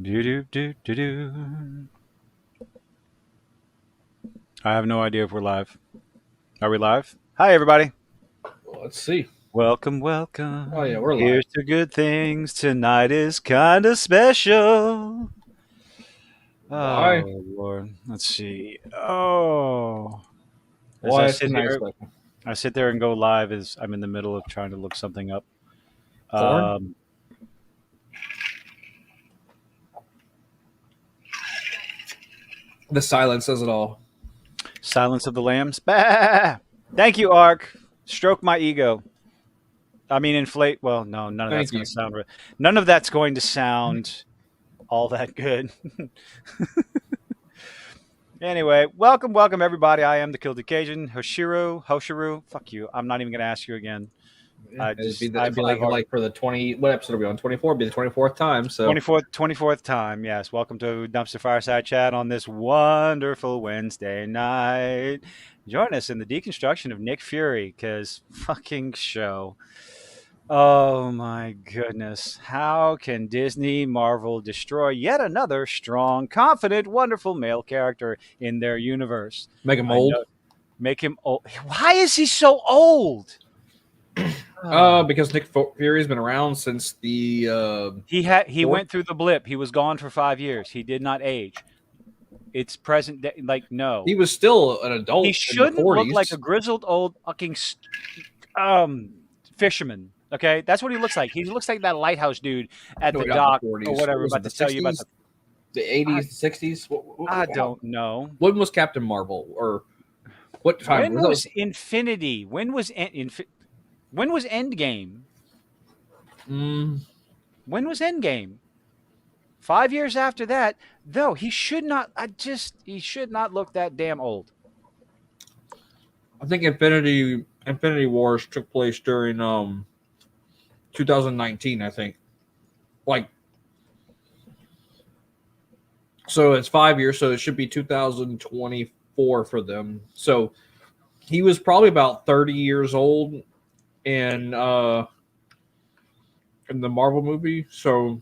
Do do do do do. I have no idea if we're live. Are we live? Hi, everybody. Well, let's see. Welcome, Oh yeah, welcome. we're live. Here's to good things. Tonight is kind of special. Why? Oh Lord. Let's see. Oh, as Why is tonight special? I sit there and go live as I'm in the middle of trying to look something up. Porn? Um, The silence says it all. Silence of the Lambs. Bah! Thank you, Ark. Stroke my ego. I mean, inflate. Well, no, none of that's Thank going you. to sound. None of that's going to sound all that good. Anyway, welcome everybody. I am the Killed Occasion, Hoshiru. Fuck you. I'm not even gonna ask you again. Yeah, it'd be I've like already for the 20. What episode are we on? 24. It'd be the 24th time. So 24th time. Yes, welcome to Dumpster-Fireside chat on this wonderful Wednesday night. Join us in the deconstruction of Nick Fury, cause fucking show. Oh my goodness. How can Disney Marvel destroy yet another strong, confident, wonderful male character in their universe? make them I old. know. Make him old. Why is he so old? Because Nick Fury's been around since the He fourth. went through the blip. He was gone for 5 years. He did not age. It's present day. Like He no, was still an he adult in the shouldn't look like a 40s. grizzled old fucking fisherman. Okay, that's what he looks like. He looks like that lighthouse dude at No, the not the dock or 40s. What whatever. was it? About The to tell you about 60s, the 80s, the 60s. I don't know. When was Captain Marvel? Or what time When was that? was Infinity? When was Endgame? Mm, When was Endgame? 5 years after that, though, he should not. He should not look that damn old. I think Infinity Wars took place during 2019, I think. Like, so it's 5 years, so it should be 2024 for them. So he was probably about 30 years old in uh in the Marvel movie. So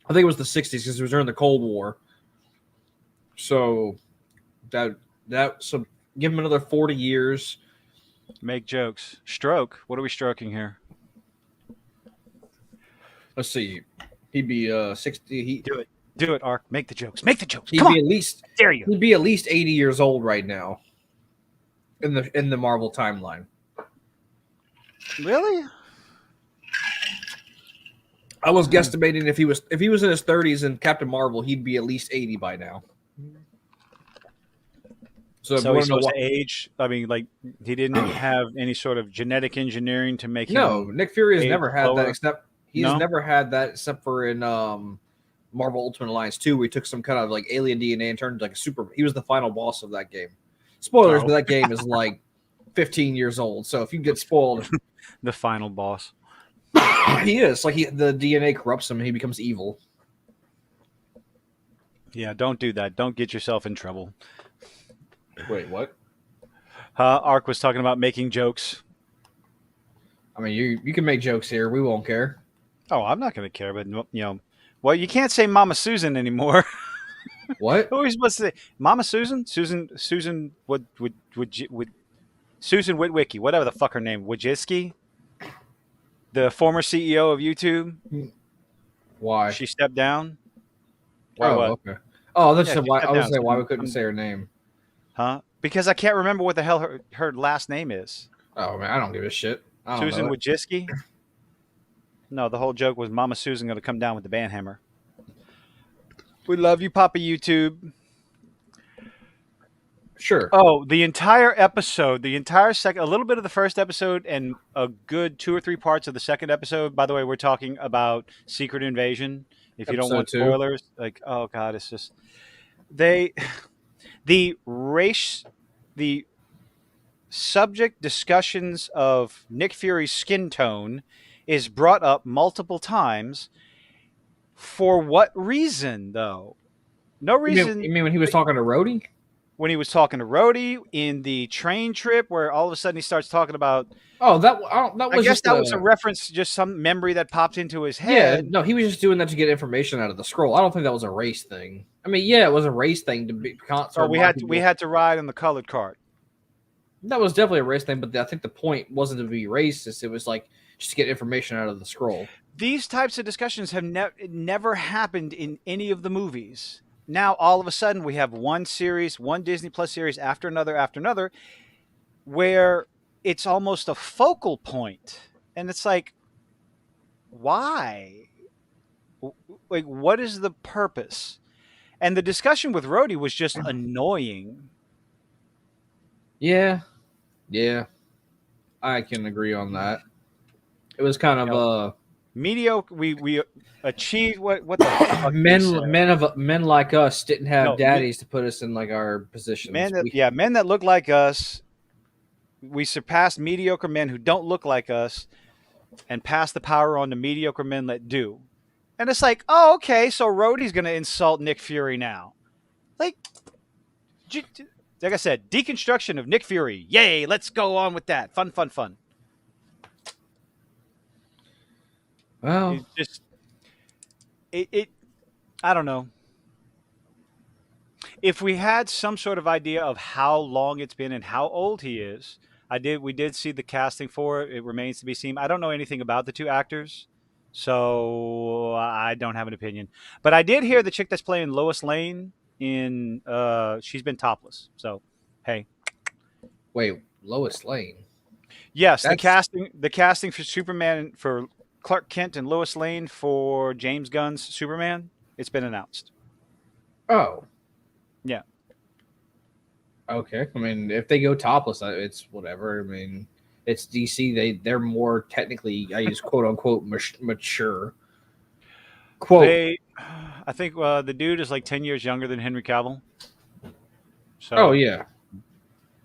I think it was the 60s because it was during the Cold War. So that so give him another 40 years. Make jokes. Stroke. What are we stroking here? Let's see. He'd be 60 Do it. Do it, Ark. Make the jokes. Make the jokes. he'd Come be on. at least I dare you. he'd be at least 80 years old right now in the Marvel timeline. Really? I was guesstimating if he was in his 30s in Captain Marvel, he'd be at least 80 by now. So if you So want he's to know supposed what, to age. I mean, like he didn't have any sort of genetic engineering to make no, him Nick Fury has age never had that slower. except he's No. never had that except for in Marvel Ultimate Alliance 2, where he took some kind of like alien DNA and turned into like a super. He was the final boss of that game. Spoilers, Oh, but that game is like 15 years old. So if you get spoiled, the final boss. he is like the DNA corrupts him and he becomes evil. Yeah, don't do that. Don't get yourself in trouble. Wait, what? Ark was talking about making jokes. I mean, you can make jokes here. We won't care. Oh, I'm not going to care, but well, you can't say Mama Susan anymore. What? Who are we supposed to say? Mama Susan? Susan would Susan Witwicky, whatever the fuck her name, Wojcicki, the former CEO of YouTube. Why? She stepped down. Why Oh, what? okay. Oh, that's Yeah, she why I stepped was down. saying So why we couldn't say her name. huh? Because I can't remember what the hell her last name is. Oh man, I don't give a shit. I don't Susan know it. Wojcicki? No, the whole joke was Mama Susan going to come down with the band hammer. We love you, Papa YouTube. Sure. Oh, the entire episode, the entire second, a little bit of the first episode, and a good 2 or 3 parts of the second episode. By the way, we're talking about Secret Invasion. If you don't Episode want 2. spoilers, like, oh god, it's just they, the race, the subject discussions of Nick Fury's skin tone is brought up multiple times. For what reason, though? No You reason. mean when he was talking to Rhodey? when he was talking to Rhodey in the train trip, where all of a sudden he starts talking about. Oh, that I was guess just that was a a reference to just some memory that popped into his yeah. head. No, he was just doing that to get information out of the scroll. I don't think that was a race thing. I mean, yeah, it was a race thing to be to Oh, we remind had to, we people. had to ride on the colored cart. That was definitely a race thing, but I think the point wasn't to be racist. It was like just to get information out of the scroll. These types of discussions have never happened in any of the movies. Now all of a sudden we have one series, one Disney Plus series after another, where it's almost a focal point, and it's like, why? Like, what is the purpose? And the discussion with Rhodey was just annoying. Yeah, yeah, I can agree on that. It was kind You of know, mediocre. We achieved what the fuck did he say? men like us didn't have No, daddies to put us in like our positions. men that look like us. We surpassed mediocre men who don't look like us, and pass the power on to mediocre men that do. And it's like, oh, okay, so Rhodey's going to insult Nick Fury now. Like, like I said, deconstruction of Nick Fury. Yay, let's go on with that. Fun, fun, fun. Well, It just, it I don't know. If we had some sort of idea of how long it's been and how old he is, we did see the casting for it. It remains to be seen. I don't know anything about the two actors, so I don't have an opinion. But I did hear the chick that's playing Lois Lane in she's been topless. So, hey. wait, Lois Lane. Yes, That's the casting for Superman for Clark Kent and Lois Lane for James Gunn's Superman, it's been announced. oh, Yeah. okay. I mean, if they go topless, it's whatever. I mean, it's DC. They're more technically, I use quote unquote mature. Quote. I think the dude is like 10 years younger than Henry Cavill. Oh So, yeah.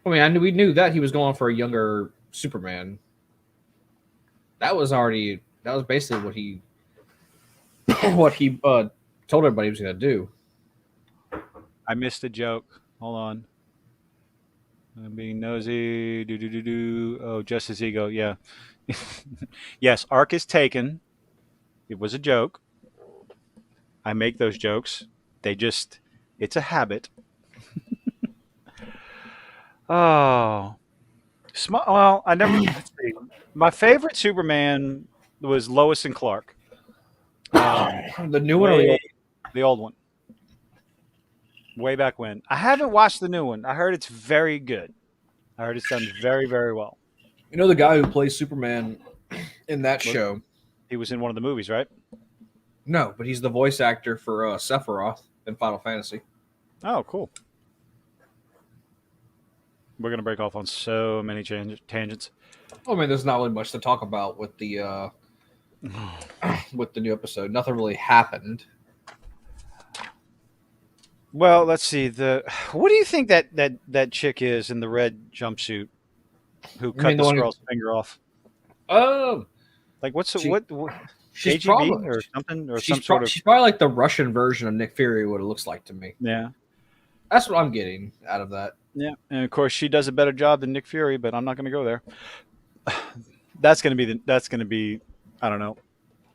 I mean, we knew that he was going for a younger Superman. That was basically what he what he told everybody he was going to do. I missed a joke. Hold on. I'm being nosy. Do do do do. Oh, Justice Ego. Yeah. Yes, Ark is taken. It was a joke. I make those jokes. It's a habit. Oh, well, I never. Let's see. My favorite Superman was Lois and Clark. The new one or the Way old? the old one, way back when. I haven't watched the new one. I heard it's very good. I heard it's done very, very well. You know the guy who plays Superman in that Well, show? he was in one of the movies, right? No, but he's the voice actor for Sephiroth in Final Fantasy. Oh, cool. We're gonna break off on so many tangents. I mean, there's not really much to talk about with the with the new episode. Nothing really happened. Well, let's see. What do you think that chick is in the red jumpsuit who cut the squirrel's finger off? Oh, Like, what's she, what she's KGB probably or something or some sort of she's probably like the Russian version of Nick Fury. What it looks like to me. yeah. That's what I'm getting out of that. Yeah, and of course she does a better job than Nick Fury, but I'm not going to go there. That's going to be I don't know.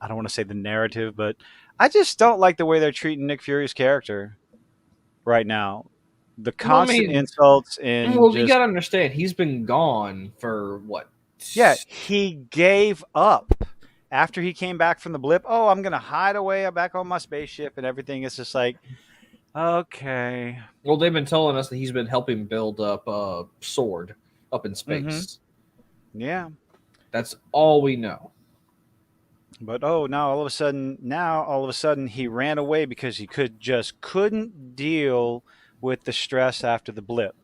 I don't want to say the narrative, but I just don't like the way they're treating Nick Fury's character right now. The constant insults and you got to understand, he's been gone for what? Yeah, he gave up after he came back from the blip. Oh, I'm going to hide away back on my spaceship and everything. It's just like, okay. Well, they've been telling us that he's been helping build up Sword up in space. Mm-hmm. Yeah. That's all we know. But now all of a sudden he ran away because he couldn't deal with the stress after the blip.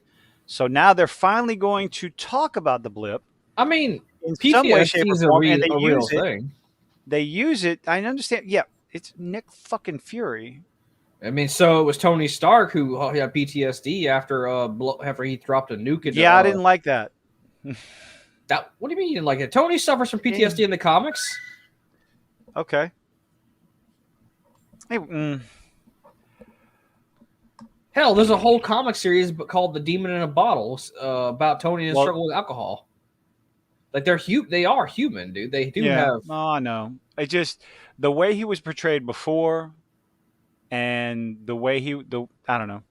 So now they're finally going to talk about the blip. I mean, in some way, shape, or form, and a real thing. They use it. I understand. Yeah, it's Nick fucking Fury. I mean, so it was Tony Stark who had PTSD after he dropped a nuke. Yeah, I didn't like that. What do you mean you didn't like it? Tony suffers from PTSD in the comics. Okay. Hey, Hell, there's a whole comic series called "The Demon in a Bottle" about Tony and his Well, struggle with alcohol. Like they are human, dude. They do yeah, have. oh, I know. It just the way he was portrayed before, and the way I don't know.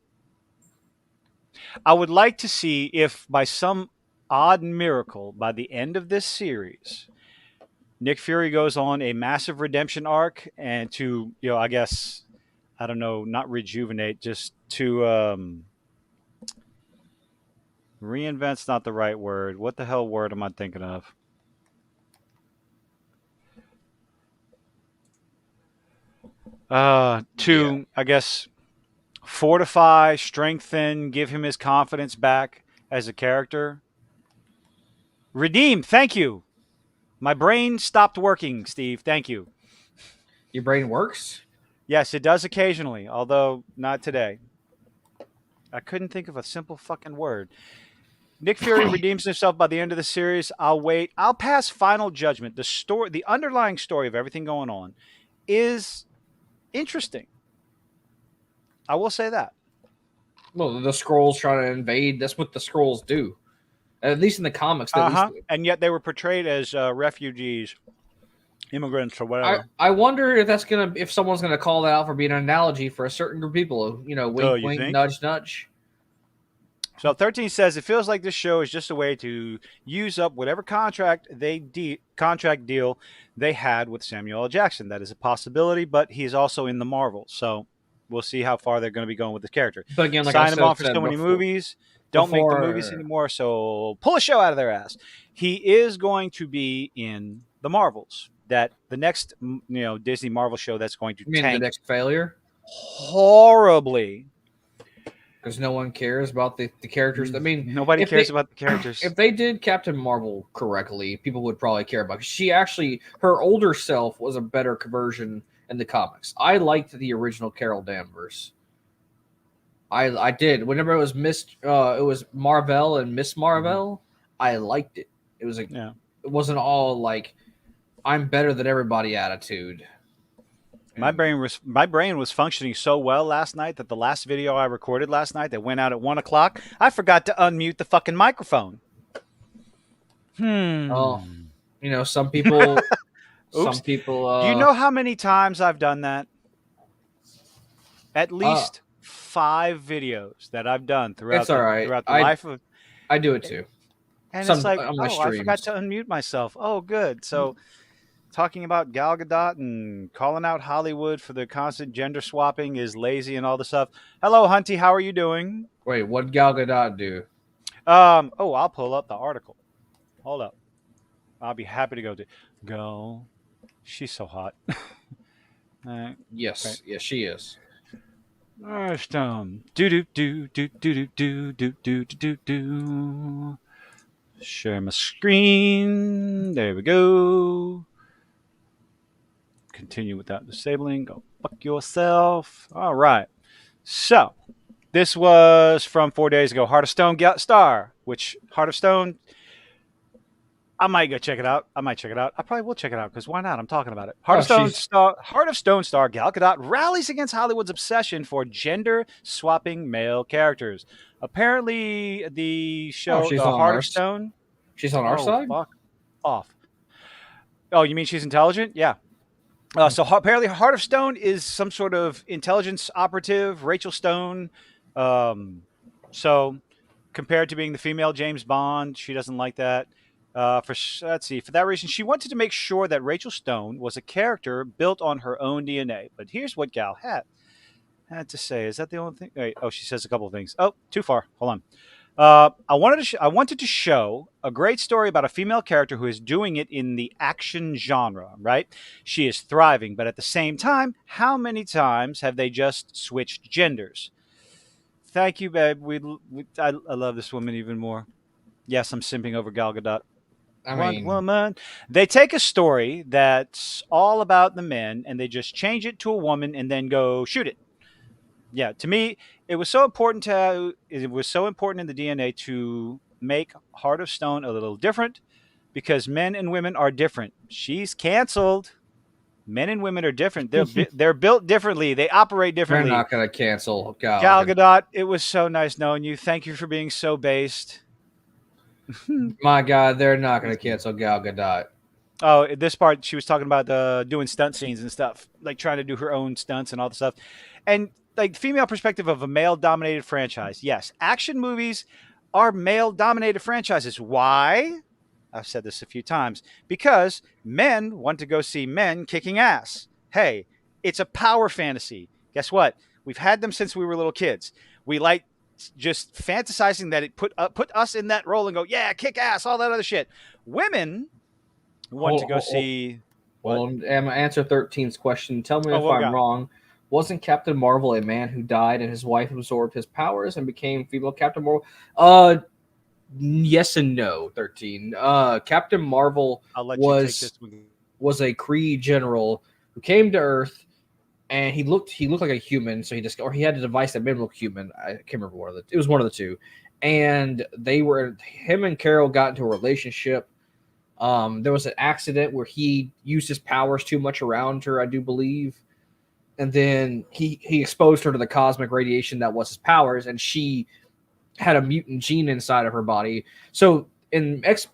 I would like to see if by some odd miracle, by the end of this series, Nick Fury goes on a massive redemption arc and to, I guess, I don't know, not rejuvenate, just to reinvent's not the right word. What the hell word am I thinking of? Yeah, To, I guess, fortify, strengthen, give him his confidence back as a character. Redeem, thank you. My brain stopped working, Steve. Thank you. your brain works. Yes, it does occasionally, although not today. I couldn't think of a simple fucking word. Nick Fury redeems himself by the end of the series. I'll wait. I'll pass final judgment. The underlying story of everything going on is interesting. I will say that. Well, the scrolls trying to invade. That's what the scrolls do. At least in the comics, at least. And yet they were portrayed as refugees, immigrants, or whatever. I wonder if someone's gonna call that out for being an analogy for a certain group of people. Oh, Wink, you wink, think? nudge, nudge. So 13 says it feels like this show is just a way to use up whatever contract deal they had with Samuel L. Jackson. That is a possibility, but he's also in the Marvel, so we'll see how far they're going to be going with this character. But again, like I Sign him off for said so many before, movies. Don't make the movies anymore, so pull a show out of their ass. He is going to be in the Marvels. That the next Disney Marvel show that's going to I mean, the tank next failure horribly. because no one cares about the characters. I mean, Nobody cares about the characters. If they did Captain Marvel correctly, people would probably care about. Cause she actually, her older self was a better version in the comics. I liked the original Carol Danvers. I did. Whenever it was Marvel and Miss Marvel, I liked it. It was like Yeah. it wasn't all like I'm better than everybody attitude. My brain was functioning so well last night that the last video I recorded last night that went out at 1 o'clock, I forgot to unmute the fucking microphone. Oh, some people. Oops. Some people. Do you know how many times I've done that? At least 5 videos that I've done throughout It's all right. throughout the life of. I do it too. And Some it's like, on my I forgot streams. to unmute myself. Oh, good. So, talking about Gal Gadot and calling out Hollywood for the constant gender swapping is lazy and all the stuff. Hello, Hunty. How are you doing? Wait, what did Gal Gadot do? I'll pull up the article. Hold up. I'll be happy to go. She's so hot. Yes, right. yes, she is. Stone. Do do do do do do do do do do do. Share my screen. There we go. Continue without disabling. Go fuck yourself. All right. So, this was from 4 days ago. Heart of Stone Star, which Heart of Stone, I might go check it out. I might check it out. I probably will check it out because why not? I'm talking about it. Heart of Stone star Gal Gadot rallies against Hollywood's obsession for gender swapping male characters. Apparently, the show, she's the on Heart our of Stone. She's on our side. Fuck off. Oh, you mean she's intelligent? Yeah. So apparently, Heart of Stone is some sort of intelligence operative. Rachel Stone. So compared to being the female James Bond, she doesn't like that. Let's see. For that reason, she wanted to make sure that Rachel Stone was a character built on her own DNA. But here's what Gal had to say. Is that the only thing? Wait, she says a couple of things. Oh, too far. Hold on. I wanted to show a great story about a female character who is doing it in the action genre. Right? She is thriving, but at the same time, how many times have they just switched genders? Thank you, babe. I love this woman even more. Yes, I'm simping over Gal Gadot. Wonder Woman. They take a story that's all about the men and they just change it to a woman and then go shoot it. Yeah, to me, it was so important in the DNA to make Heart of Stone a little different because men and women are different. She's canceled. Men and women are different. They're built differently. They operate They're differently. not gonna cancel Gal Gal. Gadot, it was so nice knowing you. Thank you for being so based. My God, they're not gonna cancel Gal Gadot. Oh, this part she was talking about doing stunt scenes and stuff, like trying to do her own stunts and all the stuff, and like female perspective of a male-dominated franchise. Yes, action movies are male-dominated franchises. Why? I've said this a few times because men want to go see men kicking ass. Hey, it's a power fantasy. Guess what? We've had them since we were little kids. We like just fantasizing that it put us in that role and go, yeah, kick ass, all that other shit. Women want Hold, to go hold, hold, see what? hold on. I'm gonna answer 13's question. Tell me Oh, if what we I'm got? wrong. Wasn't Captain Marvel a man who died and his wife absorbed his powers and became female Captain Marvel? Yes and no. 13. Captain Marvel I'll let you take was this one. was a Kree general who came to Earth, and he looked like a human, so he had a device that made him look human. I can't remember it was one of the two, and him and Carol got into a relationship. There was an accident where he used his powers too much around her, I do believe, and then he exposed her to the cosmic radiation that was his powers, and she had a mutant gene inside of her body. So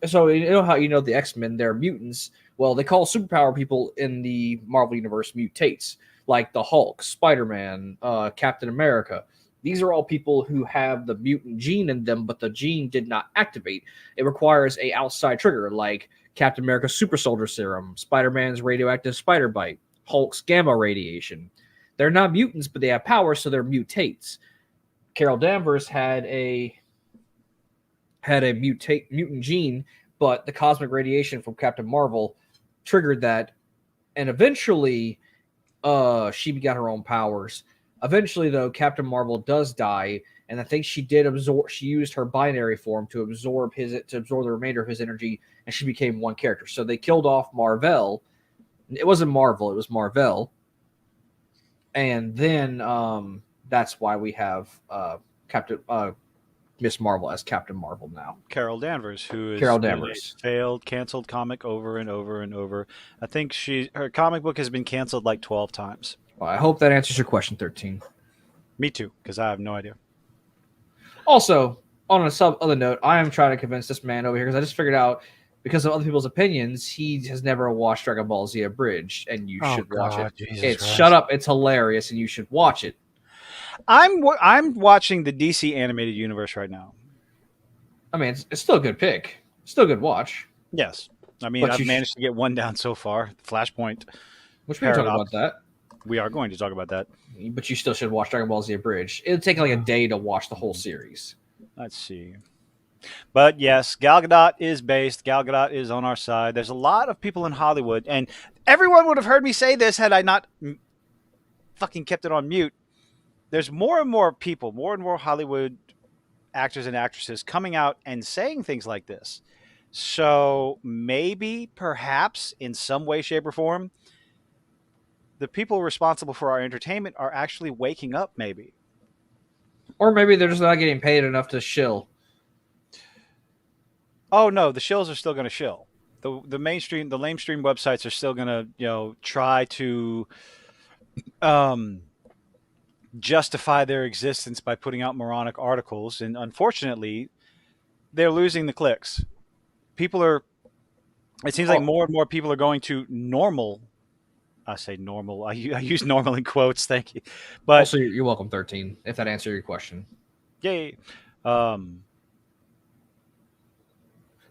so you know how the X-Men, they're mutants. Well, they call superpower people in the Marvel universe mutates, like the Hulk, Spider-Man, Captain America. These are all people who have the mutant gene in them, but the gene did not activate. It requires a outside trigger, like Captain America's super soldier serum, Spider-Man's radioactive spider bite, Hulk's gamma radiation. They're not mutants, but they have powers, so they're mutates. Carol Danvers had a mutant gene, but the cosmic radiation from Captain Marvel triggered that, and eventually, she got her own powers. Eventually, though, Captain Marvel does die, and I think she did absorb. She used her binary form to absorb the remainder of his energy, and she became one character. So they killed off Marvel. It wasn't Marvel; it was Marvel, and then that's why we have Captain Miss Marvel as Captain Marvel now. Carol Danvers, who has Carol been a Danvers. failed, canceled comic over and over and over. I think her comic book has been canceled like 12 times. Well, I hope that answers your question, 13. Me too, because I have no idea. Also, on a other note, I am trying to convince this man over here because I just figured out, because of other people's opinions, he has never watched Dragon Ball Z Abridged, and you should watch it. Jesus Christ. Shut up, it's hilarious, and you should watch it. I'm watching the DC animated universe right now. I mean, it's still a good pick. Still a good watch. Yes. I mean, But I've managed to get one down so far. Flashpoint. Which we can talk about that. We are going to talk about that. But you still should watch Dragon Ball Z Abridged. It'll take like a day to watch the whole series. Let's see. But yes, Gal Gadot is based. Gal Gadot is on our side. There's a lot of people in Hollywood, and everyone would have heard me say this had I not fucking kept it on mute. There's more and more people, more and more Hollywood actors and actresses coming out and saying things like this. So maybe, perhaps, in some way, shape, or form, the people responsible for our entertainment are actually waking up, maybe. Or maybe they're just not getting paid enough to shill. Oh no, the shills are still going to shill. The lamestream websites are still going to, try to justify their existence by putting out moronic articles, and unfortunately, they're losing the clicks. It seems like more and more people are going to normal. I say normal. I use normal in quotes. Thank you. But also, you're welcome, 13, if that answered your question. Yay.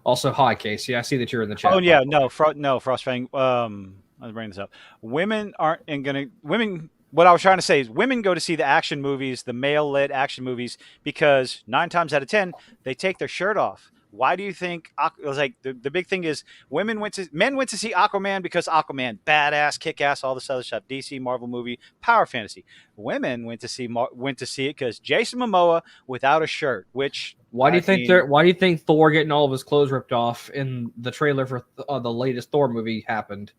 Also, hi, Casey. I see that you're in the chat. Oh yeah, no, Frostfang. I'll bring this up. Women aren't gonna. Women. What I was trying to say is, women go to see the action movies, the male-led action movies, because 9 times out of 10 they take their shirt off. Why do you think? It was like the big thing is men went to see Aquaman because Aquaman, badass, kick-ass, all this other stuff. DC, Marvel movie, power fantasy. Women went to see it because Jason Momoa without a shirt. Which why do you think Thor getting all of his clothes ripped off in the trailer for the latest Thor movie happened?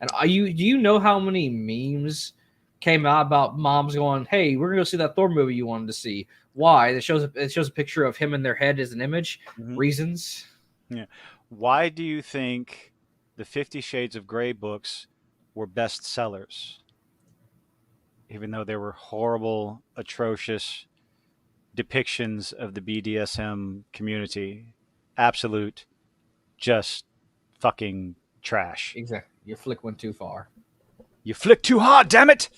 And do you know how many memes came out about moms going, "Hey, we're gonna go see that Thor movie you wanted to see"? Why? It shows a picture of him in their head as an image. Mm-hmm. Reasons. Yeah. Why do you think the 50 Shades of Grey books were bestsellers, even though they were horrible, atrocious depictions of the BDSM community. Absolute, just fucking trash. Exactly. Your flick went too far. You flick too hard, damn it!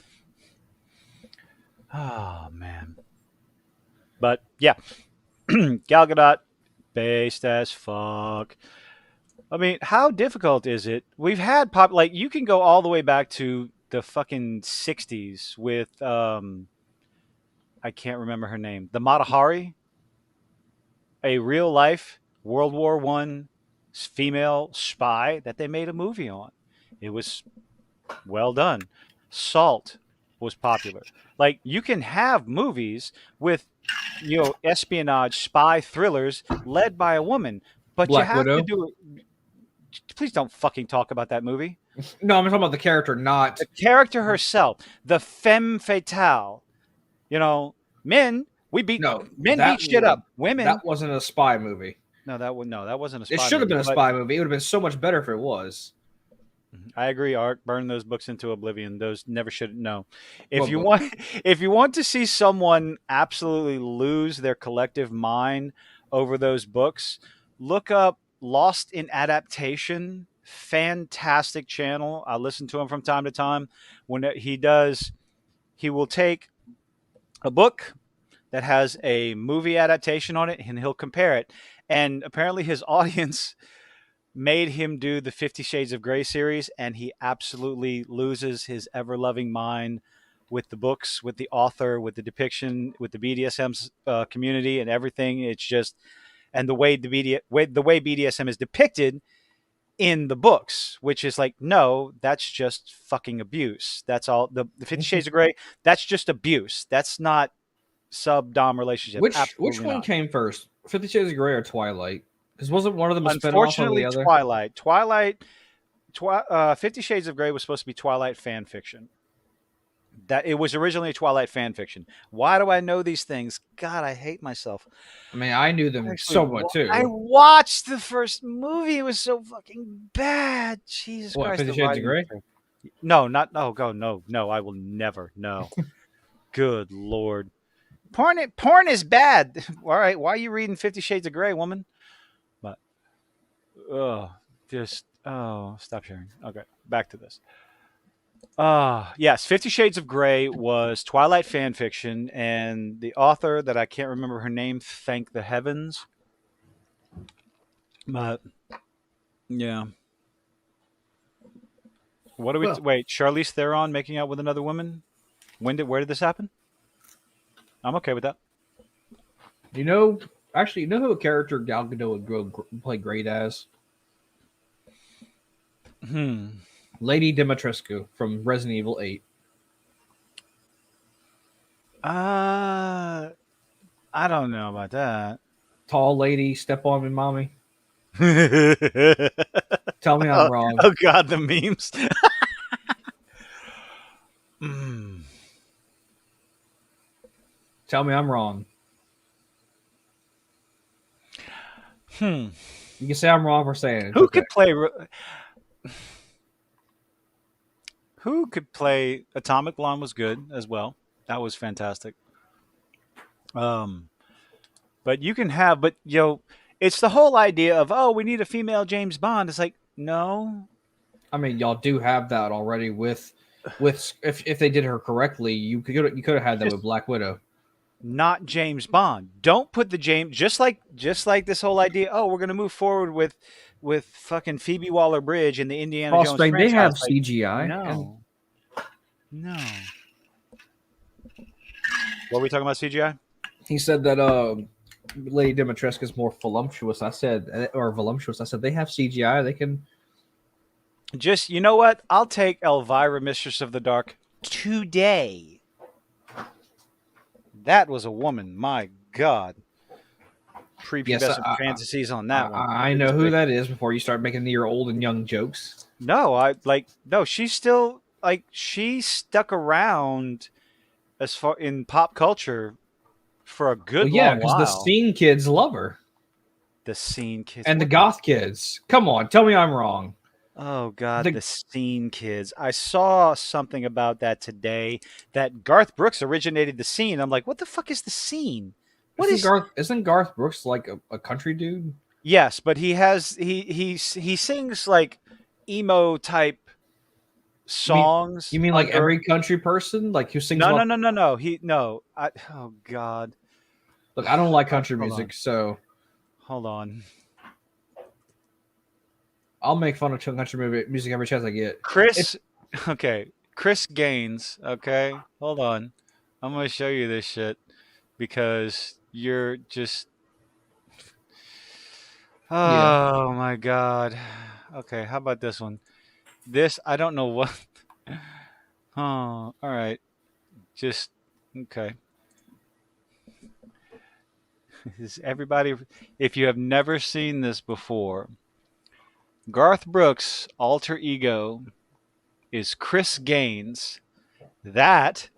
Oh, man. But, yeah. Gal Gadot, based as fuck. I mean, how difficult is it? We've had like, you can go all the way back to the fucking 60s with, I can't remember her name, the Matahari, a real life World War One female spy that they made a movie on. It was well done. Salt was popular. Like, you can have movies with, espionage spy thrillers led by a woman, but you Black have to Widow. do it. Please don't fucking talk about that movie. No, I'm talking about the character, not The character herself, the femme fatale. Men, no. men That beat shit up. Women, that wasn't a spy movie. no, that wasn't a It spy should have movie. been a spy movie. It would have been so much better if it was. I agree, Art. Burn those books into oblivion. Those never should. No, if What you book? want, if you want to see someone absolutely lose their collective mind over those books, look up Lost in Adaptation. Fantastic channel. I listen to him from time to time. When he will take a book that has a movie adaptation on it, and he'll compare it. And apparently, his audience made him do the 50 Shades of Grey series, and he absolutely loses his ever loving mind with the books, with the author, with the depiction, with the BDSM community, and everything. It's just, and the way the way BDSM is depicted in the books, which is like, no, that's just fucking abuse. That's all. The 50 Shades of Grey, that's just abuse. That's not sub dom relationship. Which Absolutely one not. came first? 50 Shades of Grey or Twilight? Because wasn't one of them a spinoff of the Unfortunately, other? Twilight, 50 Shades of Grey was supposed to be Twilight fan fiction. That it was originally Twilight fan fiction. Why do I know these things? God, I hate myself. I mean, I knew them Actually, somewhat too. I watched the first movie. It was so fucking bad. Jesus What, Christ, 50 the Shades of writing. Grey? No, not no. Go no. I will never. No. Good Lord. Porn is bad. All right. Why are you reading 50 Shades of Grey, woman? But stop sharing. Okay, back to this. Yes, 50 Shades of Grey was Twilight fan fiction, and the author that I can't remember her name, thank the heavens. But yeah. What do we Well, wait, Charlize Theron making out with another woman? Where did this happen? I'm okay with that. actually, you know who a character Gal Gadot would play great as? Hmm. Lady Dimitrescu from Resident Evil 8. I don't know about that. Tall lady, step on me, mommy. oh, Tell me I'm wrong. oh God, the memes. Mm. Tell me I'm wrong. Hmm. You can say I'm wrong for saying it. It's Who okay. could play? Who could play? Atomic Blonde was good as well. That was fantastic. Um, but you can have, but it's the whole idea of, oh, we need a female James Bond. It's like, no, I mean, y'all do have that already with if they did her correctly, you could have had that just with Black Widow. not James Bond. Don't put the James just like this whole idea. Oh, we're gonna move forward with fucking Phoebe Waller Bridge in the Indiana Jones Crossbang, they have franchise. Like, CGI. And no, no. What are we talking about? CGI? he said that Lady Dimitrescu is more voluptuous. I said they have CGI. They can. Just, you know what? I'll take Elvira, Mistress of the Dark, today. That was a woman. My God. Prepubescent fantasies on that one. I know who that is before you start making your old and young jokes. No, she's still she stuck around as far in pop culture for a good long because while. the scene kids love her. The scene kids And the goth kids. Come on, tell me I'm wrong. Oh God, The the Scene Kids. I saw something about that today. That Garth Brooks originated the Scene. I'm like, what the fuck is the Scene? What isn't is? Garth Brooks like a country dude? Yes, but he sings like emo type You mean songs you mean like under. every country person like who sings No, no, about? no, no, no. He no. Oh God. Look, I don't like country Hold music, on. so Hold on. I'll make fun of country music every chance I get. It's Chris. Okay. Chris Gaines. Okay. Hold on. I'm gonna show you this shit because you're just. yeah, Oh my God. Okay. How about this one? This I don't know what. Oh. All right. Just okay. Is everybody? If you have never seen this before, Garth Brooks' alter ego is Chris Gaines. That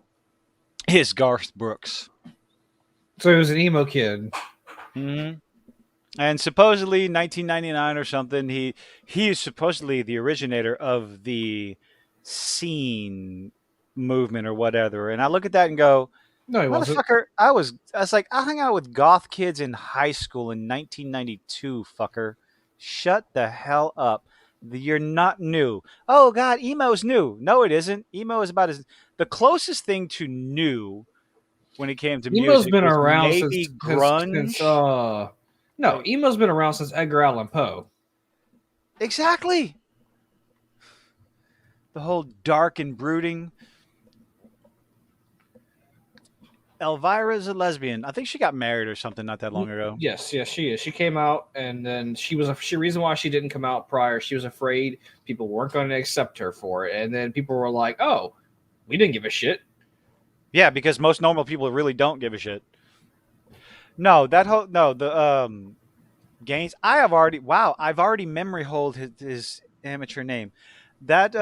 is Garth Brooks. so he was an emo kid. Hmm. And supposedly 1999 or something, he is supposedly the originator of the scene movement or whatever. And I look at that and go, No, he wasn't. motherfucker, I was like, I hung out with goth kids in high school in 1992, fucker. Shut the hell up. You're not new. Oh God, emo's new. No, it isn't. Emo is about as the closest thing to new when it came to Emo's music been was around maybe since grunge. no, Like emo's been around since Edgar Allan Poe. exactly. The whole dark and brooding. Elvira's a lesbian. I think she got married or something not that long ago. Yes, yes, she is. She came out, and then she reason why she didn't come out prior. She was afraid people weren't going to accept her for it, and then people were like, "Oh, we didn't give a shit." Yeah, because most normal people really don't give a shit. No, that whole no the Gaines. I have already I've already memory hold his amateur name. That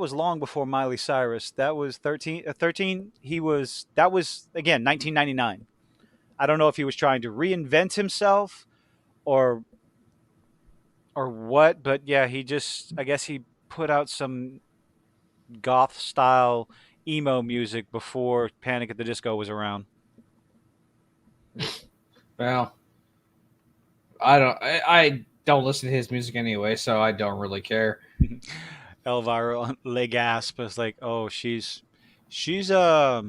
was long before Miley Cyrus. That was 13. He was that was again 1999. I don't know if he was trying to reinvent himself or what, but yeah, he just I guess he put out some goth style emo music before Panic at the Disco was around. Well, I don't listen to his music anyway, so I don't really care. Elvira Legasp is like, oh, she's I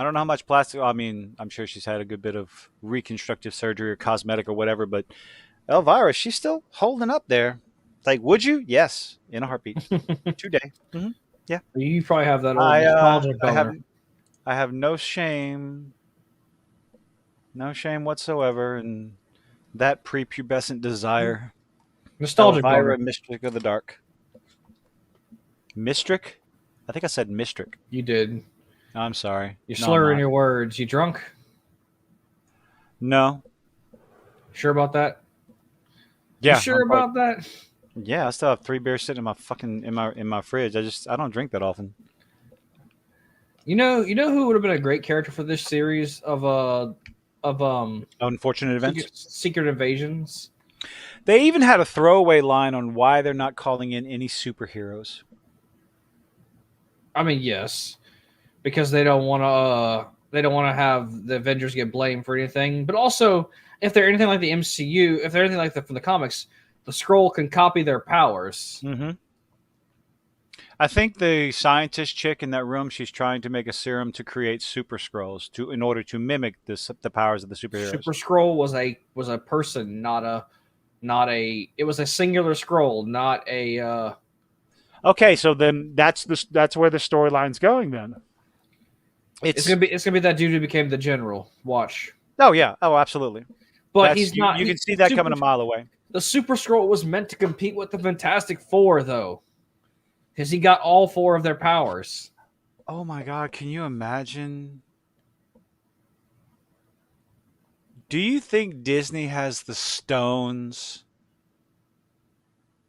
don't know how much plastic. I mean, I'm sure she's had a good bit of reconstructive surgery or cosmetic or whatever, but Elvira, she's still holding up there. It's like, would you? Yes, in a heartbeat, today. Yeah, You probably have that old nostalgia I have boner. no shame, no shame whatsoever, in that prepubescent desire. Nostalgic Elvira, boner. Mystic of the Dark. Mystic? I think I said Mystic. You did. I'm sorry. You're No, I'm slurring not. your words. You drunk? No. Sure about that? You Yeah, sure I'm quite. about that? Yeah, I still have 3 beers sitting in my fucking in my fridge. I don't drink that often. You know who would have been a great character for this series of Unfortunate events. Secret Invasions? They even had a throwaway line on why they're not calling in any superheroes. I mean, yes, because they don't want to have the Avengers get blamed for anything. But also, if they're anything like the MCU, if they're anything like from the comics, the Scroll can copy their powers. Mm-hmm. I think the scientist chick in that room, she's trying to make a serum to create super scrolls to in order to mimic the powers of the superheroes. Super Scroll was a person, not a. It was a singular scroll, not a. Okay, so then that's where the storyline's going. Then it's It's gonna be that dude who became the general. Watch, oh yeah, oh absolutely. but That's he's not. you can see that coming a mile away. The Super Scroll was meant to compete with the Fantastic Four, though, because he got all four of their powers. Oh my God, can you imagine? Do you think Disney has the stones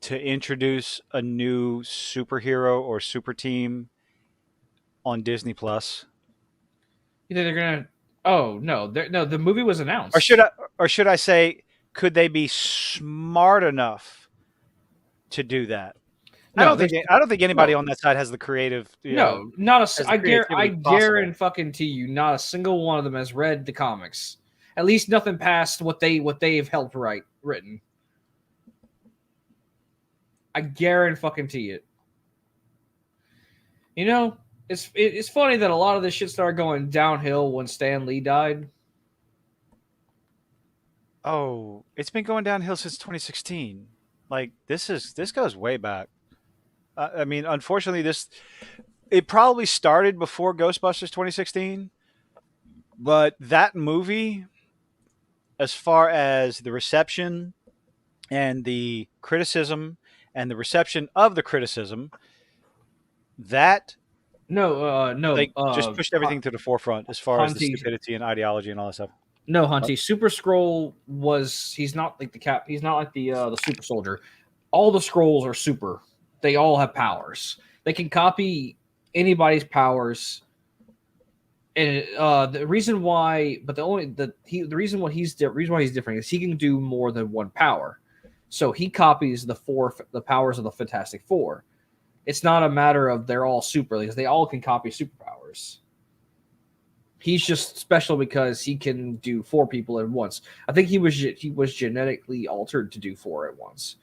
to introduce a new superhero or super team on Disney Plus? You think they're gonna? Oh no, no. The movie was Or announced. should I say could they be smart enough to do that. No, I don't think anybody no, on that side has the creative, no, not has a. the I creativity possible. guarantee you, not a single one of them has read the comics. At least nothing past what they've helped written. I guarantee it. You know, it's funny that a lot of this shit started going downhill when Stan Lee died. Oh, it's been going downhill since 2016. Like this goes way back. I mean, unfortunately, it probably started before Ghostbusters 2016, but that movie, as far as the reception and the criticism and the reception of the criticism, that No, like just pushed everything to the forefront as far as the Hunty, stupidity and ideology and all that stuff. no, What? Hunty. Super Scroll was he's not like the cap. He's not like the super soldier. All the scrolls are super. They all have powers. They can copy anybody's powers. And the reason why, but the only the reason why he's different is he can do more than one power. So he copies the powers of the Fantastic Four. It's not a matter of they're all super because they all can copy superpowers. He's just special because he can do four people at once. I think he was genetically altered to do four at once.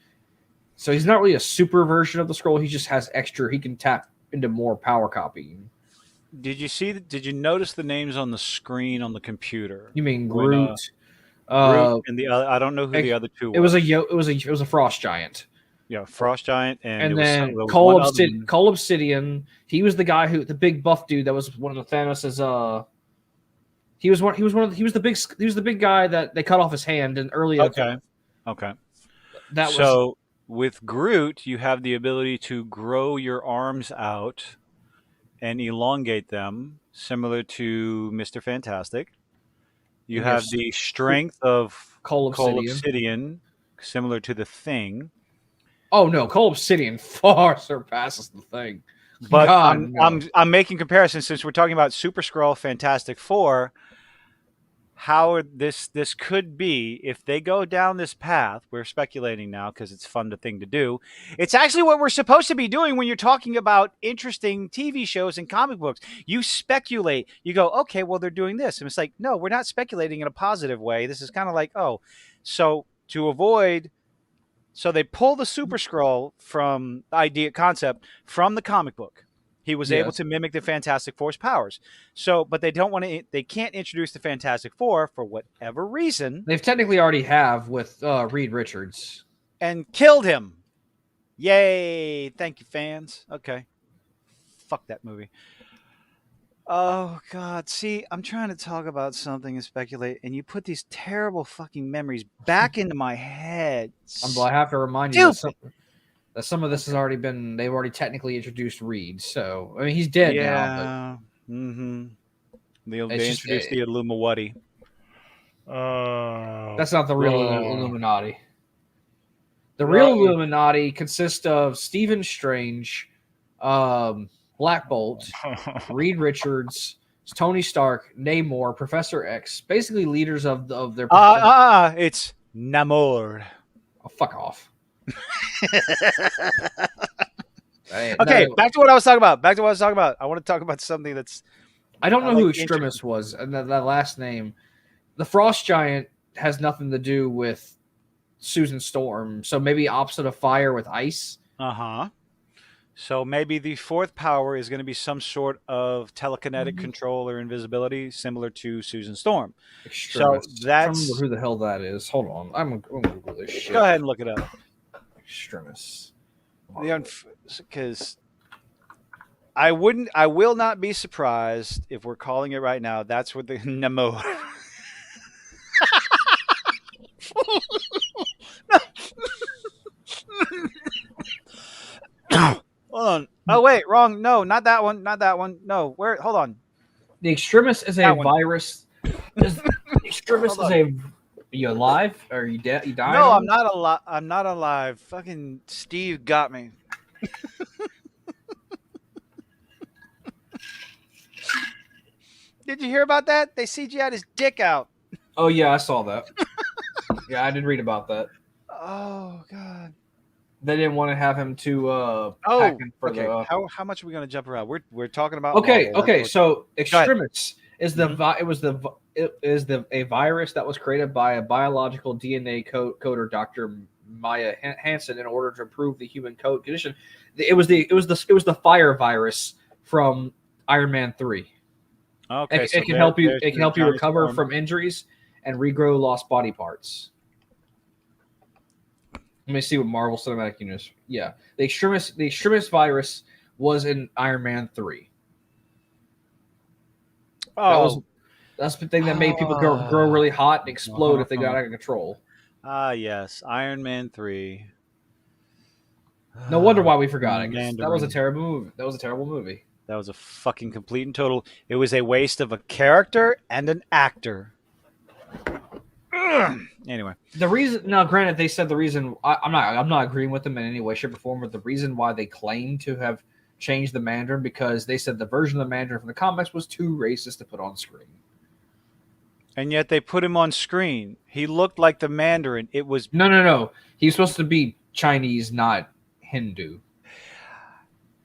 So he's not really a super version of the scroll. He just has extra. He can tap into more power copying. Did you notice the names on the screen on the computer? You mean When Groot? Groot Uh, and the other, I don't know who the other two it were. was it was a frost giant. Yeah, Frost Giant, and And there was then one other one. Cole Obsidian. He was the guy the big buff dude that was one of the Thanos's. He was the big guy that they cut off his hand in early. Okay, okay. That was So with Groot, you have the ability to grow your arms out and elongate them, similar to Mr. Fantastic. You and your have the strength of Cole Cole Obsidian. Obsidian, similar to the Thing. Oh no, Cole Obsidian far surpasses the Thing. But God, no. I'm making comparisons since we're talking about Super Skrull, Fantastic Four. How this could be if they go down this path. We're speculating now because it's fun thing to do. It's actually what we're supposed to be doing when you're talking about interesting TV shows and comic books. You speculate. You go, okay, well they're doing this, and it's like, no, we're not speculating in a positive way. This is kind of like, oh, so to avoid. So they pull the Super Skrull from idea concept from the comic book. He was able Yes. to mimic the Fantastic Four's powers. So, but they don't want to. They can't introduce the Fantastic Four for whatever reason, They've technically already have with Reed Richards. and killed him. Yay! Thank you, fans. Okay, fuck that movie. Oh God! See, I'm trying to talk about something and speculate, and you put these terrible fucking memories back into my head. I have to remind you Stupid. that some of this has already been. They've already technically introduced Reed. So I mean, he's dead now. But Yeah. Mm-hmm. They it's just introduced the Illuminati. that's not the real Illuminati. The real Illuminati consists of Stephen Strange, Black Bolt, Reed Richards, Tony Stark, Namor, Professor X, basically leaders of their. It's Namor. Oh, fuck off. Okay, back to what I was talking about. I want to talk about something that's. I don't know like who Extremis was, and that last name. The Frost Giant has nothing to do with Susan Storm, so maybe opposite of fire with ice. Uh-huh. So maybe the fourth power is going to be some sort of telekinetic control or invisibility, similar to Susan Storm. Extremis. So that's. I don't remember who the hell that is. Hold on, I'm gonna Google this shit. Go ahead and look it up. Extremis. Because I will not be surprised if we're calling it right now. That's what the Namor. Hold on. Oh wait, wrong. No, not that one. Not that one. No, where? Hold on. The Extremis is a That one. virus. Extremis is Hold a. Are you alive? Are you dead? You dying? No, I'm not alive. I'm not alive. Fucking Steve got me. Did you hear about that? They CGI'd his dick out. Oh yeah, I saw that. Yeah, I did read about that. Oh God. They didn't want to have him to pack Oh, in for okay. the. How much are we gonna jump around? We're talking about Okay, Marvel. That's okay. what. So Go ahead. extremis is Mhm. it is the a virus that was created by a biological DNA coder, Dr. Maya Hansen, in order to improve the human code condition. It was the fire virus from Iron Man 3. Okay, so It can help you. there's It can your help you Johnny recover Storm. from injuries and regrow lost body parts. Let me see what Marvel Cinematic Universe. Yeah, the extremis virus was in Iron Man 3. That was Oh, that's the thing that made people grow ah, really hot and explode if they got out of control. yes, Iron Man 3. No wonder why we forgot it, because that was a Mandarin. terrible movie. That was a terrible movie. That was a fucking complete and total. It was a waste of a character and an actor. Ugh. Anyway, The reason, now, granted, they said the reason. I'm not agreeing with them in any way, shape, or form. But the reason why they claim to have changed the Mandarin, because they said the version of the Mandarin from the comics was too racist to put on screen. and yet they put him on screen. He looked like the Mandarin. It was No, no, no. He's supposed to be Chinese, not Hindu.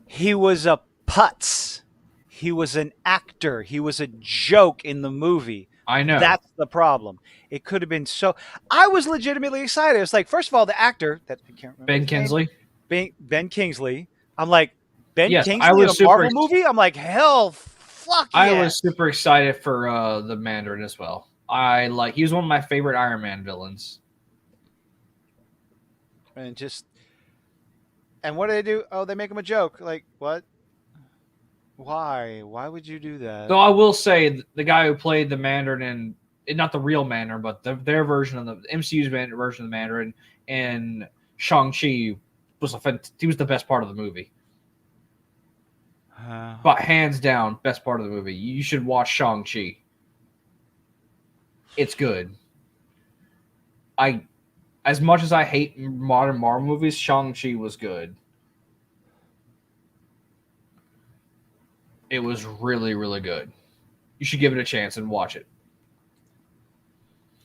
he was a putz. He was an actor. He was a joke in the movie. I know. That's the problem. It could have been so. I was legitimately excited. It's like, first of all, the actor that I can't remember Ben his name, Kinsley. Ben Kingsley. I'm like, Ben Yes, I Kingsley in a was super. Marvel movie. I'm like, hell, fuck I yeah. was super excited for the Mandarin as well. He was one of my favorite Iron Man villains. And just and what do they do? Oh, they make him a joke. Like what? Why? Why would you do that? Though I will say the guy who played the Mandarin not the real Mandarin, but their version of the MCU's version of the Mandarin and Shang-Chi he was the best part of the movie. But hands down, best part of the movie. You should watch Shang-Chi. It's good. As much as I hate modern Marvel movies, Shang-Chi was good. It was really, really good. You should give it a chance and watch it.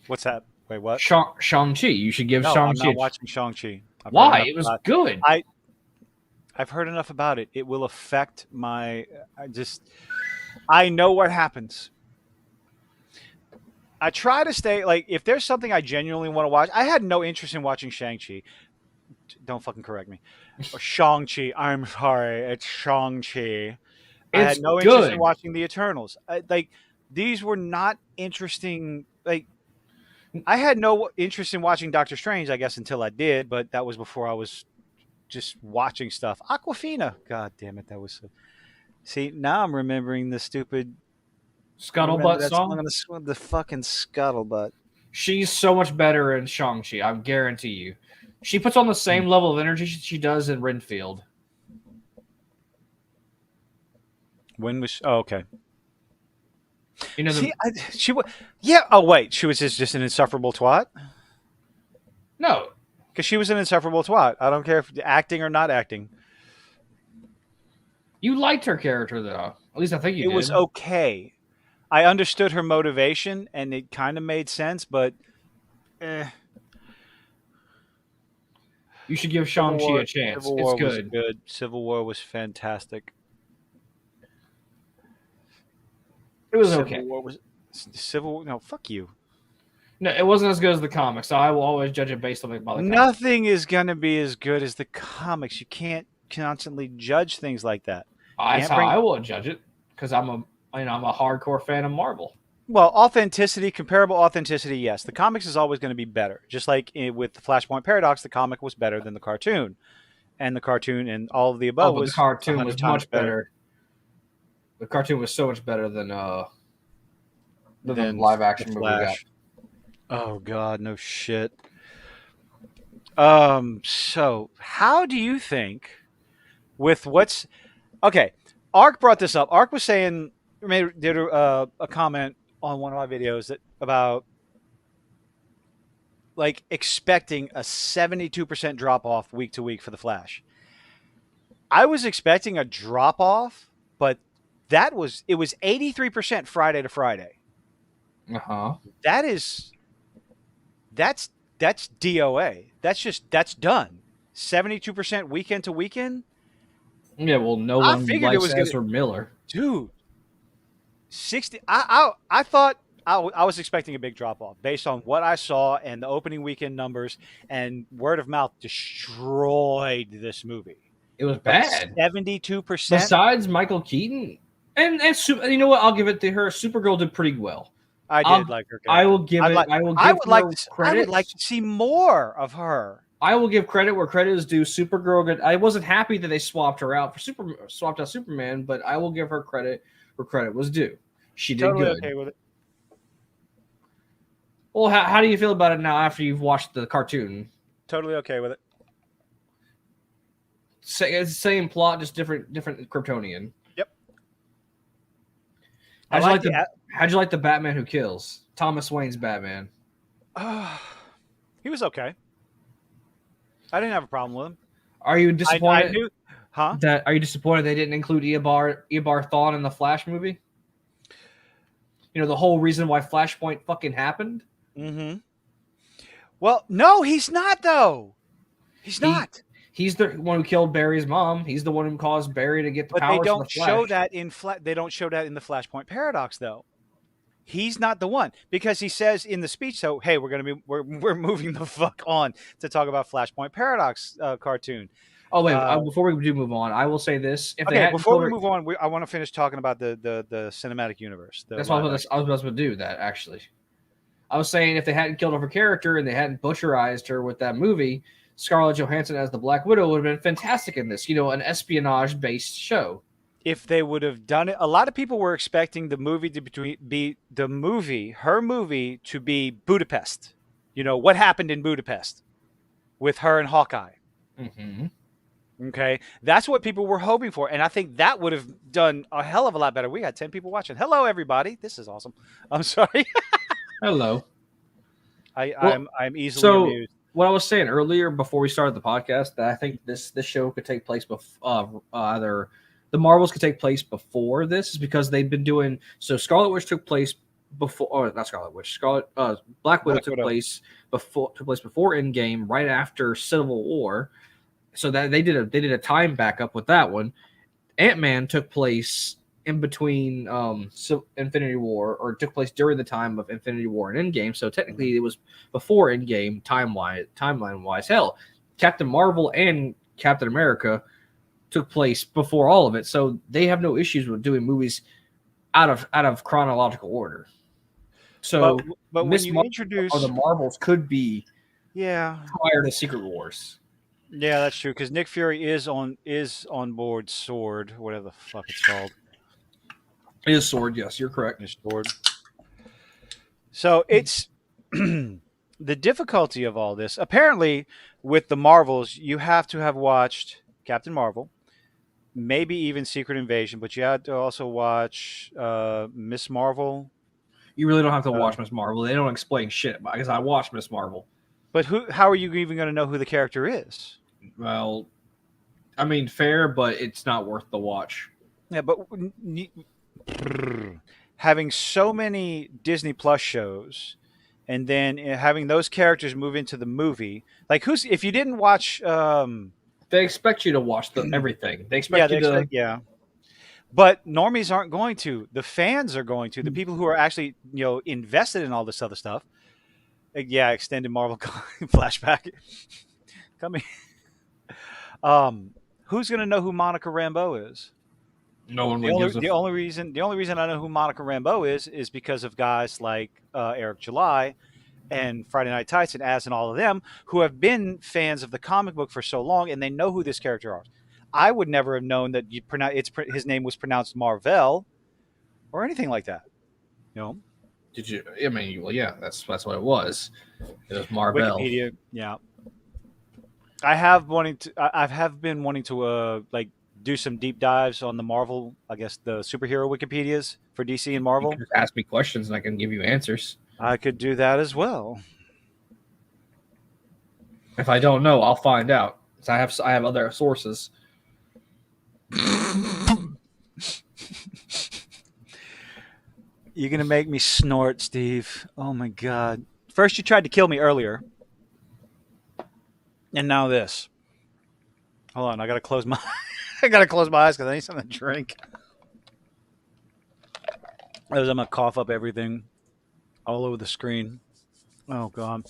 What's that? Wait, what? Shang-Chi. You should give No, I'm Shang-Chi not watching Shang-Chi. Why? It was good. I've heard enough about it. It will affect my. I know what happens. I try to stay like if there's something I genuinely want to watch. I had no interest in watching Shang-Chi. Don't fucking correct me. Or Shang-Chi. I'm sorry. It's Shang-Chi. I It's had no interest in good. watching the Eternals. Like these were not interesting. Like I had no interest in watching Doctor Strange, I guess, until I did, but that was before I was just watching stuff. Aquafina. God damn it, that was. See, now I'm remembering the stupid. Remember Scuttlebutt that song song. on the fucking scuttlebutt. She's so much better in Shang-Chi. I guarantee you. She puts on the same level of energy she does in Renfield. When was? Oh, okay. You know See, she was. Yeah. Oh wait, she was just an insufferable twat. no. Because she was an insufferable twat. I don't care if acting or not acting. You liked her character though. At least I think you It was did. okay. I understood her motivation, and it kind of made sense, but eh. You should give Shang-Chi a chance. Civil It's War was good. good. Civil War was fantastic. It was okay. Civil War was Civil. No, fuck you. No, it wasn't as good as the comics, so I will always judge it based on the comics. Nothing is gonna be as good as the comics. You can't constantly judge things like that. That's Can't how I bring will judge it because I'm a hardcore fan of Marvel. well authenticity, comparable authenticity. Yes, the comics is always going to be better. Just like with the Flashpoint paradox, the comic was better than the cartoon, and the cartoon and all of the Oh, above but the was a cartoon hundred was times much better better. The cartoon was so much better than the than live the action movie we got. Flash. Oh God, no shit. So how do you think with what's okay? Ark brought this up. Ark was saying did a comment on one of my videos that about like expecting a 72% drop off week to week for the Flash. I was expecting a drop off, but it was 83% Friday to Friday. Uh-huh. That is that's DOA. That's done. 72% weekend to weekend. Yeah, well, no I one figured it likes was gonna, Ezra Miller. dude. 60. I thought I was expecting a big drop off based on what I saw and the opening weekend numbers, and word of mouth destroyed this movie. It was But bad. 72%. Besides Michael Keaton, you know what? I'll give it to her. Supergirl did pretty well. I did like her I will character. give I'd it. like. I will I give would like her to. I would credit. like to see more of her. I will give credit where credit is due. Supergirl. I wasn't happy that they swapped her out for swapped out Superman, but I will give her credit where credit was due. She did Totally good. okay with it. Well, how do you feel about it now after you've watched the cartoon? Totally okay with it. It's the same plot, just different Kryptonian. Yep. How'd you like the Batman who kills? Thomas Wayne's Batman. He was okay. I didn't have a problem with him. Are you I disappointed knew, huh? are you disappointed they didn't include Eobard Thawne in the Flash movie? You know, the whole reason why Flashpoint fucking happened? Mm-hmm. Well, no, he's not though. He's not. He's the one who killed Barry's mom. He's the one who caused Barry to get the But they powers. don't show that in they don't show that in the Flashpoint paradox though. He's not the one because he says in the speech, "So hey, we're moving the fuck on to talk about Flashpoint paradox cartoon." Oh wait, before we do move on, I will say this: if they Okay, hadn't before told we her, move on, I want to finish talking about the cinematic universe. that's what I was about to do. That actually, I was saying if they hadn't killed off her character and they hadn't butcherized her with that movie, Scarlett Johansson as the Black Widow would have been fantastic in this. You know, an espionage-based show. If they would have done it, a lot of people were expecting the movie to her movie to be Budapest. You know what happened in Budapest with her and Hawkeye. Mm-hmm. Okay, that's what people were hoping for, and I think that would have done a hell of a lot better. We had 10 people watching. Hello, everybody. This is awesome. I'm sorry. Hello. I'm easily amused. What I was saying earlier before we started the podcast, that I think this show could take place before either the Marvels could take place before this, is because they've been doing so. Scarlet Witch took place before, or not Scarlet Witch. Black Widow took place before Endgame, right after Civil War. So that they did a time backup with that one. Ant-Man took place in between Infinity War, or took place during the time of Infinity War and Endgame. So technically, it was before Endgame timeline wise. Hell, Captain Marvel and Captain America took place before all of it. So they have no issues with doing movies out of chronological order. So, but when you introduce the Marvels could be prior to Secret Wars. Yeah, that's true. Because Nick Fury is on board Sword, whatever the fuck it's called. It is Sword. Yes, you're correct. It's Sword. So it's the difficulty of all this. Apparently, with the Marvels, you have to have watched Captain Marvel, maybe even Secret Invasion, but you had to also watch Miss Marvel. You really don't have to watch Miss Marvel. They don't explain shit because I watched Miss Marvel. But how are you even going to know who the character is? Well, I mean, fair, but it's not worth the watch. Yeah, but having so many Disney Plus shows, and then having those characters move into the movie, like if you didn't watch, they expect you to watch everything. They expect you to. Yeah. But normies aren't going to. The fans are going to. The people who are actually invested in all this other stuff. Yeah, extended Marvel flashback. Come in. Who's going to know who Monica Rambeau is? No one. The only reason I know who Monica Rambeau is because of guys like Eric July and Friday Night Tights and Az and all of them who have been fans of the comic book for so long, and they know who this character is. I would never have known that his name was pronounced Marvel or anything like that. Did you? I mean, well, yeah, that's what it was. It was Marvel. Wikipedia, yeah. I have been wanting to do some deep dives on the Marvel, I guess the superhero Wikipedias for DC and Marvel. You can just ask me questions and I can give you answers. I could do that as well. If I don't know, I'll find out. So I have other sources. You're going to make me snort, Steve. Oh, my God. First, you tried to kill me earlier. And now this. Hold on, I gotta close my I gotta close my eyes because I need something to drink. Otherwise, I'm gonna cough up everything all over the screen. Oh god.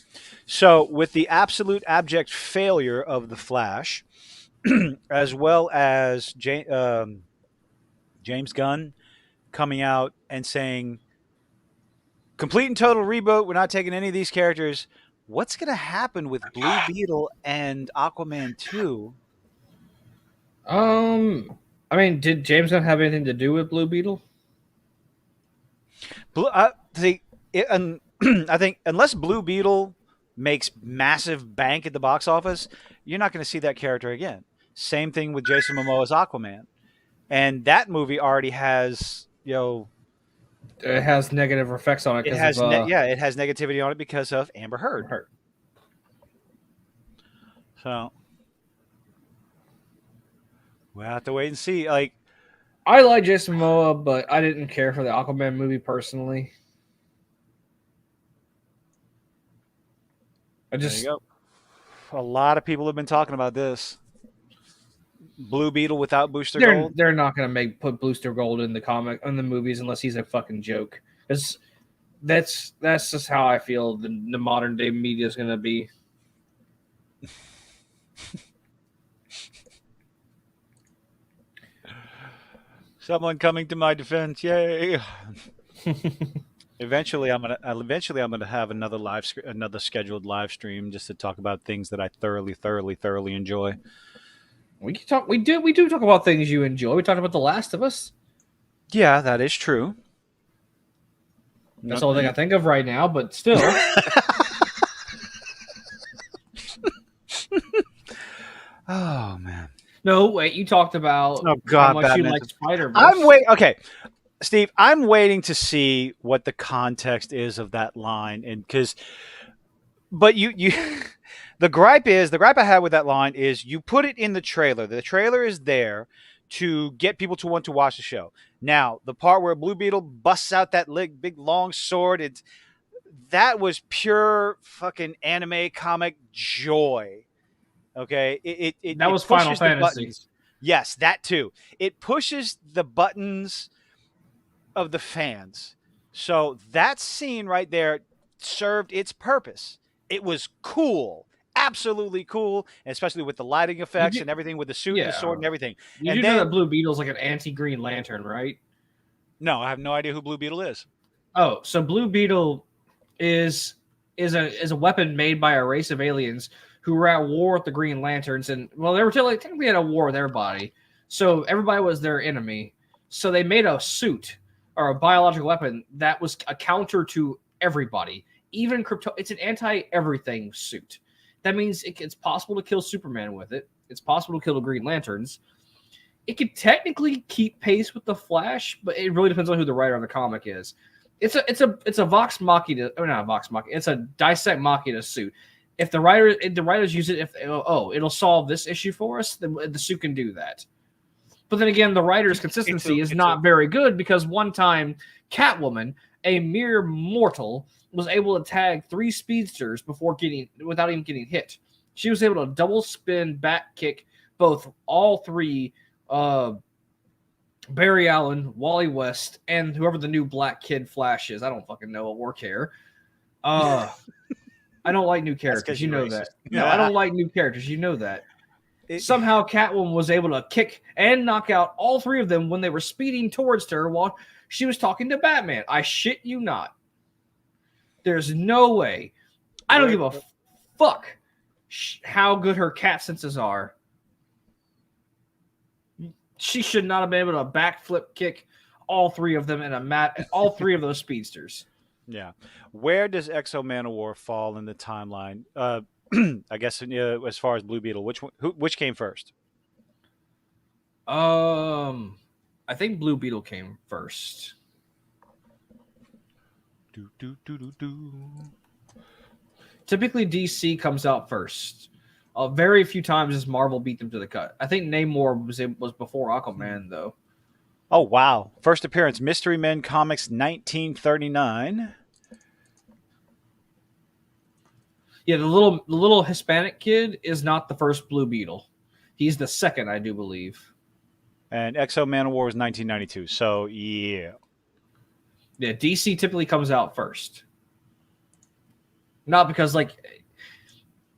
So, with the absolute abject failure of the Flash, as well as James Gunn coming out and saying complete and total reboot. We're not taking any of these characters. What's going to happen with Blue Beetle and Aquaman 2? I mean, did James Gunn have anything to do with Blue Beetle? See, I think unless Blue Beetle makes massive bank at the box office, you're not going to see that character again. Same thing with Jason Momoa's Aquaman. And that movie already has, It has negative effects on it because of it has negativity on it because of Amber Heard. her. So we'll have to wait and see. Like, I like Jason Momoa, but I didn't care for the Aquaman movie personally. there you go. A lot of people have been talking about this. Blue Beetle without Booster Gold. They're not going to put Booster Gold in the movies unless he's a fucking joke. That's just how I feel the modern day media is going to be. Someone coming to my defense! Yay! Eventually, I'm gonna have another scheduled live stream just to talk about things that I thoroughly enjoy. We can talk. We do talk about things you enjoy. We talked about The Last of Us. Yeah, that is true. That's the only thing I think of right now, but still. Oh man. No, wait. You talked about how much Batman. you like Spider-Verse. Okay, Steve. I'm waiting to see what the context is of that line, but you. The gripe I have with that line is you put it in the trailer. The trailer is there to get people to want to watch the show. Now, the part where Blue Beetle busts out that big long sword, that was pure fucking anime comic joy. Okay, that was Final Fantasy. Yes, that too. It pushes the buttons of the fans. So that scene right there served its purpose. It was cool. Absolutely cool, especially with the lighting effects and everything with the suit and the sword and everything. You know that Blue Beetle's like an anti-Green Lantern, right? No, I have no idea who Blue Beetle is. Oh, so Blue Beetle is a weapon made by a race of aliens who were at war with the Green Lanterns, and well, they were technically at a war with everybody. So everybody was their enemy. So they made a suit or a biological weapon that was a counter to everybody, even crypto. It's an anti-everything suit. That means it's possible to kill Superman with it. It's possible to kill the Green Lanterns. It could technically keep pace with the Flash, but it really depends on who the writer of the comic is. It's a Vox Machina, or not a Vox Machina. It's a Dissect Machina suit. If the writers use it, it'll solve this issue for us, then the suit can do that. But then again, the writer's consistency is not very good because one time Catwoman, a mere mortal, was able to tag 3 speedsters without even getting hit. She was able to double spin, back kick all 3, Barry Allen, Wally West, and whoever the new black kid Flash is. I don't fucking know or care. I don't like new characters. You know that. No, I don't like new characters. You know that. Somehow Catwoman was able to kick and knock out all 3 of them when they were speeding towards her while she was talking to Batman. I shit you not. There's no way. I don't give a fuck how good her cat senses are. She should not have been able to backflip kick all 3 of them in a mat. All 3 of those speedsters. Yeah. Where does Exo Manowar fall in the timeline? I guess as far as Blue Beetle, which came first? I think Blue Beetle came first. Typically, DC comes out first. Very few times has Marvel beat them to the cut. I think Namor was before Aquaman, though. Oh, wow. First appearance, Mystery Men Comics, 1939. Yeah, the little Hispanic kid is not the first Blue Beetle. He's the second, I do believe. And Exo Man of War was 1992. So yeah, Yeah, DC typically comes out first. Not because like,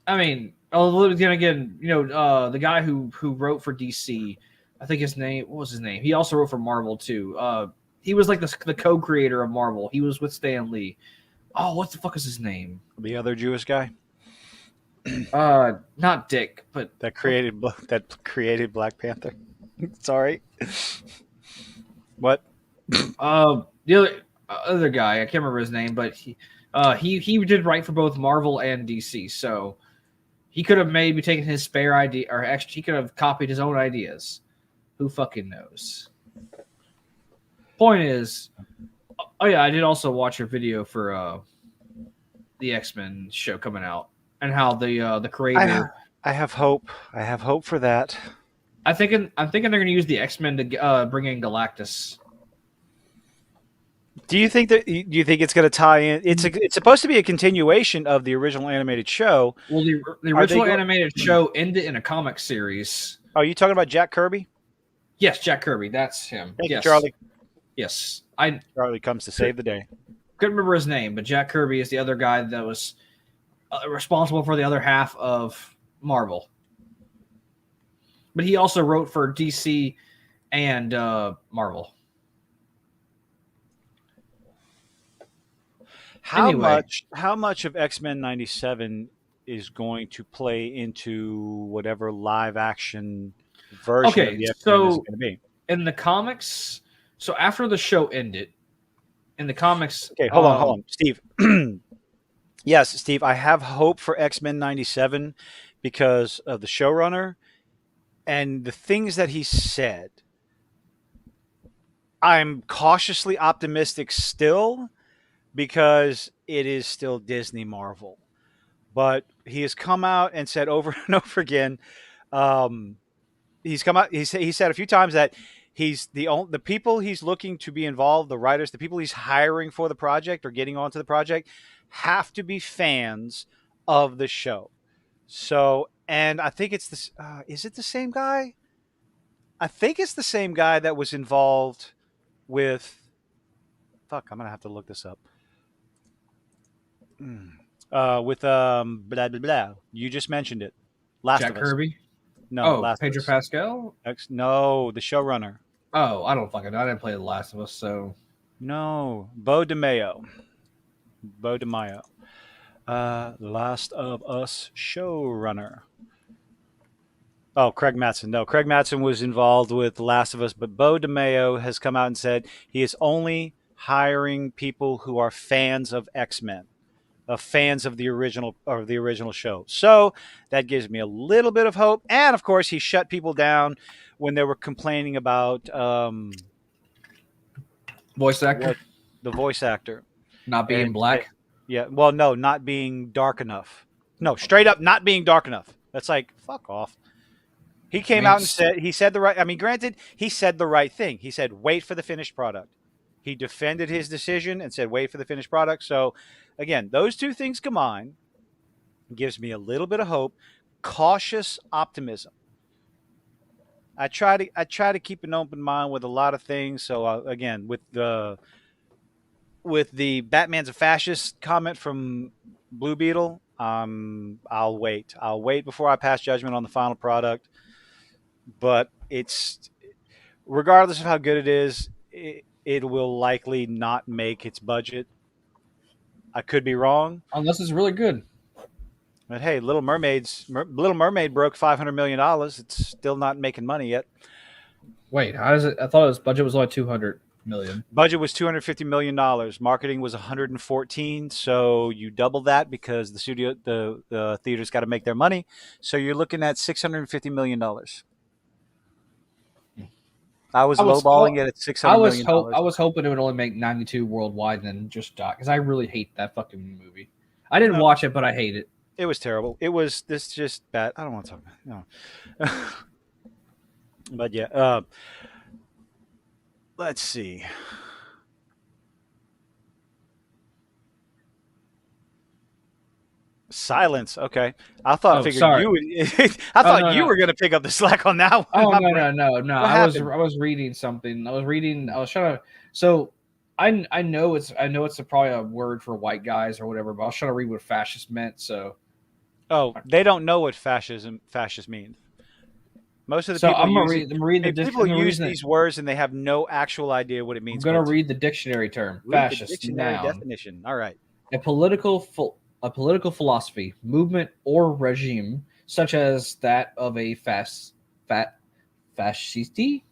I mean, then again, the guy who wrote for DC, I think his name, what was his name? He also wrote for Marvel too. He was like the co-creator of Marvel. He was with Stan Lee. Oh, what the fuck is his name? the other Jewish guy Not Dick, but that created Black Panther. Sorry, what? the other guy, I can't remember his name, but he did write for both Marvel and DC, so he could have maybe taken his spare idea, or actually he could have copied his own ideas. Who fucking knows? Point is, oh yeah, I did also watch your video for the X-Men show coming out, and how the creator. I have hope. I have hope for that. I'm thinking they're going to use the X-Men to bring in Galactus. Do you think it's going to tie in? It's supposed to be a continuation of the original animated show. Well, the original animated show ended in a comic series. Are you talking about Jack Kirby? Yes, Jack Kirby. That's him. Thank yes, you, Charlie. Yes, Charlie comes to save the day. Couldn't remember his name, but Jack Kirby is the other guy that was responsible for the other half of Marvel. But he also wrote for DC and Marvel. How much of X-Men 97 is going to play into whatever live action version of the X-Men is going to be? In the comics, so after the show ended, in the comics... Okay, hold on, Steve. Yes, Steve, I have hope for X-Men 97 because of the showrunner and the things that he said. I'm cautiously optimistic still because it is still Disney Marvel. But he has come out and said over and over again, he's come out, he said a few times that the people he's looking to be involved, the writers, the people he's hiring for the project or getting onto the project have to be fans of the show. So, and I think it's this, is it the same guy? I think it's the same guy that was involved with, fuck, I'm going to have to look this up. With blah blah blah. You just mentioned it. Last Jack of Us. Kirby. No, Last Pedro Pascal. No, the showrunner. Oh, I don't fucking know. I didn't play The Last of Us, so no. Bo DeMayo. Last of Us showrunner. Oh, Craig Mattson. No, Craig Mattson was involved with The Last of Us, but Bo DeMayo has come out and said he is only hiring people who are fans of X-Men. Fans of the original show. So that gives me a little bit of hope. And of course, he shut people down when they were complaining about voice actor, the voice actor not being black. Yeah, well, no, not being dark enough. No, straight up not being dark enough. That's like fuck off. He came out and he said the right. I mean, granted, he said the right thing. He said wait for the finished product. He defended his decision and said wait for the finished product. So again, those two things combined gives me a little bit of hope, cautious optimism. I try to keep an open mind with a lot of things. So again, with the Batman's a fascist comment from Blue Beetle, I'll wait. I'll wait before I pass judgment on the final product. But it's regardless of how good it is, it will likely not make its budget. I could be wrong. Unless it's really good. But hey, Little Mermaid broke $500 million. It's still not making money yet. Wait, how does it? I thought its budget was only $200 million. Budget was $250 million. Marketing was 114. So you double that because the theater's got to make their money. So you're looking at $650 million. I was lowballing it at $600 million. I was hoping it would only make 92 worldwide and then just die because I really hate that fucking movie. I didn't watch it, but I hate it. It was terrible. It was just bad. I don't want to talk about it. No. But yeah, let's see. Silence. Okay. Oh, Figured sorry. you would. I Oh thought no, you no. were going to pick up the slack on that one. Oh My no, brain. no, no, no. What I happened? was reading something. I was reading. I was trying to. So I know it's probably a word for white guys or whatever, but I was trying to read what fascist meant. Oh, they don't know what fascist means. Most of the So people use I'm gonna read the people I'm gonna read use the these words and they have no actual idea what it I'm means. gonna But read the dictionary term. read the Fascist dictionary noun. definition. All right. A political philosophy, movement, or regime such as that of a fat fascisti,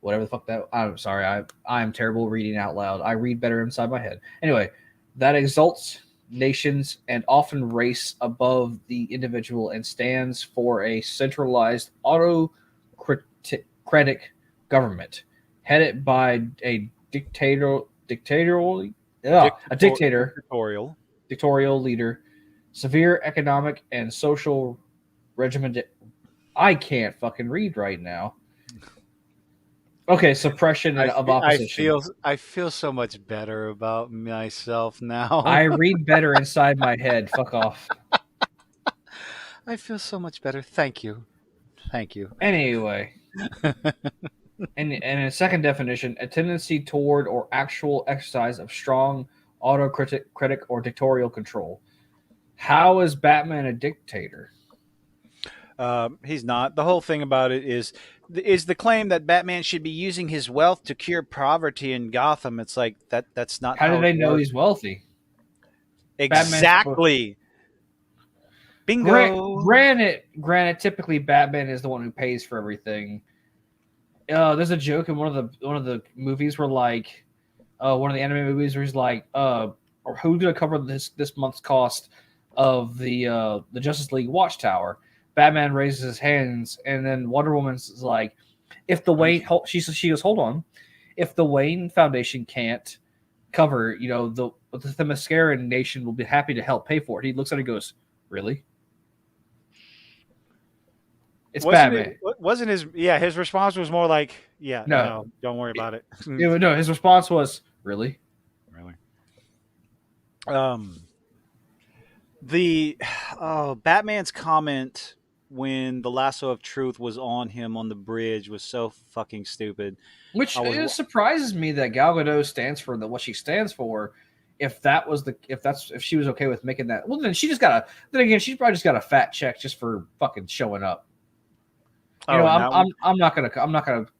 whatever the fuck that. I'm sorry, I'm terrible reading out loud. I read better inside my head. Anyway, that exalts nations and often race above the individual and stands for a centralized autocratic government headed by a a dictator, Dictatorial. dictatorial leader, severe economic and social regimen. I can't fucking read right now. Okay, suppression and of opposition. I feel so much better about myself now. I read better inside my head. Fuck off. I feel so much better. Thank you. Thank you. Anyway, and a second definition, a tendency toward or actual exercise of strong autocratic or dictatorial control. How is Batman a dictator? He's not. The whole thing about it is the claim that Batman should be using his wealth to cure poverty in Gotham. It's like that's not How do how it they know works. he's wealthy? Batman's Exactly. Bingo. granted, typically Batman is the one who pays for everything. There's a joke in one of the movies where like one of the anime movies where he's like, or who's gonna cover this month's cost of the Justice League Watchtower? Batman raises his hands, and then Wonder Woman's like, if the Wayne, she goes, hold on, if the Wayne Foundation can't cover, the Mascaran Nation will be happy to help pay for it. He looks at it and goes, really? It's Batman. Wasn't his yeah, his response was more like, yeah, No, no, don't worry about it. no. His response was, really? Really. Um the Batman's comment when the lasso of truth was on him on the bridge was so fucking stupid. Which I was it surprises me that Gal Gadot stands for what she stands for. If she was okay with making that, well, then she probably just got a fat check just for fucking showing up. oh, and that one. I'm not gonna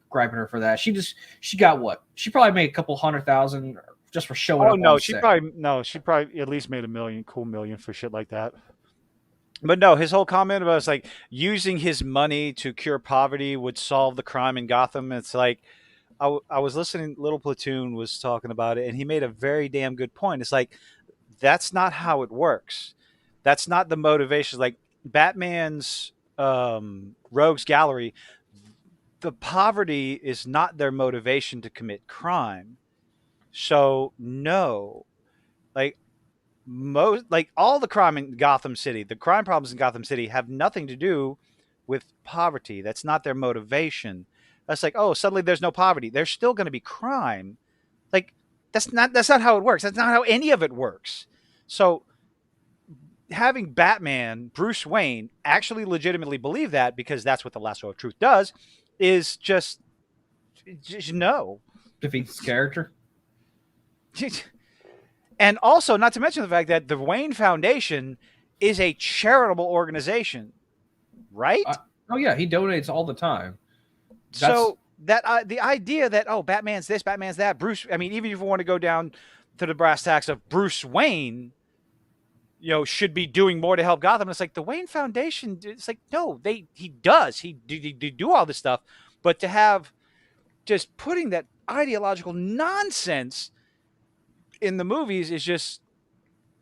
gripe at her for that. She got what? She probably made a couple $100,000 just for showing Oh up on no, set. she probably at least made cool million for shit like that. But no, his whole comment about it's like using his money to cure poverty would solve the crime in Gotham. It's like I was listening. Little Platoon was talking about it, and he made a very damn good point. It's like that's not how it works. That's not the motivation. Like Batman's Rogues Gallery, the poverty is not their motivation to commit crime. So no, like all the crime in Gotham City, the crime problems in Gotham City have nothing to do with poverty. That's not their motivation. That's like, oh, suddenly there's no poverty. There's still going to be crime. Like that's not how it works. That's not how any of it works. So having Batman, Bruce Wayne, actually legitimately believe that because that's what the lasso of truth does is just no. Defeats his character. And also, not to mention the fact that the Wayne Foundation is a charitable organization, right? Oh yeah, he donates all the time. So that the idea that Batman's this, Batman's that, Bruce. I mean, even if you want to go down to the brass tacks of Bruce Wayne, should be doing more to help Gotham. It's like the Wayne Foundation. It's like no, he does. He do all this stuff, but to have just putting that ideological nonsense in the movies is just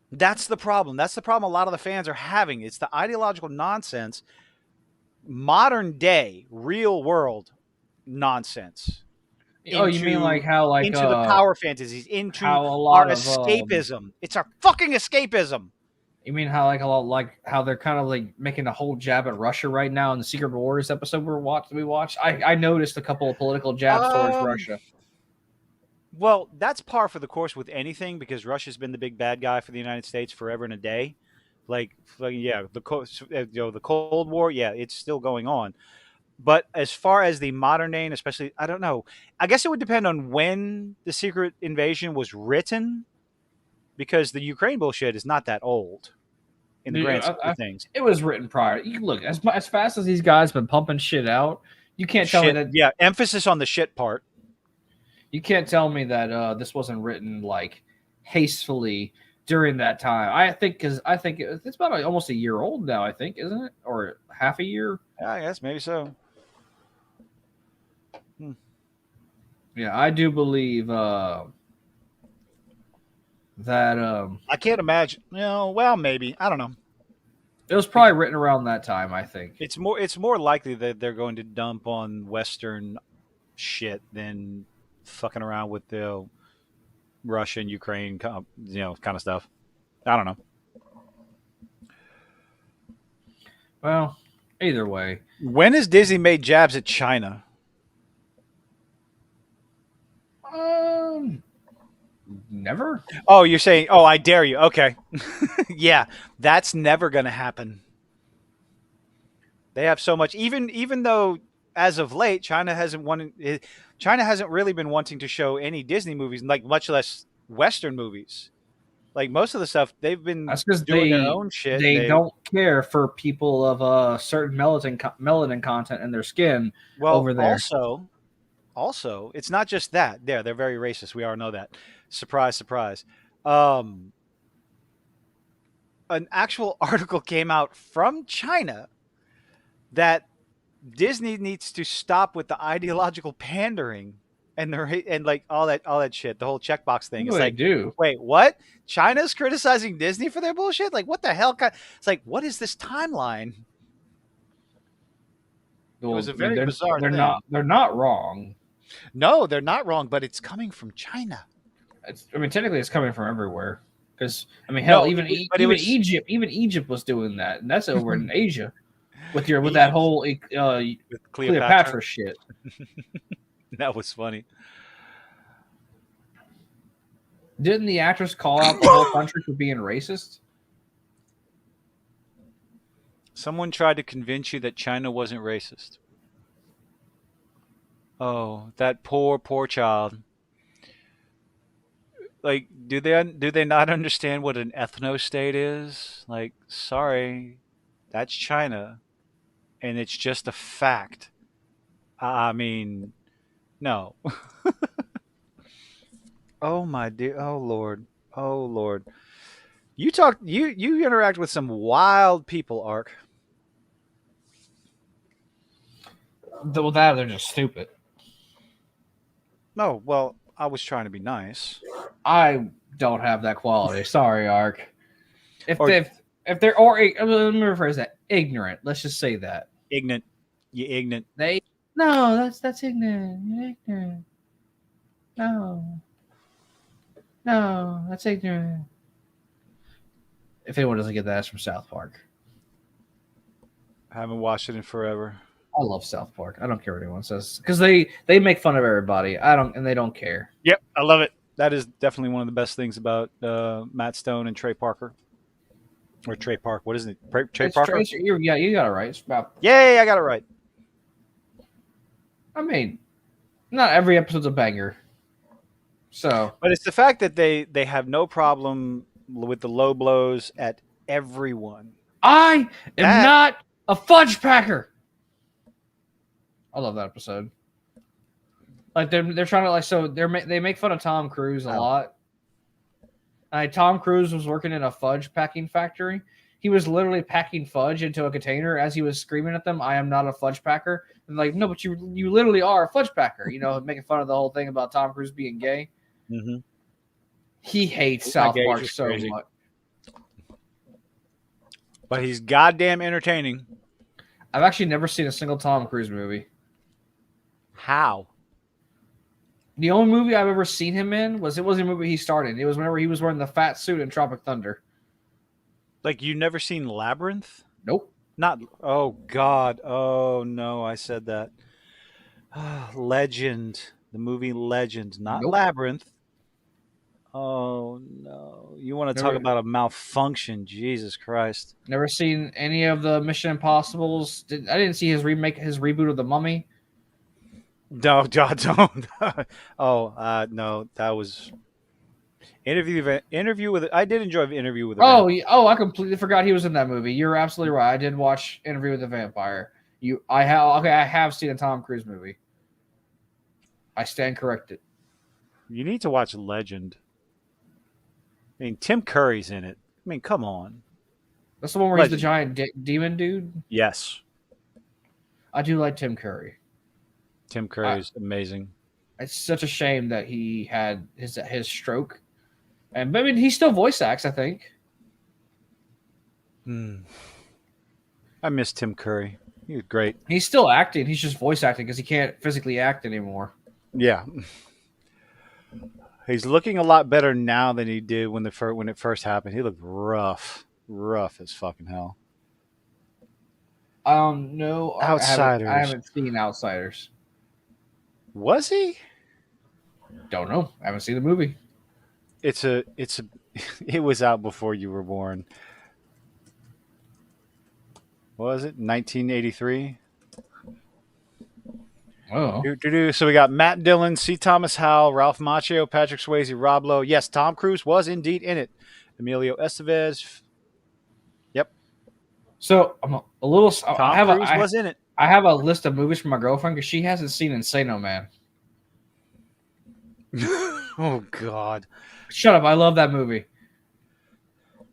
that's the problem. That's the problem a lot of the fans are having. It's the ideological nonsense, modern day, real world nonsense. You mean like how into the power fantasies, into how a our lot of escapism. It's our fucking escapism. You mean how how they're kind of like making a whole jab at Russia right now in the Secret Wars episode we watched? I noticed a couple of political jabs towards Russia. Well, that's par for the course with anything because Russia's been the big bad guy for the United States forever and a day. Yeah, the Cold War, yeah, it's still going on. But as far as the modern day, and especially, I don't know. I guess it would depend on when the Secret Invasion was written, because the Ukraine bullshit is not that old in the Dude, grand scheme of things. it was written prior. You look as fast as these guys been pumping shit out. You can't tell me Shit, that. yeah. Emphasis on the shit part. You can't tell me that this wasn't written like hastily during that time. I think because I think it's about almost a year old now. I think, isn't it, or half a year? Yeah, I guess maybe so. Yeah, I do believe that I can't imagine. Well, maybe, I don't know. it was probably written around that time. I think. It's more likely that they're going to dump on Western shit than fucking around with the Russia and Ukraine, kind of stuff. I don't know. Well, either way, When has Disney made jabs at China? um, never. Oh, you're saying, oh, I dare you. Okay. Yeah, that's never going to happen. They have so much, even though as of late China hasn't really been wanting to show any Disney movies, like much less Western movies. Like most of the stuff they've been That's because doing their own shit. they don't care for people of certain melanin content in their skin Well, over there. also, it's not just that. They're very racist. We all know that. Surprise, surprise. Um, an actual article came out from China that Disney needs to stop with the ideological pandering and like all that shit, the whole checkbox thing. What do It's they like, do? wait, what? China's criticizing Disney for their bullshit? Like, what the hell? It's like, what is this timeline? It Well, was a I mean, very bizarre thing. they're not wrong. No, they're not wrong, but it's coming from China. I mean, technically, it's coming from everywhere. Because I mean, hell, No, but it even was Egypt was doing that, and that's over in Asia with that Egypt whole with Cleopatra. Cleopatra shit. That was funny. Didn't the actress call out the whole country for being racist? Someone tried to convince you that China wasn't racist. Oh, that poor child. Like, do they not understand what an ethno state is? Like, sorry, that's China, and it's just a fact. I mean, no. Oh my dear. Oh Lord. Oh Lord. You interact with some wild people, Ark. Well, that they're just stupid. No, well, I was trying to be nice. I don't have that quality. Sorry, Ark. If Or they if they're or let me rephrase that, ignorant. Let's just say that ignorant. You ignorant. they no, that's ignorant. You're ignorant. No, no, that's ignorant. If anyone doesn't get that, it's from South Park. I haven't watched it in forever. I love South Park. I don't care what anyone says because they make fun of everybody. I don't, and they don't care. Yep, I love it. That is definitely one of the best things about Matt Stone and Trey Parker. Or Trey Park. What is it? Trey Parker? Yeah, you got it right. It's about. Yay, I got it right. I mean, not every episode's a banger. So, But it's the fact that they have no problem with the low blows at everyone. I am That not a fudge packer. I love that episode. Like they're trying to they make fun of Tom Cruise a lot. Tom Cruise was working in a fudge packing factory. He was literally packing fudge into a container as he was screaming at them, "I am not a fudge packer." And like, no, but you literally are a fudge packer. You know, making fun of the whole thing about Tom Cruise being gay. Mm-hmm. He hates He's not South gay, Park he's just so crazy. much. But he's goddamn entertaining. I've actually never seen a single Tom Cruise movie. How? The only movie I've ever seen him in wasn't a movie he starred in. It was whenever he was wearing the fat suit in Tropic Thunder. Like, you never seen Labyrinth? Nope. Not. Oh God. Oh no, I said that. Legend. The movie Legend, not Nope. Labyrinth. Oh no! You want to talk Never, about a malfunction? Jesus Christ! never seen any of the Mission Impossibles. I didn't see his remake, his reboot of The Mummy. No, John, don't. Oh, no, that was interview with. I did enjoy the interview with the vamp. Oh, I completely forgot he was in that movie. You're absolutely right. I did watch Interview with the Vampire. I have seen a Tom Cruise movie. I stand corrected. You need to watch Legend. I mean, Tim Curry's in it. I mean, come on, That's the one where he's the Legend. giant demon dude. Yes, I do like Tim Curry. Tim I, Curry's amazing. it's such a shame that he had his stroke, and I mean he still voice acts. I think. Hmm. I miss Tim Curry. He was great. He's still acting. He's just voice acting because he can't physically act anymore. Yeah, he's looking a lot better now than he did when when it first happened. He looked rough as fucking hell. I don't know. I Outsiders. haven't seen Outsiders. Was he? Don't know. I haven't seen the movie. It's a it was out before you were born. What was it? 1983. Oh, So we got Matt Dillon, C. Thomas Howell, Ralph Macchio, Patrick Swayze, Rob Lowe. Yes, Tom Cruise was indeed in it. Emilio Estevez. Yep, so I'm a little. Tom Cruise was in it. I have a list of movies for my girlfriend because she hasn't seen Insano Man. Oh God. Shut up! I love that movie. I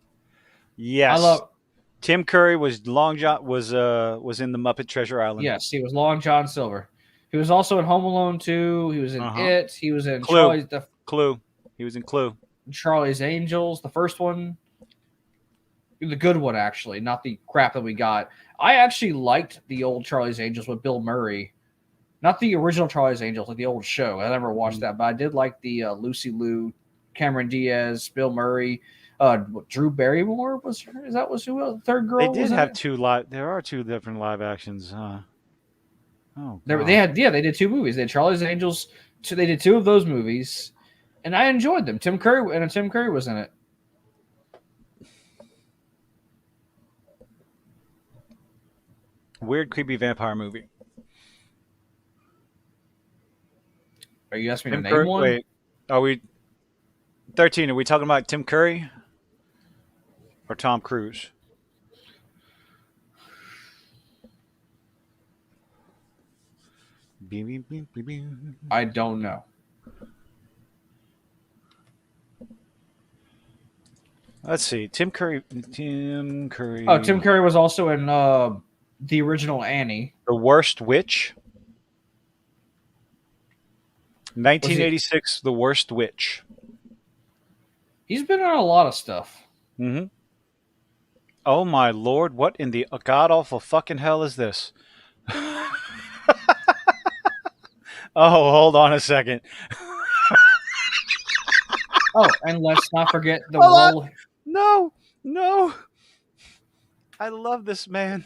Yes. love. Tim Curry was Long John was in the Muppet Treasure Island. Yes, he was Long John Silver. He was also in Home Alone 2. He was in Uh-huh. It. He was in Clue. Clue. He was in Clue. Charlie's Angels, the first one. The good one, actually, not the crap that we got. I actually liked the old Charlie's Angels with Bill Murray. Not the original Charlie's Angels, like the old show. I never watched that, but I did like the Lucy Liu, Cameron Diaz, Bill Murray. Drew Barrymore was her? Is that was who the third girl? They did was have it? two live. There are two different live actions. Oh They God. had they did two movies. They had Charlie's Angels. They did two of those movies, and I enjoyed them. Tim Curry was in it. Weird, creepy vampire movie. Are you asking me Tim to name Curry. one? Wait, are we 13? Are we talking about Tim Curry or Tom Cruise? Beep, beep, beep, beep, beep. I don't know. Let's see. Tim Curry. Tim Curry. Oh, Tim Curry was also in the original Annie. The Worst Witch. 1986. The Worst Witch. He's been in a lot of stuff. Mm-hmm. Oh my lord! What in the god awful fucking hell is this? Oh, hold on a second. Oh, and let's not forget the Hold on. role. No, no. I love this man.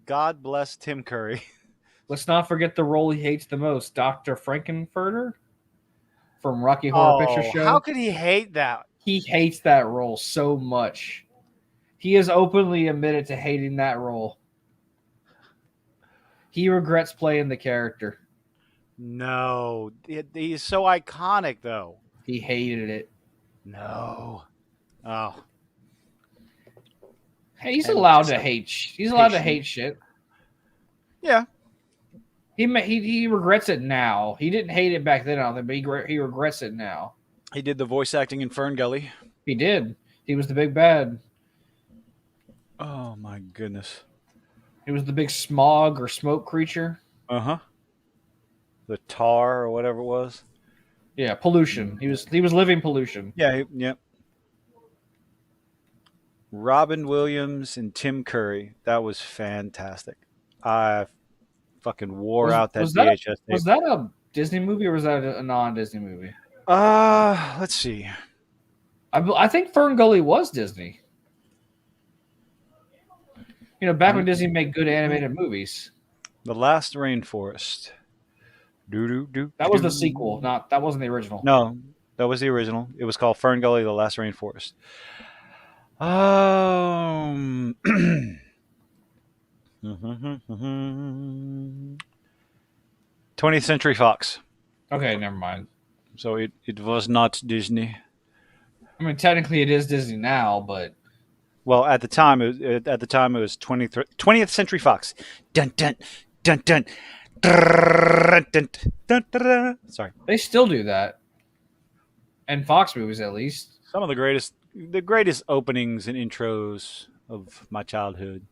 God bless Tim Curry. Let's not forget the role he hates the most, Dr. Frankenfurter from Rocky Horror Picture Oh, Show. how could he hate that? He hates that role so much. He has openly admitted to hating that role. He regrets playing the character. No, he's so iconic, though. He hated it. No. Oh, Hey, he's And allowed just to like hate. He's allowed to patient. hate shit. yeah. He regrets it now. He didn't hate it back then, I don't think, but he regrets it now. He did the voice acting in Fern Gully. He did. He was the big bad. Oh my goodness. He was the big smog or smoke creature. Uh huh. The tar or whatever it was. Yeah, pollution. He was living pollution. Yeah. Yep. Robin Williams and Tim Curry. That was fantastic. I fucking wore out that VHS tape. Was that a Disney movie or was that a non-Disney movie? Let's see. I think Fern Gully was Disney. You know, back when Disney made good animated movies. The Last Rainforest. Do do do That was the sequel, do. not that wasn't the original. No, that was the original. It was called Fern Gully: The Last Rainforest. Um. 20th Century Fox. Okay, never mind. So it was not Disney. I mean, technically it is Disney now, but Well, at the time it was 20th Century Fox. Dun dun dun dun. Dun, dun, dun, dun, dun. Sorry. they still do that. And Fox movies, at least. Some of the greatest openings and intros of my childhood.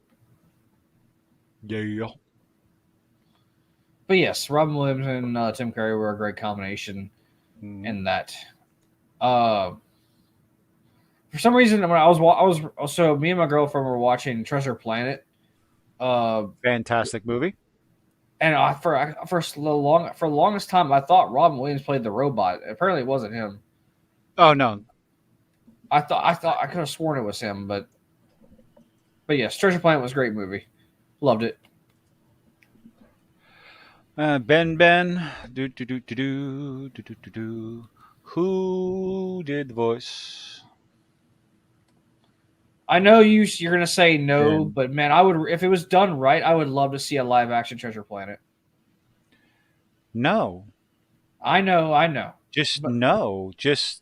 Yeah. But yes, Robin Williams and Tim Curry were a great combination in that. For some reason, when I was so me and my girlfriend were watching Treasure Planet. Fantastic movie. And for the longest time, I thought Robin Williams played the robot. Apparently, it wasn't him. Oh no. I thought I could have sworn it was him, but yes, Treasure Planet was a great movie. Loved it. Ben. Do do do do do do do do do. Who did the voice? I know you're gonna say no, Ben. but man, I would if it was done right, I would love to see a live action Treasure Planet. No. I know, Just but no. Just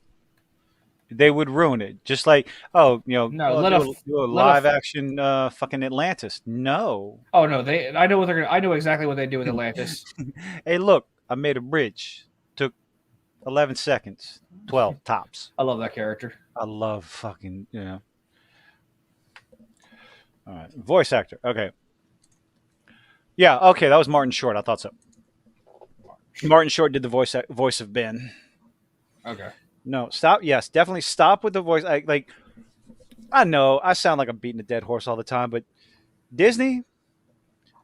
they would ruin it. Just like, oh, no, do a let a live action fucking Atlantis. No. oh no, I know what they're gonna I know exactly what they do with Atlantis. Hey, look, I made a bridge. Took 11 seconds, 12 tops. I love that character. I love fucking, All right. Voice actor. Okay. Yeah, okay, that was Martin Short. I thought so. Martin Short did the voice of Ben. Okay. No, stop. Yes, definitely stop with the voice. I know I sound like I'm beating a dead horse all the time, but Disney,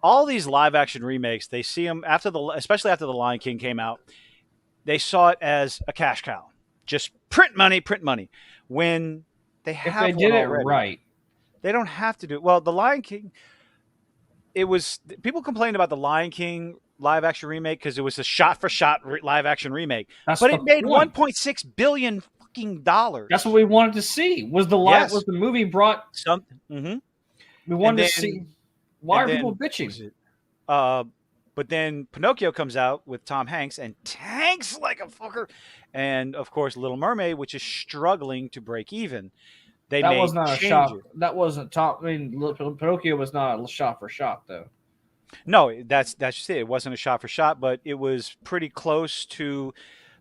all these live action remakes, they see them especially after the Lion King came out. They saw it as a cash cow, just print money, print money. When they If have they one did it already, right, they don't have to do it. Well, the Lion King, it was people complained about the Lion King live action remake because it was a shot for shot live action remake, that's but the it made point. 1.6 billion fucking dollars. That's what we wanted to see. Was Yes. the movie brought? Something. Mm-hmm. We wanted to see. Why are people What was bitching? it? Uh, but then Pinocchio comes out with Tom Hanks and tanks like a fucker, and of course Little Mermaid, which is struggling to break even. They That was made not a shot. changes. That wasn't top. I mean, Pinocchio was not a shot for shot though. No, that's just it. It wasn't a shot for shot, but it was pretty close to,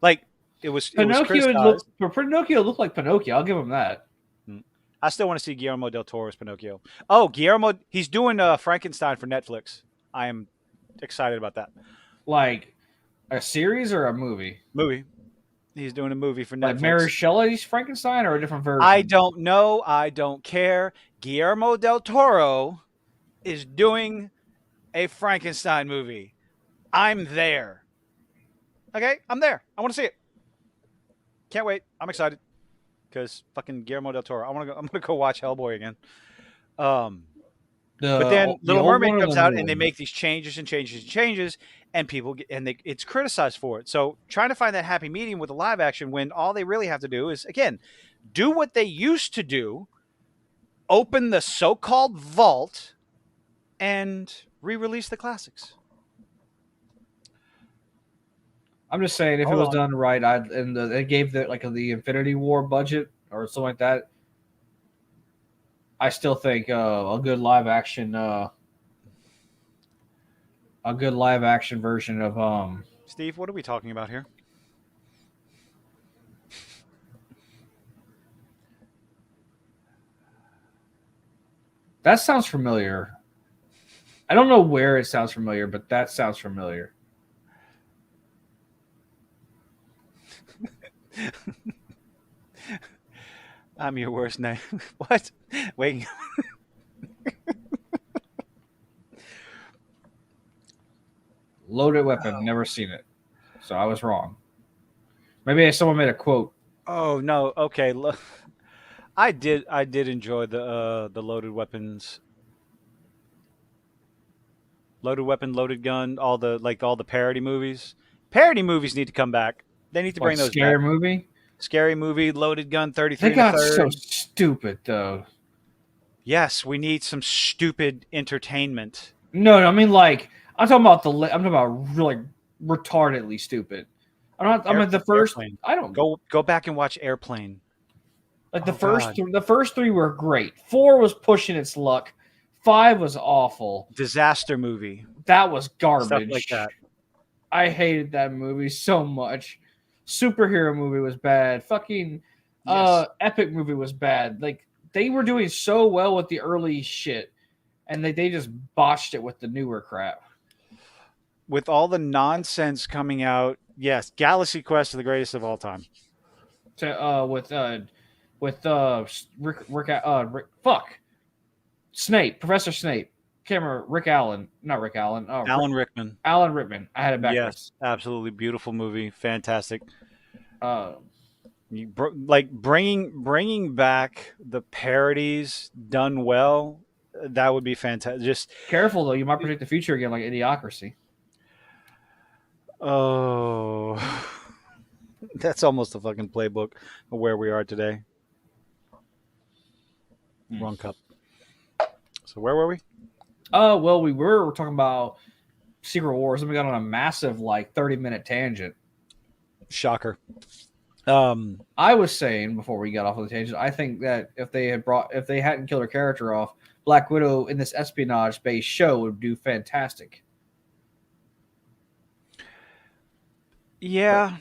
like, it was criticized. Pinocchio looked like Pinocchio. I'll give him that. Mm. I still want to see Guillermo del Toro's Pinocchio. Oh, he's doing Frankenstein for Netflix. I am excited about that Like a series or a movie? movie. He's doing a movie for Like Mary Netflix. Shelley's Frankenstein or a different version? I don't know. I don't care. Guillermo del Toro is doing a Frankenstein movie. I'm there. Okay, I'm there. I want to see it. Can't wait. I'm excited because fucking Guillermo del Toro. I'm gonna go watch Hellboy again. But then The Little old Mermaid one or comes the out new and they one? make these changes and changes and changes, and it's criticized for it. So trying to find that happy medium with the live action when all they really have to do is again do what they used to do, open the so-called vault, and re-release the classics. I'm just saying, if it Hold was on. done right, they gave the Infinity War budget or something like that. I still think a good live action version of Steve, what are we talking about here? that sounds familiar. I don't know where it sounds familiar, but that sounds familiar. I'm your worst name. What? Wait. Loaded Weapon, never seen it, so I was wrong. Maybe someone made a quote. Oh no. Okay. I did enjoy the Loaded Weapons Loaded Weapon, Loaded Gun, all the parody movies. Parody movies need to come back. They need to Like bring those back. scary movie. Scary Movie, Loaded Gun, They 33 and a got so third. stupid though. Yes, we need some stupid entertainment. No, I mean like I'm talking about I'm talking about really retardedly stupid. I'm not. I mean the first. Airplane. I don't Go back and watch Airplane. like Oh God. the first three were great. 4 was pushing its luck. 5 was awful. Disaster movie. That was Stuff garbage. like that. I hated that movie so much. Superhero movie was bad. Fucking Yes. epic movie was bad. Like they were doing so well with the early shit, and they just botched it with the newer crap. With all the nonsense coming out, yes, Galaxy Quest is the greatest of all time. Rick fuck Snape, Professor Snape. Can't remember Rick Allen, not Rick Allen. Oh, Alan Rickman. Alan Rickman. I had it backwards. Yes, absolutely beautiful movie, fantastic. Uh, Like bringing back the parodies done well, that would be fantastic. Just Careful though, you might predict the future again, like Idiocracy. oh, that's almost a fucking playbook of where we are today. Wrong cup. So where were we? Oh well, we're talking about Secret Wars, and we got on a massive 30-minute tangent. Shocker. I was saying before we got off of the tangent, I think that if they hadn't killed her character off, Black Widow in this espionage-based show would do fantastic. Yeah.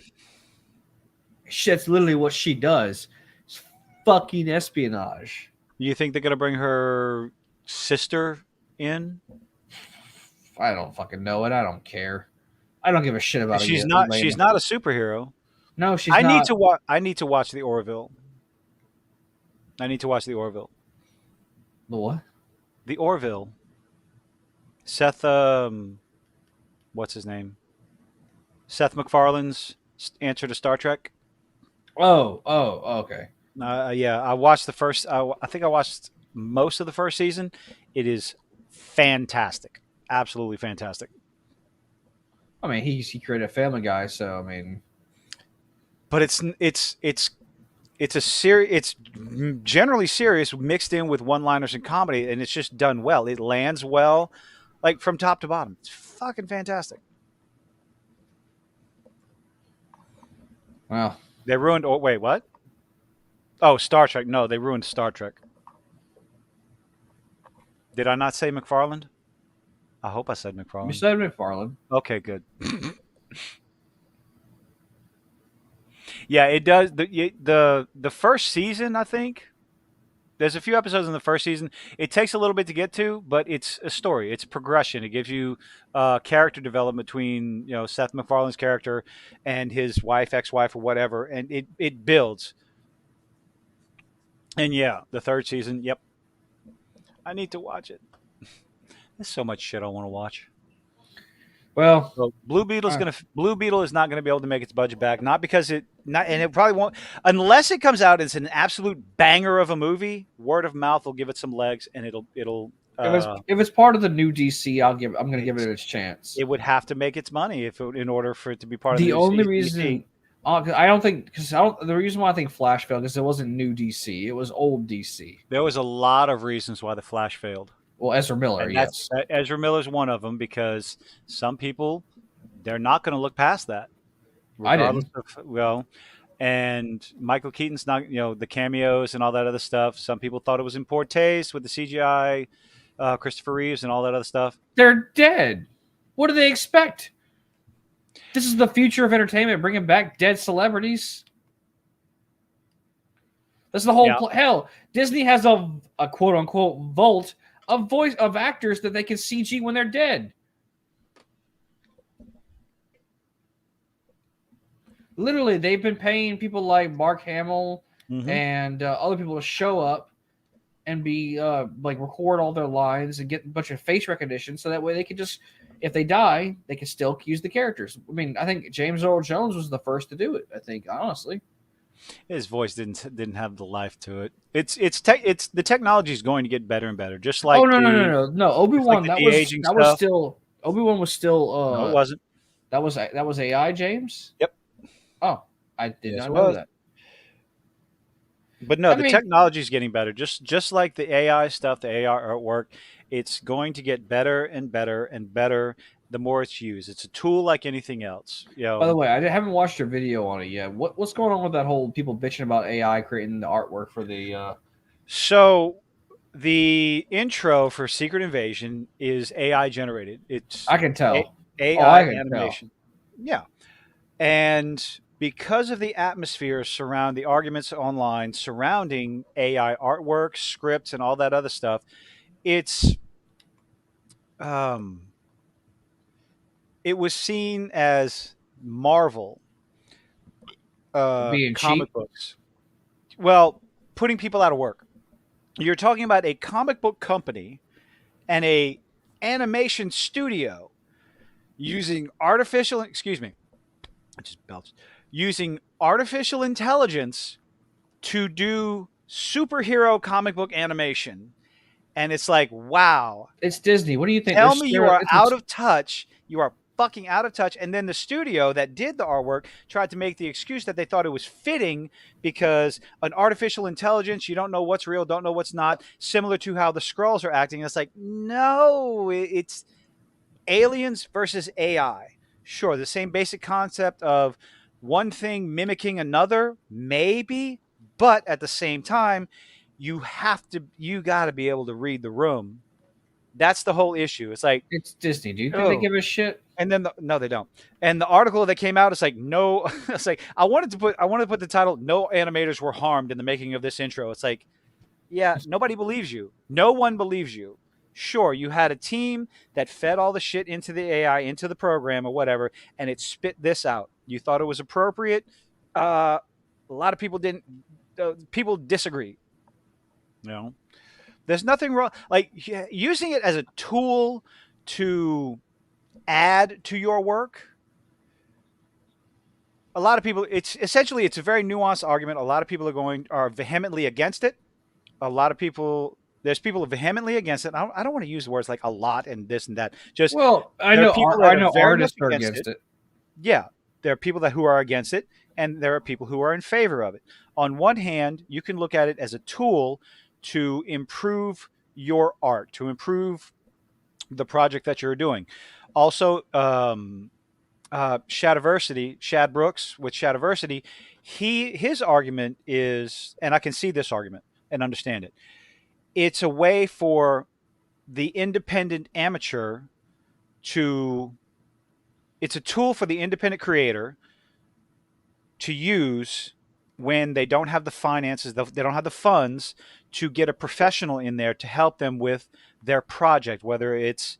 Shit's literally what she does. It's fucking espionage. You think they're gonna bring her sister in? I don't fucking know it. I don't care. I don't give a shit about it. She's not. She's not a superhero. No, she's I not. need to watch. I need to watch the Orville. I need to watch the Orville. The what? The Orville. Seth. What's his name? Seth MacFarlane's answer to Star Trek. Oh, okay. Yeah, I watched the first. I think I watched most of the first season. It is fantastic. Absolutely fantastic. I mean, he created a Family Guy, so I mean, But it's a it's generally serious mixed in with one-liners and comedy, and it's just done well. It lands well, like from top to bottom. It's fucking fantastic. well, They ruined. Oh wait, what? Oh, Star Trek. No, they ruined Star Trek. Did I not say McFarland? I hope I said you McFarland. said McFarlane. Okay, good. Yeah, it does. The first season, I think. There's a few episodes in the first season. It takes a little bit to get to, but it's a story. It's progression. It gives you character development between Seth MacFarlane's character and his wife, ex-wife, or whatever, and it builds. And yeah, the third season. Yep, I need to watch it. There's so much shit I want to watch. Well, So Blue Beetle is not gonna be able to make its budget back, not because it probably won't unless it comes out as an absolute banger of a movie. Word of mouth will give it some legs, and it'll if it's part of the new DC, I'm going to give it its chance. it would have to make its money in order for it to be part of The the only DC. reason I don't think the reason why I think Flash failed because it wasn't new DC, it was old DC. There was a lot of reasons why the Flash failed. Well, Ezra Miller, And yes. Ezra Miller's one of them because some people they're not going to look past that. I didn't. And Michael Keaton's not, the cameos and all that other stuff. Some people thought it was in poor taste with the CGI, Christopher Reeves and all that other stuff. They're dead. What do they expect? This is the future of entertainment, bringing back dead celebrities. That's the whole hell. Disney has a quote unquote vault of voice of actors that they can CG when they're dead. Literally, they've been paying people like Mark Hamill and other people to show up and be record all their lines and get a bunch of face recognition, so that way they can just, if they die, they can still use the characters. I mean, I think James Earl Jones was the first to do it. I think honestly, his voice didn't have the life to it. It's the technology is going to get better and better. Just like no. Obi-Wan, like that was still Obi-Wan was still No, it wasn't. that was AI, James? Yep. Oh, I did Yes, it not know was. that. But no, I the mean, technology is getting better. Just like the AI stuff, the AI artwork, it's going to get better and better and better the more it's used. It's a tool like anything else. by the way, I haven't watched your video on it yet. What's going on with that whole people bitching about AI creating the artwork for the So the intro for Secret Invasion is AI generated. It's I can a- tell. Oh, AI I can tell. animation. Yeah. And because of the atmosphere surround the arguments online surrounding AI artwork, scripts, and all that other stuff, it's um, it was seen as Marvel Being comic cheap. books. Well, putting people out of work. You're talking about a comic book company and a animation studio using artificial. Excuse me, I just belched. Using artificial intelligence to do superhero comic book animation. And it's like, wow, It's Disney. What do you think? tell me you are It's out of touch. You are fucking out of touch. And then the studio that did the artwork tried to make the excuse that they thought it was fitting because an artificial intelligence, you don't know what's real, don't know what's not, similar to how the Skrulls are acting. It's like, no, it's aliens versus AI. Sure, the same basic concept of one thing mimicking another, maybe, but at the same time, you got to be able to read the room. That's the whole issue. It's like, it's Disney. Do you think they oh, give a shit? and then no, they don't. And the article that came out is like, no, it's like I wanted to put the title, "No animators were harmed in the making of this intro." It's like, yeah, nobody believes you. No one believes you. Sure, you had a team that fed all the shit into the AI, into the program or whatever, and it spit this out. You thought it was appropriate. A lot of people didn't. People disagree. You know, there's nothing wrong. Like using it as a tool to add to your work. A lot of people. It's a very nuanced argument. A lot of people are vehemently against it. A lot of people there's people vehemently against it. I don't want to use words like a lot and this and that. Just Well, there are people that I are know very much artists are against against it. it. Yeah, there are people who are against it, and there are people who are in favor of it. On one hand, you can look at it as a tool to improve your art, to improve the project that you're doing. Also, Shadiversity, Shad Brooks with Shadiversity, his argument is, and I can see this argument and understand it. It's a way for the independent amateur to it's a tool for the independent creator to use when they don't have the finances, they don't have the funds to get a professional in there to help them with their project, whether it's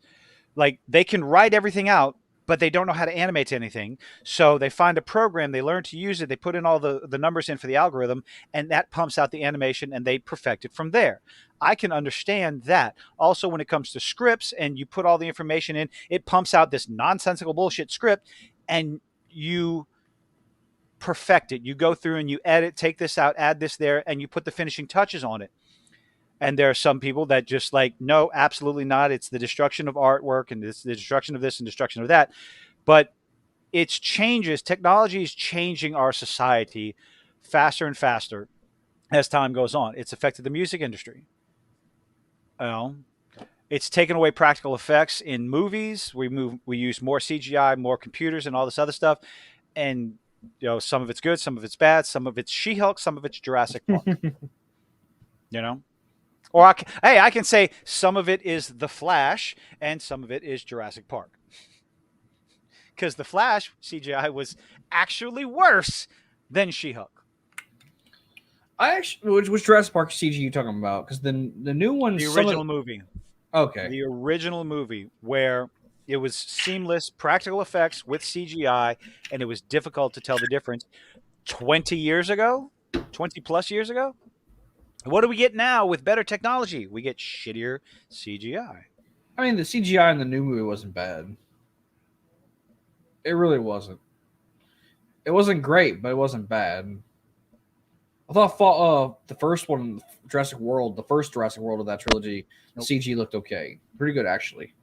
like they can write everything out, but they don't know how to animate anything. So they find a program, they learn to use it, they put in all the numbers in for the algorithm, and that pumps out the animation and they perfect it from there. I can understand that. Also, when it comes to scripts and you put all the information in, it pumps out this nonsensical bullshit script and you perfect it. You go through and you edit, take this out, add this there, and you put the finishing touches on it. And there are some people that just like, no, absolutely not. It's the destruction of artwork and it's the destruction of this and destruction of that. But it's changes. Technology is changing our society faster and faster as time goes on. It's affected the music industry. You know, it's taken away practical effects in movies. We use more CGI, more computers, and all this other stuff. And some of it's good, some of it's bad, some of it's She-Hulk, some of it's Jurassic Park. You know, or I can say some of it is The Flash and some of it is Jurassic Park. Because The Flash CGI was actually worse than She-Hulk. I actually, which Jurassic Park CG you talking about? Because the new one, The original movie. Okay. The original movie where it was seamless practical effects with CGI and it was difficult to tell the difference 20 years ago, 20 plus years ago. What do we get now with better technology? We get shittier CGI. I mean, the CGI in the new movie wasn't bad. It really wasn't. It wasn't great, but it wasn't bad. I thought the first one, the first Jurassic World of that trilogy, the CG looked okay. Pretty good, actually.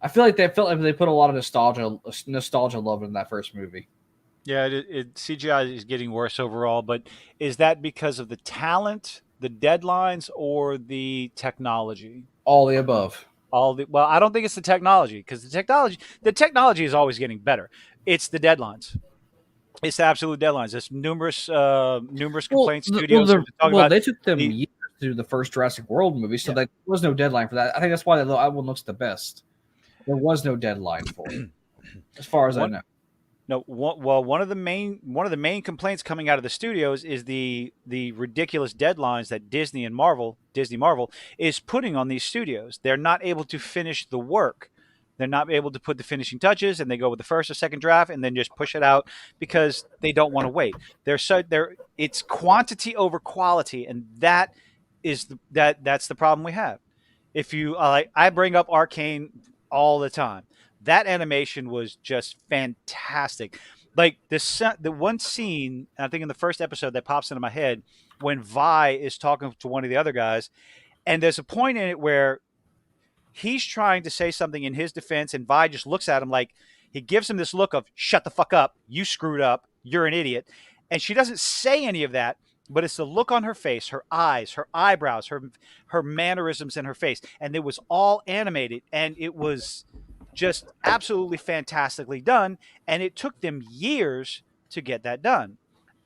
I feel like they felt like they put a lot of nostalgia love in that first movie. Yeah, CGI is getting worse overall, but is that because of the talent, the deadlines, or the technology? All the above. Well, I don't think it's the technology because the technology is always getting better. It's the deadlines. It's the absolute deadlines. There's numerous complaints. Studios have been talking about They took them the years to do the first Jurassic World movie, so yeah. there was no deadline for that. I think that's why that one looks the best. There was no deadline for it, as far as I one know. No, well, one of the main complaints coming out of the studios is the ridiculous deadlines that Disney Marvel is putting on these studios. They're not able to finish the work. They're not able to put the finishing touches, and they go with the first or second draft, and then just push it out because they don't want to wait. It's quantity over quality, and that's the problem we have. If you I bring up Arcane all the time. That animation was just fantastic. Like the one scene, I think in the first episode that pops into my head when Vi is talking to one of the other guys, and there's a point in it where he's trying to say something in his defense, and Vi just looks at him like he gives him this look of "Shut the fuck up! You screwed up! You're an idiot!" And she doesn't say any of that, but it's the look on her face, her eyes, her eyebrows, her mannerisms in her face, and it was all animated, and it was just absolutely fantastically done. And it took them years to get that done.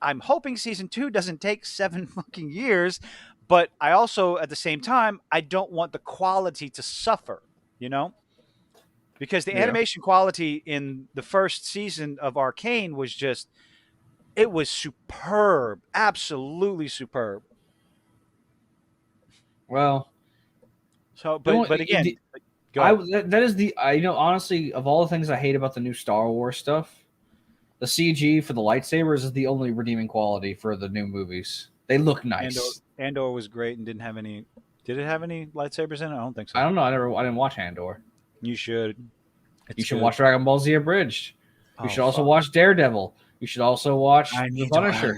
I'm hoping season two doesn't take 7 fucking years, but I also, at the same time, I don't want the quality to suffer, you know? Because the Yeah. animation quality in the first season of Arcane was just, it was superb, absolutely superb. Well, So, the but again, go ahead. that is the honestly, of all the things I hate about the new Star Wars stuff, the CG for the lightsabers is the only redeeming quality for the new movies. They look Andor, nice. Andor was great and didn't have any. Did it have any lightsabers in it? I don't think I so. don't know. I didn't watch Andor. You should. You It's should good. watch Dragon Ball Z Abridged. You Oh should also fuck! watch Daredevil. You should also watch I The need to. Punisher.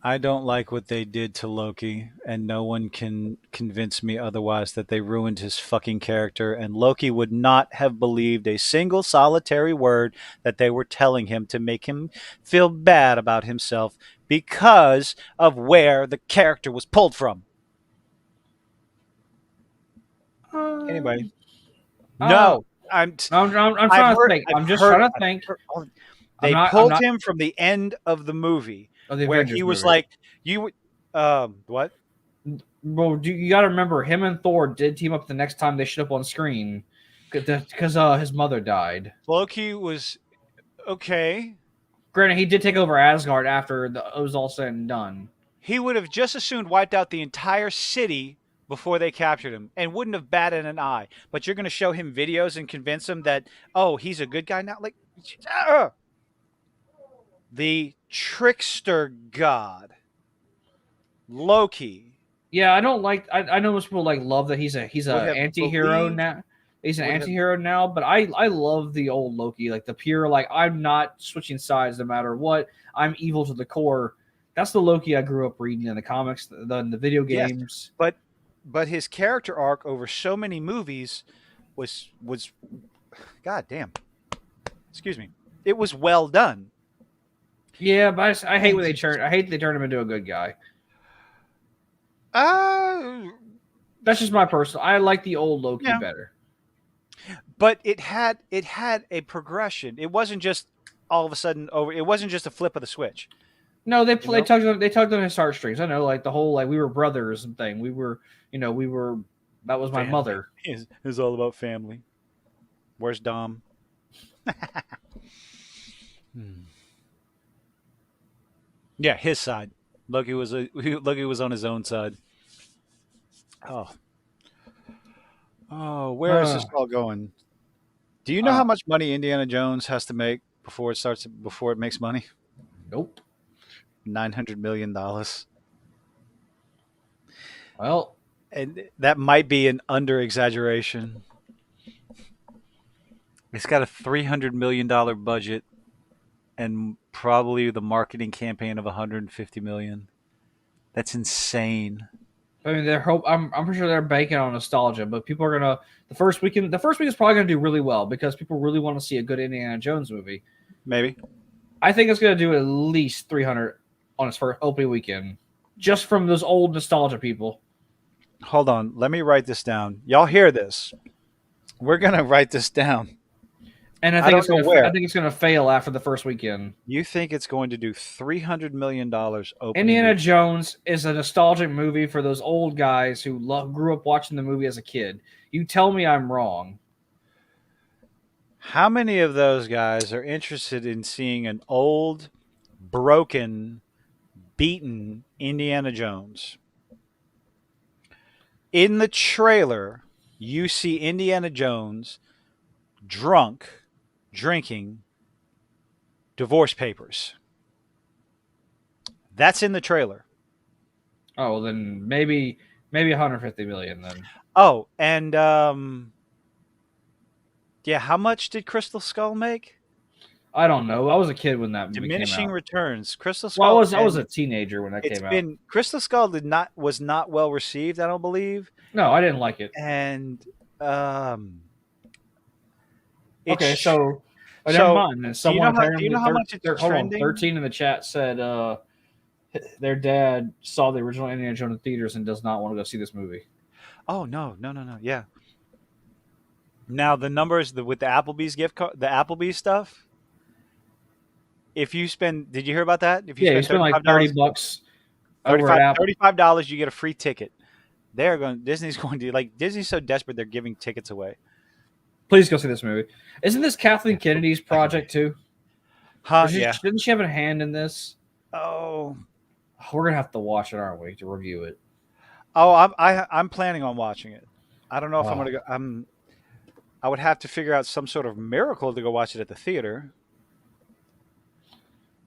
I don't like what they did to Loki, and no one can convince me otherwise that they ruined his fucking character, and Loki would not have believed a single solitary word that they were telling him to make him feel bad about himself because of where the character was pulled from. Anyway, Um, uh, no, I'm I'm I've trying to heard think. I've I'm just heard trying to I've think. heard I'm they not. I'm pulled not. him from the end of the movie Oh, the where he Avengers was movie. like you what? Well, you got to remember, him and Thor did team up the next time they showed up on screen because his mother died. Loki was okay. Granted, he did take over Asgard after it was all said and done. He would have just as soon wiped out the entire city before they captured him and wouldn't have batted an eye. But you're going to show him videos and convince him that, oh, he's a good guy now? Like, the trickster god, Loki, Yeah, I don't like. I know most people love that he's would a have anti-hero believed, now. He's an would have, anti-hero now, but I love the old Loki, like the pure, like I'm not switching sides no matter what. I'm evil to the core. That's the Loki I grew up reading in the comics, the video yes. games. But his character arc over so many movies was god damn. Excuse me. It was well done. Yeah, but I hate And when they turn. I hate they turn him into a good guy. uh That's just my personal. I like the old Loki yeah. better. But it had a progression. It wasn't just all of a sudden over. It wasn't just a flip of the switch. No, You know, they tugged on his heartstrings. I know, like the whole we were brothers and thing. We were. That was my family mother. is all about family. Where's Dom? Hmm. Yeah, his side. Loki was on his own side. Oh, where is Uh, this all going? Do you know uh, how much money Indiana Jones has to make before it makes money? nope. $900 million, Well, and that might be an under exaggeration. It's got a $300 million budget and probably the marketing campaign of 150 million. That's insane. I mean, I'm pretty sure they're banking on nostalgia, but people are gonna the first weekend. The first week is probably gonna do really well because people really want to see a good Indiana Jones movie. Maybe. I think it's gonna do at least 300 on its first opening weekend, just from those old nostalgia people. Hold on. Let me write this down. Y'all hear this? We're gonna write this down. And I don't know I where. think it's gonna fail after the first weekend. You think it's going to do $300 million opening Indiana week? Jones is a nostalgic movie for those old guys who grew up watching the movie as a kid. You tell me I'm wrong. How many of those guys are interested in seeing an old, broken, beaten Indiana Jones? In the trailer, you see Indiana Jones drunk, drinking divorce papers. That's in the trailer. Oh, well, then maybe 150 million then. Oh, and yeah, how much did Crystal Skull make? I don't know. I was a kid when that movie came Diminishing out. returns. Crystal Well, Skull, I was and a teenager when that it's came out. been Crystal Skull was not well received, I don't believe, No, I didn't like it. and um, Okay, it's so never so. mind. And Do you know someone how? Do you apparently know how much it's hold on, trending? 13 in the chat said their dad saw the original Indiana Jones in theaters and does not want to go see this movie. Oh no, no, no, no. Yeah. Now the numbers with the Applebee's gift card, the Applebee's stuff. If you spend, did you hear about that? If you Yeah, you spend spend thirty like five 30 dollars, bucks over at 35 Apple. $35, you get a free ticket. They're going. Disney's going to like Disney's so desperate they're giving tickets away. Please go see this movie. Isn't this Kathleen Kennedy's project too? Huh? Yeah. Didn't she have a hand in this? Oh. We're gonna have to watch it, aren't we, to review it? Oh, I'm planning on watching it. I don't know if I'm Oh, gonna go. I would have to figure out some sort of miracle to go watch it at the theater.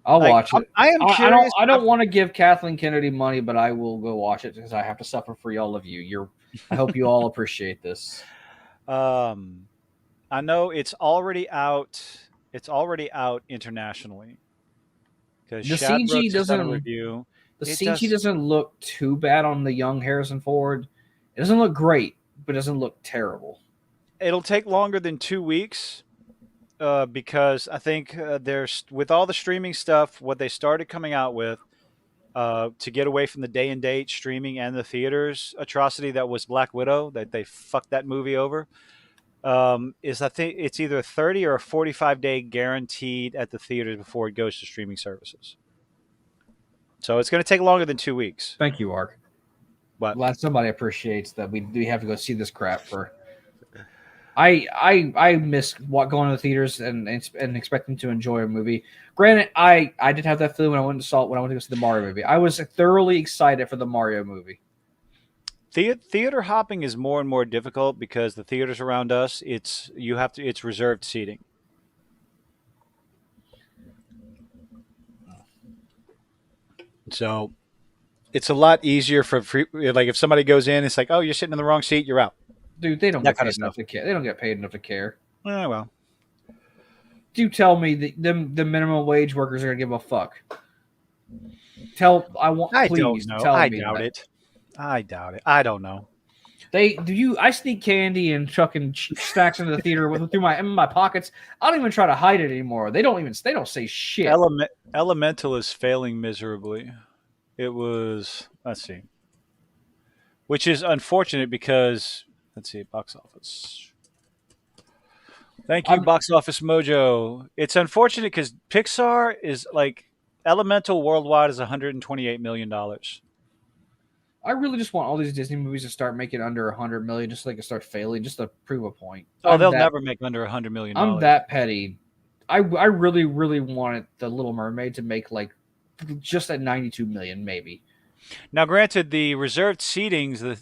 I'll Like watch it. I am I don't curious. I don't want to give Kathleen Kennedy money, but I will go watch it because I have to suffer for all of you. I hope you all appreciate this. Um, I know it's already out. It's already out internationally because The Shad CG Brooks has done a doesn't review. the It CG does. doesn't look too bad on the young Harrison Ford. It doesn't look great, but it doesn't look terrible. It'll take longer than 2 weeks because I think there's with all the streaming stuff, what they started coming out with to get away from the day and date streaming and the theaters atrocity that was Black Widow, that they fucked that movie over. Is I think it's either a 30 or a 45-day guaranteed at the theaters before it goes to streaming services. So it's going to take longer than 2 weeks. Thank you, Ark. But Glad somebody appreciates that we have to go see this crap for. I miss going to the theaters and expecting to enjoy a movie. Granted, I did have that feeling when I went to go see the Mario movie. I was thoroughly excited for the Mario movie. theater hopping is more and more difficult because the theaters around us, it's reserved seating. So it's a lot easier for free. Like if somebody goes in, it's like, oh, you're sitting in the wrong seat, you're out. Dude, they don't That get kind of paid enough stuff. to care. They don't get paid enough to care. Well, Do tell me the minimum wage workers are gonna give a fuck? I don't Please know. tell I me doubt that. it. I doubt it. I don't know. I sneak candy and chucking snacks into the theater through my pockets. I don't even try to hide it anymore. They don't say shit. Elemental is failing miserably. It was, let's see, which is unfortunate because, let's see, box office. Thank you, I'm Box Office Mojo. It's unfortunate because Pixar is like Elemental worldwide is $128 million. I really just want all these Disney movies to start making under 100 million, just so they can start failing, just to prove a point. Oh, they'll never make under $100 million. I'm that petty. I really really wanted the Little Mermaid to make like just at 92 million, maybe. Now, granted, the reserved seatings,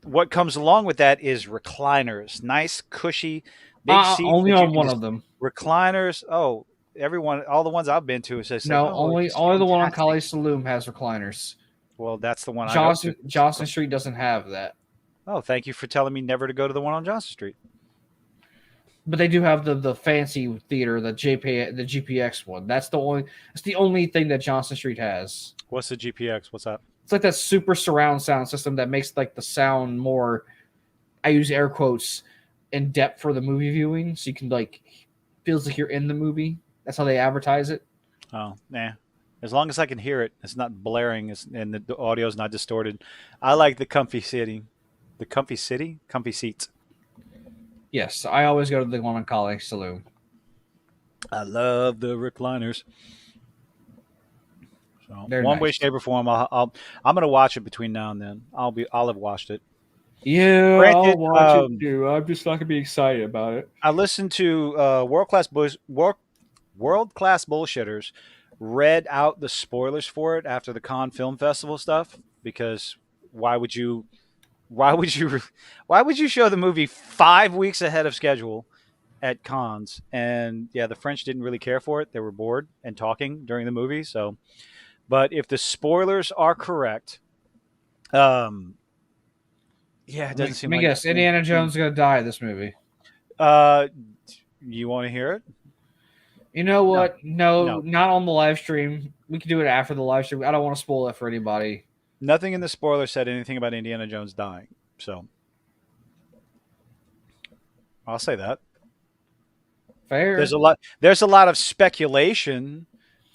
what comes along with that is recliners, nice, cushy, big seats Only that you on can one just of them. recliners. Oh, everyone, all the ones I've been to, it says like, No, oh, it's just only the one on fantastic. Kali Saloon has recliners. Well, that's the one I go to. Johnson Street doesn't have that, Oh, thank you for telling me never to go to the one on Johnson Street. but they do have the fancy theater, the GPX one. That's the only thing that Johnson Street has. What's the GPX? What's that? It's like that super surround sound system that makes like the sound more, I use air quotes, in depth for the movie viewing, so you can like feels like you're in the movie. That's how they advertise it. Oh, nah. As long as I can hear it, it's not blaring, and the audio is not distorted. I like the comfy sitting, the comfy city, comfy seats. Yes, I always go to the one in College Saloon. I love the recliners. So They're one way, nice. shape, or form, I'm gonna watch it between now and then. I'll have watched it. Yeah, I'll Granted, watch it too. I'm just not gonna be excited about it. I listened to world class bullshitters read out the spoilers for it after the Cannes Film Festival stuff because why would you why would you why would you show the movie 5 weeks ahead of schedule at cons? And yeah, the French didn't really care for it. They were bored and talking during the movie. So, but if the spoilers are correct, um, yeah, it Let doesn't me, let seem me like guess. Indiana Jones is gonna die in this movie. uh, you want to hear it? You know No, what? No, no. not on the live stream. We can do it after the live stream. I don't want to spoil it for anybody. Nothing in the spoiler said anything about Indiana Jones dying. So I'll say that. Fair. There's a lot of speculation.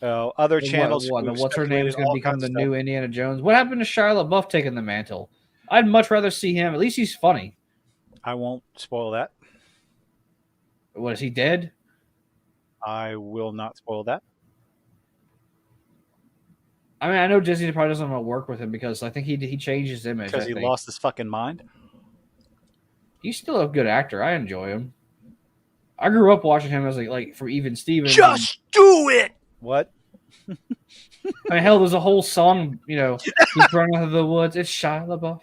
Other channels who have What's her name speculated is going to all become kinds the of stuff. new Indiana Jones? What happened to Shia LaBeouf taking the mantle? I'd much rather see him. At least he's funny. I won't spoil that. What is he dead? I will not spoil that. I mean, I know Disney probably doesn't want to work with him because I think he changed his image. Because I he think lost his fucking mind. he's still a good actor. I enjoy him. I grew up watching him as like from Even Stevens. And, Just do it. What? I mean, hell, there's a whole song. He's running out of the woods. It's Shia LaBeouf.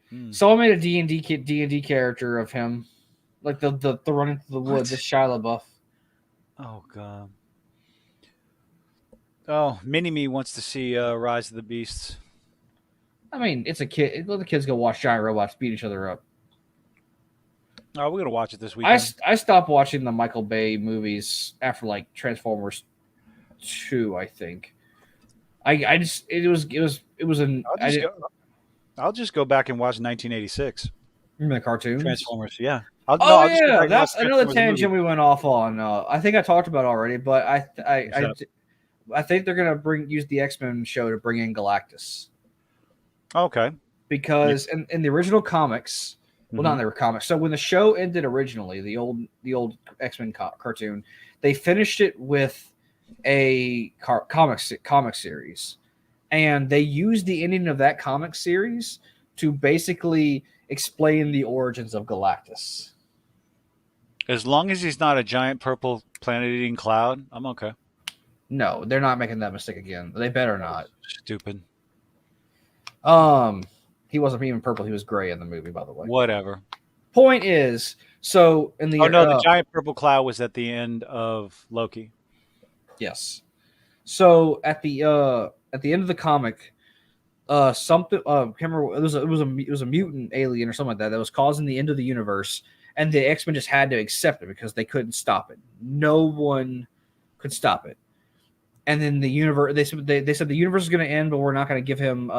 Hmm. Someone made a D&D character of him, like the running through the woods. It's Shia LaBeouf. Oh god. Oh, Mini Me wants to see Rise of the Beasts. I mean, it's a kid. Let the kids go watch giant robots beat each other up. Oh, we're gonna watch it this weekend. I stopped watching the Michael Bay movies after like Transformers 2, I think. I just it was an I'll just go back and watch 1986 remember the cartoons. Transformers. Yeah. Oh I'll just go yeah, back and watch that's another Transformers the movie. tangent we went off on. I think I talked about it already, but I think they're gonna use the X-Men show to bring in Galactus. Okay. Because in the original comics, well, not in the comics. So when the show ended originally, the old X-Men cartoon, they finished it with a comic series, and they used the ending of that comic series to basically explain the origins of Galactus. As long as he's not a giant purple planet-eating cloud, I'm okay. No, they're not making that mistake again. They better not. Stupid. He wasn't even purple. He was gray in the movie, by the way. Whatever. Point is, so in the the giant purple cloud was at the end of Loki. Yes. So at the end of the comic, something I can't remember, it was a mutant alien or something like that was causing the end of the universe, and the X-Men just had to accept it because they couldn't stop it. No one could stop it. And then the universe, they said the universe is going to end, but we're not going to give him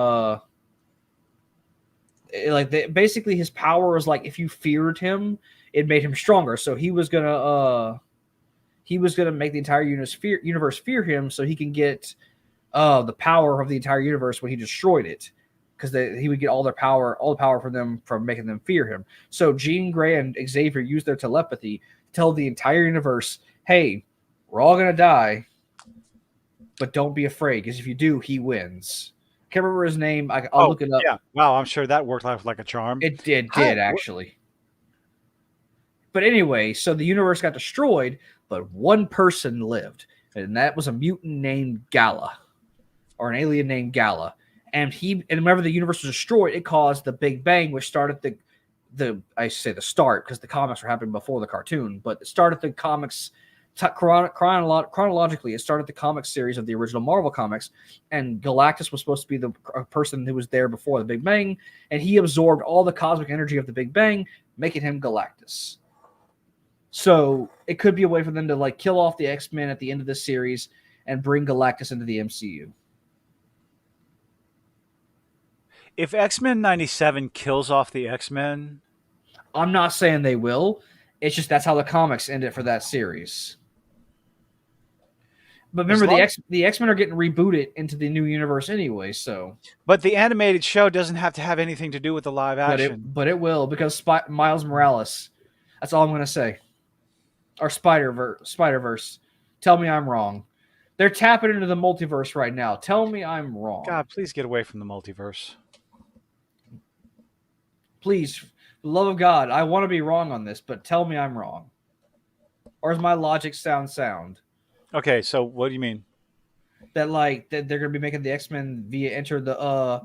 basically his power was like if you feared him, it made him stronger. So he was gonna make the entire universe fear him, so he can get the power of the entire universe when he destroyed it, because he would get all the power from them from making them fear him. So Jean Grey and Xavier used their telepathy to tell the entire universe, "Hey, we're all gonna die, but don't be afraid, because if you do, he wins." Can't remember his name. I'll look it up. Yeah. Wow, I'm sure that worked out like a charm. It did actually. But anyway, so the universe got destroyed, but one person lived, and that was a mutant named Gala, or an alien named Gala. And whenever the universe was destroyed, it caused the Big Bang, which started I say the start because the comics were happening before the cartoon, but it started the comics chronologically. It started the comic series of the original Marvel comics, and Galactus was supposed to be the person who was there before the Big Bang, and he absorbed all the cosmic energy of the Big Bang, making him Galactus. So it could be a way for them to like kill off the X-Men at the end of this series and bring Galactus into the MCU. If X-Men 97 kills off the X-Men, I'm not saying they will. It's just that's how the comics ended for that series. But as remember, long the X-Men are getting rebooted into the new universe anyway. So, but the animated show doesn't have to have anything to do with the live action. but it will because Miles Morales. That's all I'm going to say. Or Spider Verse. Tell me I'm wrong. They're tapping into the multiverse right now. Tell me I'm wrong. God, please get away from the multiverse. Please, for the love of God, I want to be wrong on this, but tell me I'm wrong. Or is my logic sound? Okay, so what do you mean? That they're going to be making the X-Men via enter the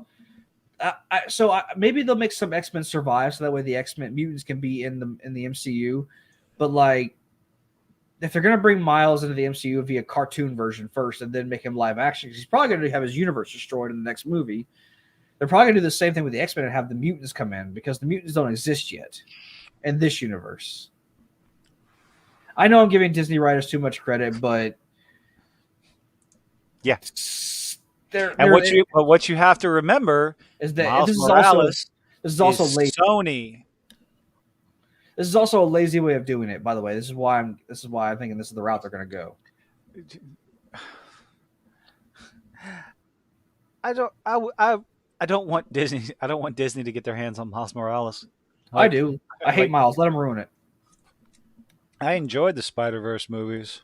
maybe they'll make some X-Men survive so that way the X-Men mutants can be in the MCU. But like if they're going to bring Miles into the MCU via cartoon version first and then make him live action, because he's probably going to have his universe destroyed in the next movie. They're probably going to do the same thing with the X-Men and have the mutants come in because the mutants don't exist yet in this universe. I know I'm giving Disney writers too much credit, but yeah, and what you have to remember is that Miles Morales this is also lazy. Sony. This is also a lazy way of doing it. By the way, this is why I'm thinking this is the route they're going to go. I don't want Disney. I don't want Disney to get their hands on Miles Morales. I do. I hate Miles. Let him ruin it. I enjoyed the Spider-Verse movies.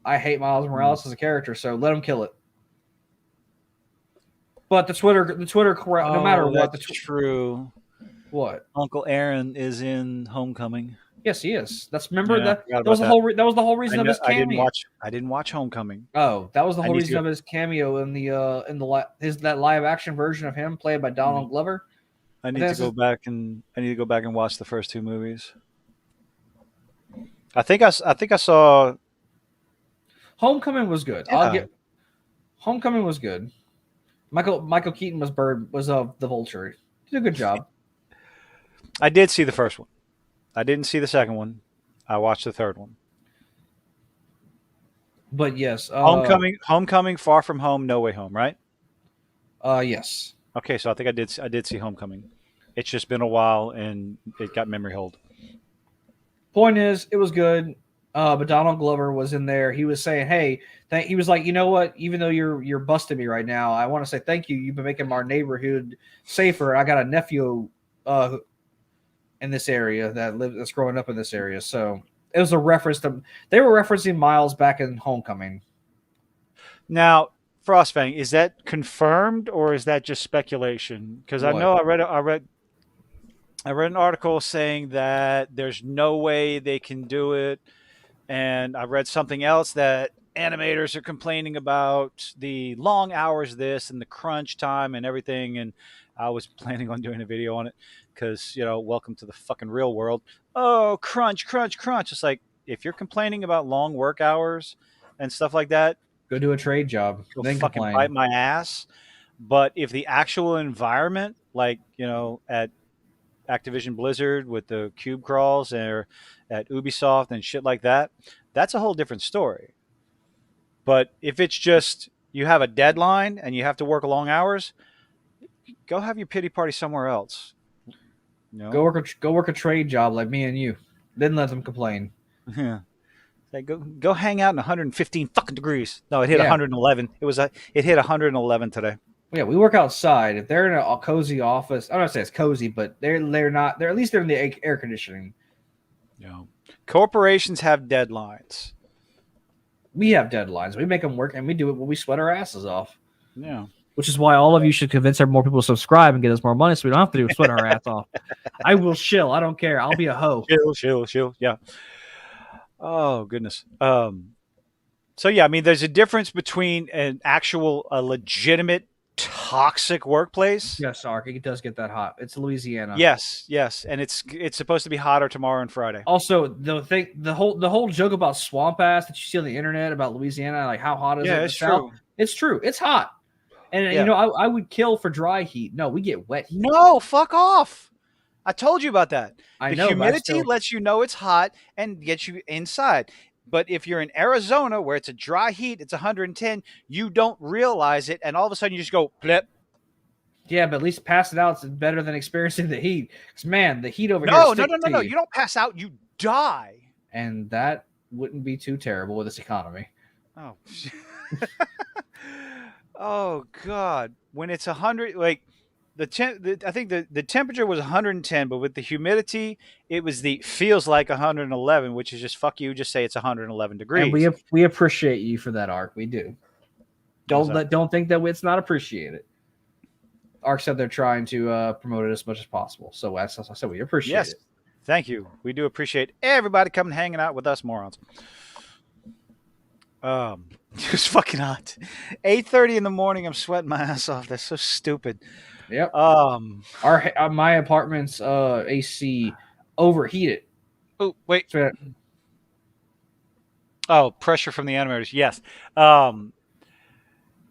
I hate Miles Morales as a character, so let him kill it. But the Twitter crowd, no matter what, true. What? Uncle Aaron is in Homecoming. Yes, he is. That was the whole reason of his cameo. I didn't watch Homecoming. Oh, that was the whole reason of his cameo in that live action version of him played by Donald Glover. I need to go back and watch the first two movies. I think I saw. Homecoming was good. Yeah. Homecoming was good. Michael Keaton was the Vulture. He did a good job. I did see the first one. I didn't see the second one. I watched the third one. But yes, Homecoming, Far From Home, No Way Home, right? Yes. Okay, so I think I did see Homecoming. It's just been a while, and it got memory hold. Point is, it was good. But Donald Glover was in there. He was saying, "Hey," he was like, "You know what? Even though you're busting me right now, I want to say thank you. You've been making our neighborhood safer. I got a nephew in this area that's growing up in this area." So it was a reference to they were referencing Miles back in Homecoming. Now, Frostfang, is that confirmed or is that just speculation? Because I know I read an article saying that there's no way they can do it. And I read something else that animators are complaining about the long hours of this and the crunch time and everything. And I was planning on doing a video on it because, welcome to the fucking real world. Oh, crunch. It's like, if you're complaining about long work hours and stuff like that, go do a trade job. Go fucking bite my ass. But if the actual environment, like, at Activision Blizzard with the cube crawls or at Ubisoft and shit like that, that's a whole different story. But if it's just you have a deadline and you have to work long hours, go have your pity party somewhere else. Go work a trade job like me and you. Then let them complain. Yeah. Like go hang out in 115 fucking degrees. No, it hit 111. It hit 111 today. Yeah, we work outside. If they're in a cozy office, I'm not saying it's cozy, but they're not. They're at least they're in the air conditioning. No, corporations have deadlines. We have deadlines. We make them work, and we do it when we sweat our asses off. Yeah, which is why all of you should convince more people to subscribe and get us more money, so we don't have to sweat our ass off. I will shill. I don't care. I'll be a hoe. Shill. Yeah. Oh goodness. So yeah, I mean, there's a difference between a legitimate toxic workplace. Yes, Ark, it does get that hot. It's Louisiana. Yes, and it's supposed to be hotter tomorrow and Friday. Also, the whole joke about swamp ass that you see on the internet about Louisiana, like how hot is it? Yeah, it's true. It's true. It's hot. And I would kill for dry heat. No, we get wet heat. No, fuck off. I told you about that. I know. Humidity lets you know it's hot and gets you inside. But if you're in Arizona where it's a dry heat, it's 110, you don't realize it, and all of a sudden you just go, blip. Yeah, but at least pass it out is better than experiencing the heat. Because man, the heat over here No, no, sticks no, no, to no. you, You don't pass out. You die. and that wouldn't be too terrible with this economy. Oh. Oh God. When it's 100, like I think the temperature was 110, but with the humidity, it was the feels like 111, which is just fuck you. Just say it's 111 And degrees. we appreciate you for that, Ark. We do. What's up? Don't think that it's not appreciated. Ark said they're trying to promote it as much as possible. So as I said, we appreciate Yes. it. Thank you. We do appreciate everybody coming hanging out with us morons. It's fucking hot. 8:30 in the morning. I'm sweating my ass off. That's so stupid. Yep. Um. My apartment's AC overheated. Oh wait. So Oh, pressure from the animators. Yes.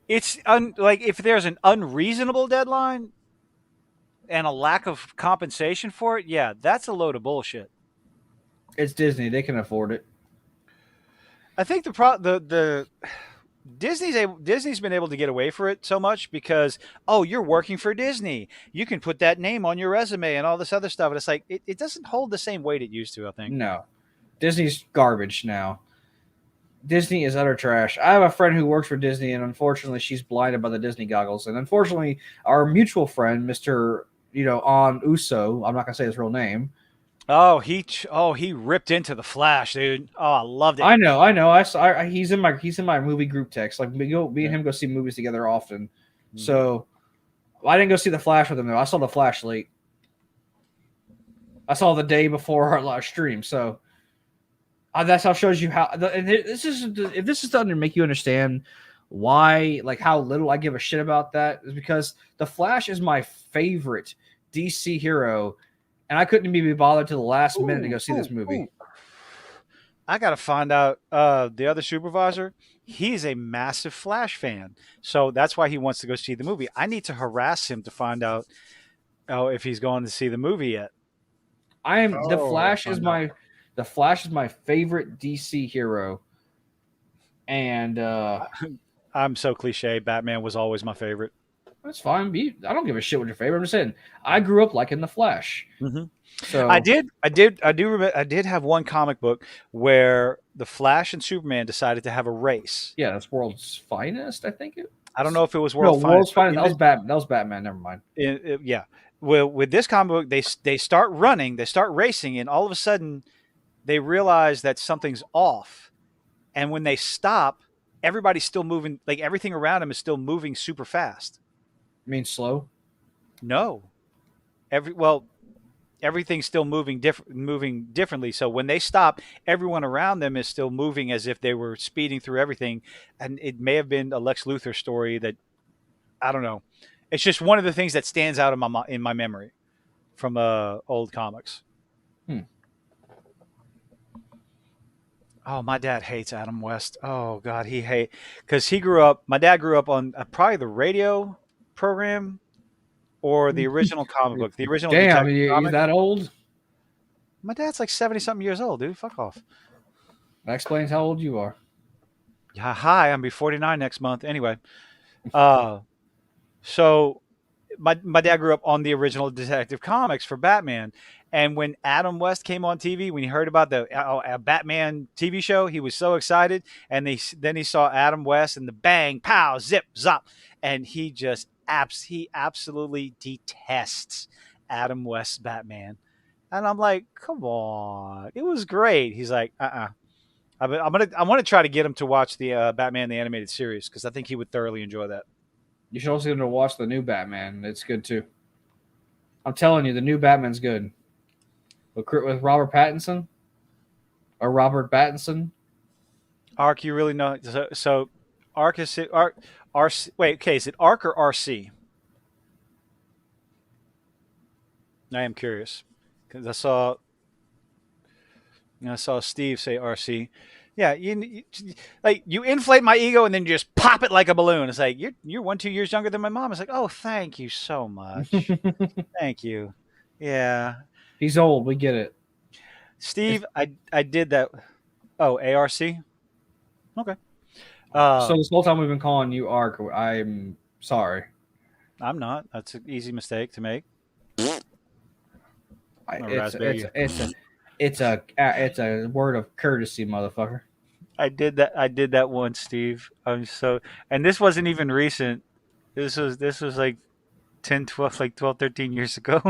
It's like if there's an unreasonable deadline and a lack of compensation for it, yeah, that's a load of bullshit. it's Disney; they can afford it. I think the Disney's been able to get away for it so much because you're working for Disney, you can put that name on your resume and all this other stuff, and it's like it doesn't hold the same weight it used to. I think. No, Disney's garbage now. Disney is utter trash. I have a friend who works for Disney, and unfortunately, she's blinded by the Disney goggles. And unfortunately, our mutual friend, Mister On Uso, I'm not gonna say his real name. He ripped into the Flash, dude. Oh, I loved it. I know. He's in my movie group text. Like me and him go see movies together often. Mhm. So I didn't go see the Flash with him though. I saw the Flash late. I saw the day before our live stream. So that's how it shows you how. And this is if this is to make you understand why, like how little I give a shit about that, is because the Flash is my favorite DC hero, and I couldn't even be bothered to the last minute to go see this movie. I got to find out the other supervisor. He's a massive Flash fan, so that's why he wants to go see the movie. I need to harass him to find out if he's going to see the movie yet. The Flash is my favorite DC hero, and I'm so cliche. Batman was always my favorite. that's fine. I don't give a shit what your favorite. I'm just saying I grew up liking the Flash. Mm-hmm. So I did have one comic book where the Flash and Superman decided to have a race. yeah, that's World's Finest. I think it. I don't know if it was No, World's Finest. World's Finest. That was Batman. That was Batman. Never mind. Yeah. Well, with this comic book, they start running, they start racing, and all of a sudden, they realize that something's off. And when they stop, everybody's still moving. Like everything around them is still moving super fast. You mean slow? No, everything's still moving differently. So when they stop, everyone around them is still moving as if they were speeding through everything. And it may have been a Lex Luthor story that I don't know. It's just one of the things that stands out in my memory from old comics. Oh, my dad hates Adam West. Oh God, because he grew up. My dad grew up on probably the radio program or the original comic book, the original Damn, Detective you comic. that old? My dad's like 70 something years old, dude. Fuck off. That explains how old you are. Yeah, hi, I'm be 49 next month. Anyway, so my dad grew up on the original Detective Comics for Batman, and when Adam West came on TV, when he heard about the Batman TV show, he was so excited. And then he saw Adam West and the bang, pow, zip, zop, and he absolutely detests Adam West's Batman. And I'm like, come on, it was great. He's like, I want to try to get him to watch the Batman the animated series because I think he would thoroughly enjoy that. You should also get to watch the new Batman. It's good too. I'm telling you, the new Batman's good. With Robert Pattinson or Robert Pattinson. Ark, you really know? So Ark is Ark. RC, wait, okay, is it Ark or RC? I am curious because I saw Steve say RC. Yeah, like you inflate my ego and then you just pop it like a balloon. It's like you're 2 years younger than my mom. It's like, oh, thank you so much, thank you. Yeah, He's old. We get it. Steve, I did that. Oh, ARC. Okay. So this whole time we've been calling you Ark. I'm sorry. I'm not. That's an easy mistake to make. I'm a It's raspberry. it's a word of courtesy, motherfucker. I did that. I did that once, Steve. And this wasn't even recent. This was like 10, 12, like 12, 13 years ago.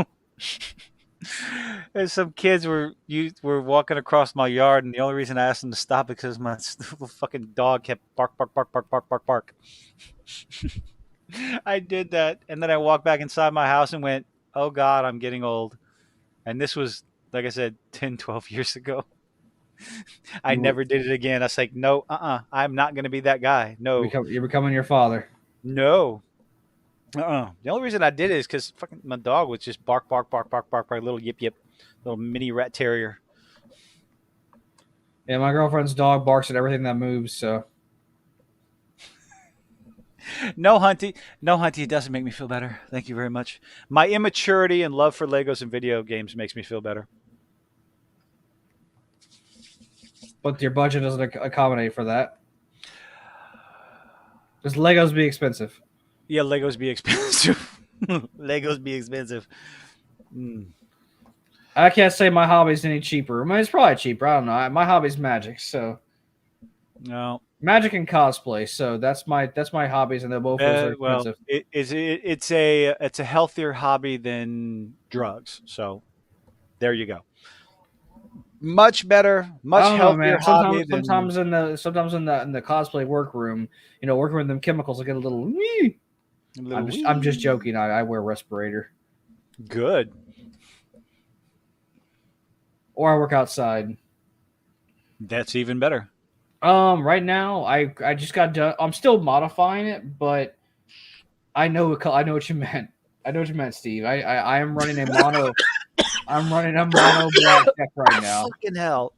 And some kids were walking across my yard, and the only reason I asked them to stop is because my fucking dog kept bark, bark, bark, bark, bark, bark, bark. I did that, and then I walked back inside my house and went, "Oh God, I'm getting old." And this was, like I said, 10, 12 years ago. I You never did it again. I was like, "No, I'm not going to be that guy. No, you're becoming your father. no." The only reason I did it is because fucking my dog was just bark, bark, bark, bark, bark, bark, little yip, yip, little mini rat terrier. Yeah, my girlfriend's dog barks at everything that moves. So No, Hunty. No, Hunty. It doesn't make me feel better. Thank you very much. My immaturity and love for Legos and video games makes me feel better. but your budget doesn't accommodate for that. Does Legos be expensive? Yeah, Legos be expensive. Legos be expensive. Mm. I can't say my hobby's any cheaper. I mean, it's probably cheaper. I don't know. My hobby's magic, so No. magic and cosplay. So that's my hobbies, and both those are Well, expensive. it's a healthier hobby than drugs. So there you go. Much better, I much don't know, healthier man. hobby Sometimes, than sometimes in the cosplay workroom, working with them chemicals, I get a little. "Wee." a little I'm just wee. joking. I wear a respirator, Good. or I work outside. That's even better. Right now, I just got done. I'm still modifying it, but I know what you meant. I know what you meant, Steve. I am running a mono. I'm running a mono black deck right now. Fucking hell.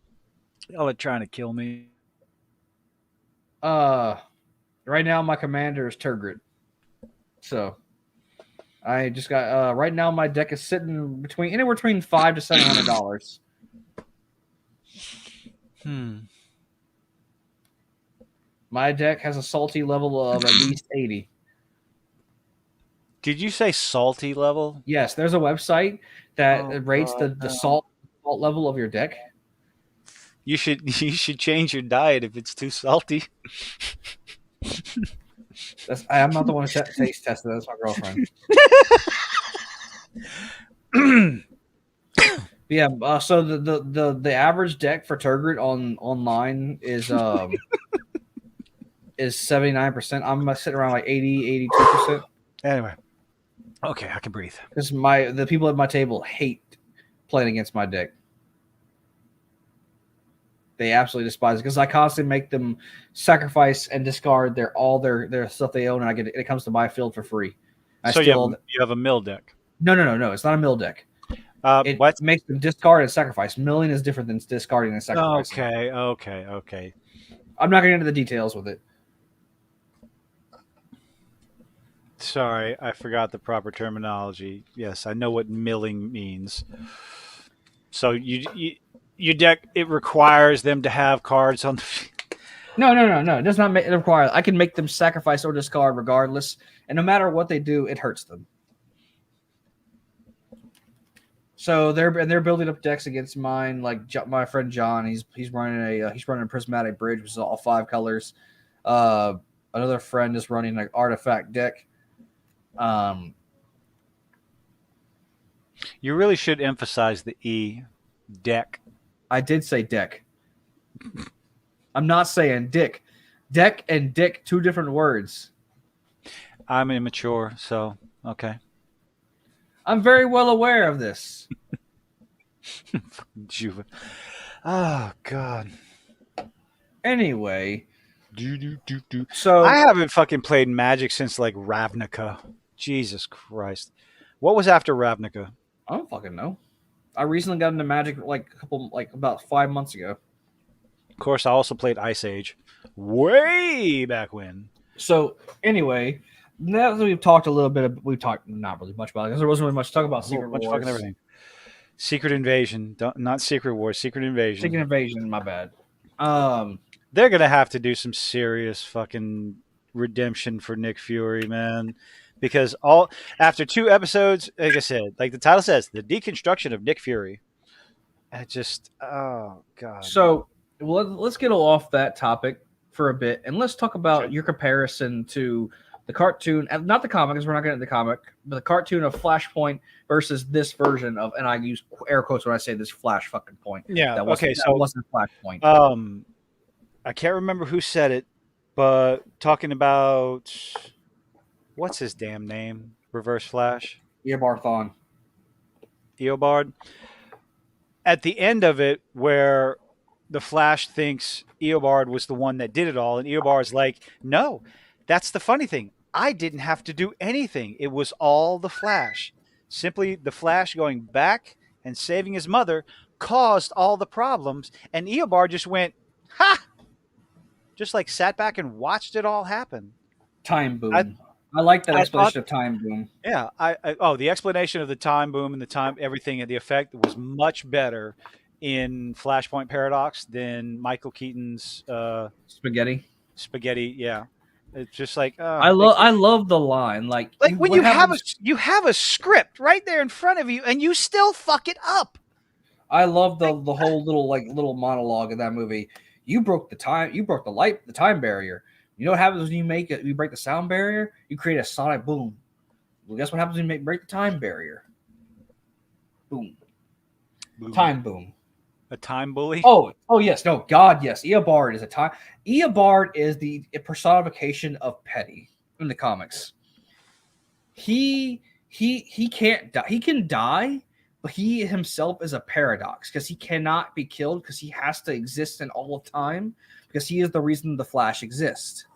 Y'all are trying to kill me. Uh, right now my commander is Turgid. So I just got right now my deck is sitting anywhere between $500 to $700. Hmm. My deck has a salty level of at least 80. Did you say salty level? Yes, there's a website that Oh rates God, the no. salt level of your deck. You should change your diet if it's too salty. I'm not the one who taste tested. That's my girlfriend. Yeah. So the average deck for Turgid online is 79%. I'm sitting around like 80, 82%. Anyway, okay, I can breathe. Because the people at my table hate playing against my deck. They absolutely despise it because I constantly make them sacrifice and discard their stuff they own, and it comes to my field for free. So you have a mill deck. No. It's not a mill deck. It What? makes them discard and sacrifice. Milling is different than discarding and sacrificing. Okay. I'm not going to get into the details with it. Sorry, I forgot the proper terminology. Yes, I know what milling means. So your deck, it requires them to have cards on the. No. It does not require. I can make them sacrifice or discard regardless, and no matter what they do, it hurts them. So they're building up decks against mine. Like my friend John, he's running a prismatic bridge, which is all 5 colors. Another friend is running an artifact deck. You really should emphasize the E, deck. I did say deck. I'm not saying dick. Deck and dick, 2 different words. I'm immature, so okay. I'm very well aware of this. Juve. Oh God. Anyway, Do. so I haven't fucking played Magic since like Ravnica. Jesus Christ. What was after Ravnica? I don't fucking know. I recently got into Magic about 5 months ago. Of course, I also played Ice Age way back when. So anyway, now that we've talked a little bit, we've talked not really much about it because there wasn't really much to talk about Secret Bunch of Wars. fucking everything. Secret Invasion, not Secret Wars. Secret Invasion. Secret Invasion, my bad. They're gonna have to do some serious fucking redemption for Nick Fury, man. because all after 2 episodes, like I said, like the title says, the deconstruction of Nick Fury. I just, oh god. So let's get off that topic for a bit, and let's talk about Okay. your comparison to the cartoon, and not the comic, because we're not getting into the comic, but the cartoon of Flashpoint versus this version of, and I use air quotes when I say this Flash fucking point. Yeah. That Okay. wasn't that So, wasn't Flashpoint. um, I can't remember who said it, but talking about what's his damn name? Reverse Flash, Yeah, Barthon. Eobard. At the end of it, where the Flash thinks Eobard was the one that did it all, and Eobard's like, "No, that's the funny thing. I didn't have to do anything. It was all the Flash. Simply the Flash going back and saving his mother caused all the problems." And Eobard just went, "Ha!" Just like sat back and watched it all happen. Time I boom. I like that I thought, explanation of time boom. yeah, oh, the explanation of the time boom and the time everything and the effect was much better in Flashpoint Paradox than Michael Keaton's Spaghetti. spaghetti. Yeah, it's just like I love the line like like when what happens. you have a script right there in front of you and you still fuck it up. I love Like, the whole little monologue of that movie. You broke the time. You broke the time barrier. You know what happens when you break the sound barrier? You create a sonic boom. Well, guess what happens when you break the time barrier? Boom. boom. Time boom. A time bully. Oh yes, no, God, yes. Eobard is a time. Eobard is the personification of petty in the comics. He can't die. He can die, but he himself is a paradox because he cannot be killed because he has to exist in all of time because he is the reason the Flash exists.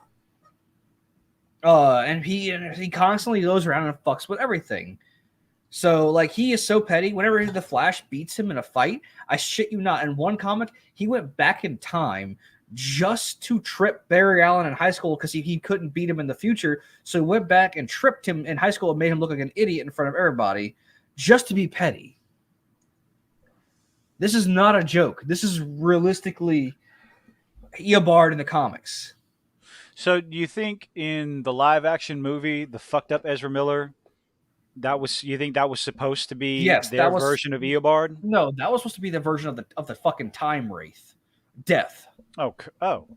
And he constantly goes around and fucks with everything. So like he is so petty. Whenever the Flash beats him in a fight, I shit you not. In one comic, he went back in time just to trip Barry Allen in high school because he couldn't beat him in the future. So he went back and tripped him in high school and made him look like an idiot in front of everybody just to be petty. This is not a joke. This is realistically Eobard in the comics. So do you think in the live action movie, the fucked up Ezra Miller, that was you think that was supposed to be Yes, their version of Eobard? no, that was supposed to be the version of the fucking time wraith. Death. Oh, oh.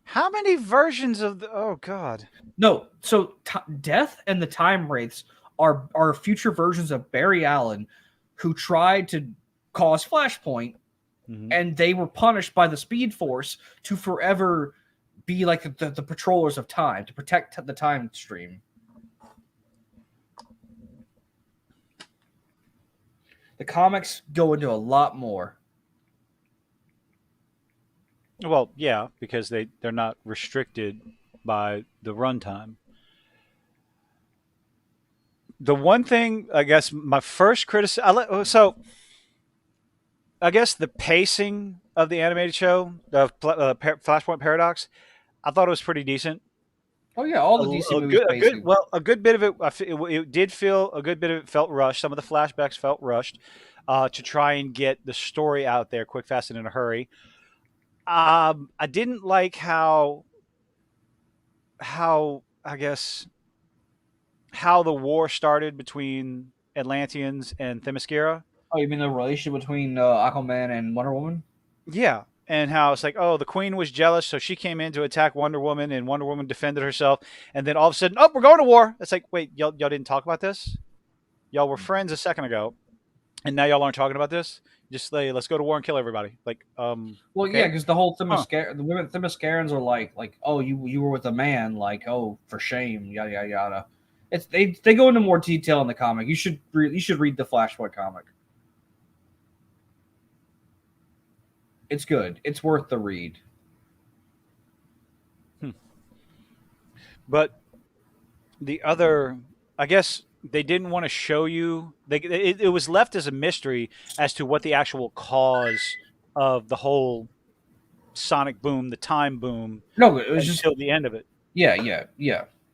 How many versions of the? Oh God. No, so Death and the Time Wraiths are future versions of Barry Allen who tried to cause Flashpoint, and they were punished by the Speed Force to forever be like the patrollers of time to protect the time stream. The comics go into a lot more. Well, yeah, because they're not restricted by the runtime. The one thing I guess my first criticism. So I guess the pacing of the animated show, the Flashpoint Paradox, I thought it was pretty decent. Oh yeah, all the DC movies A good, basically. well, a good bit of it, it did feel a good bit of it felt rushed. Some of the flashbacks felt rushed to try and get the story out there quick, fast, and in a hurry. I didn't like how I guess how the war started between Atlanteans and Themyscira. Oh, you mean the relationship between Aquaman and Wonder Woman? Yeah, and how it's like, oh, the Queen was jealous, so she came in to attack Wonder Woman, and Wonder Woman defended herself, and then all of a sudden, oh, we're going to war. It's like, wait, y'all didn't talk about this? Y'all were friends a second ago, and now y'all aren't talking about this? Just like, let's go to war and kill everybody. Like, Well, yeah, okay, because the whole huh? the women Themyscirans are like, oh, you were with a man, like, oh, for shame, yada yada yada. It's they go into more detail in the comic. You should read the Flashpoint comic. It's good. It's worth the read. Hmm. But the other, I guess they didn't want to show you. It was left as a mystery as to what the actual cause of the whole sonic boom, the time boom, No, it was just until the end of it. yeah.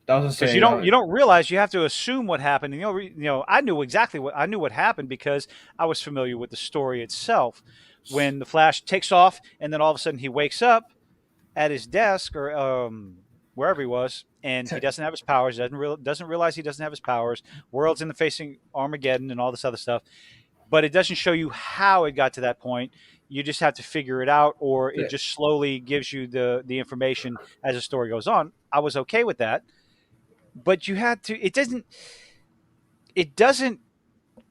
That was to Because say, you don't realize you have to assume what happened. And, I knew exactly I knew what happened because I was familiar with the story itself. When the Flash takes off, and then all of a sudden he wakes up at his desk, or wherever he was, and he doesn't have his powers. Doesn't realize he doesn't have his powers. World's in the facing Armageddon and all this other stuff, but it doesn't show you how it got to that point. You just have to figure it out, or it just slowly gives you the information as the story goes on. I was okay with that, but you had to. It doesn't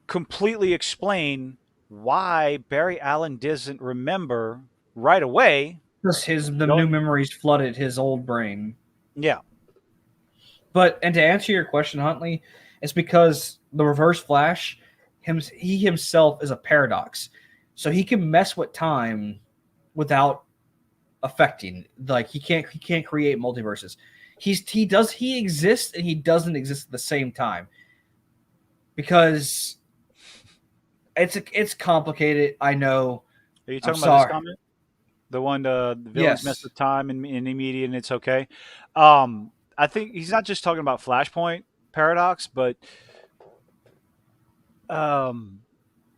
completely explain why Barry Allen doesn't remember right away. Because the new Going, memories flooded his old brain. yeah, And to answer your question, Huntley, it's because the Reverse Flash, he himself is a paradox, so he can mess with time without affecting. Like he can't create multiverses. He exists and he doesn't exist at the same time because it's complicated. I know. are you I'm talking about this sorry. comment? The one the villains Yes. mess with time and the media and it's okay. I think he's not just talking about Flashpoint paradox, but um,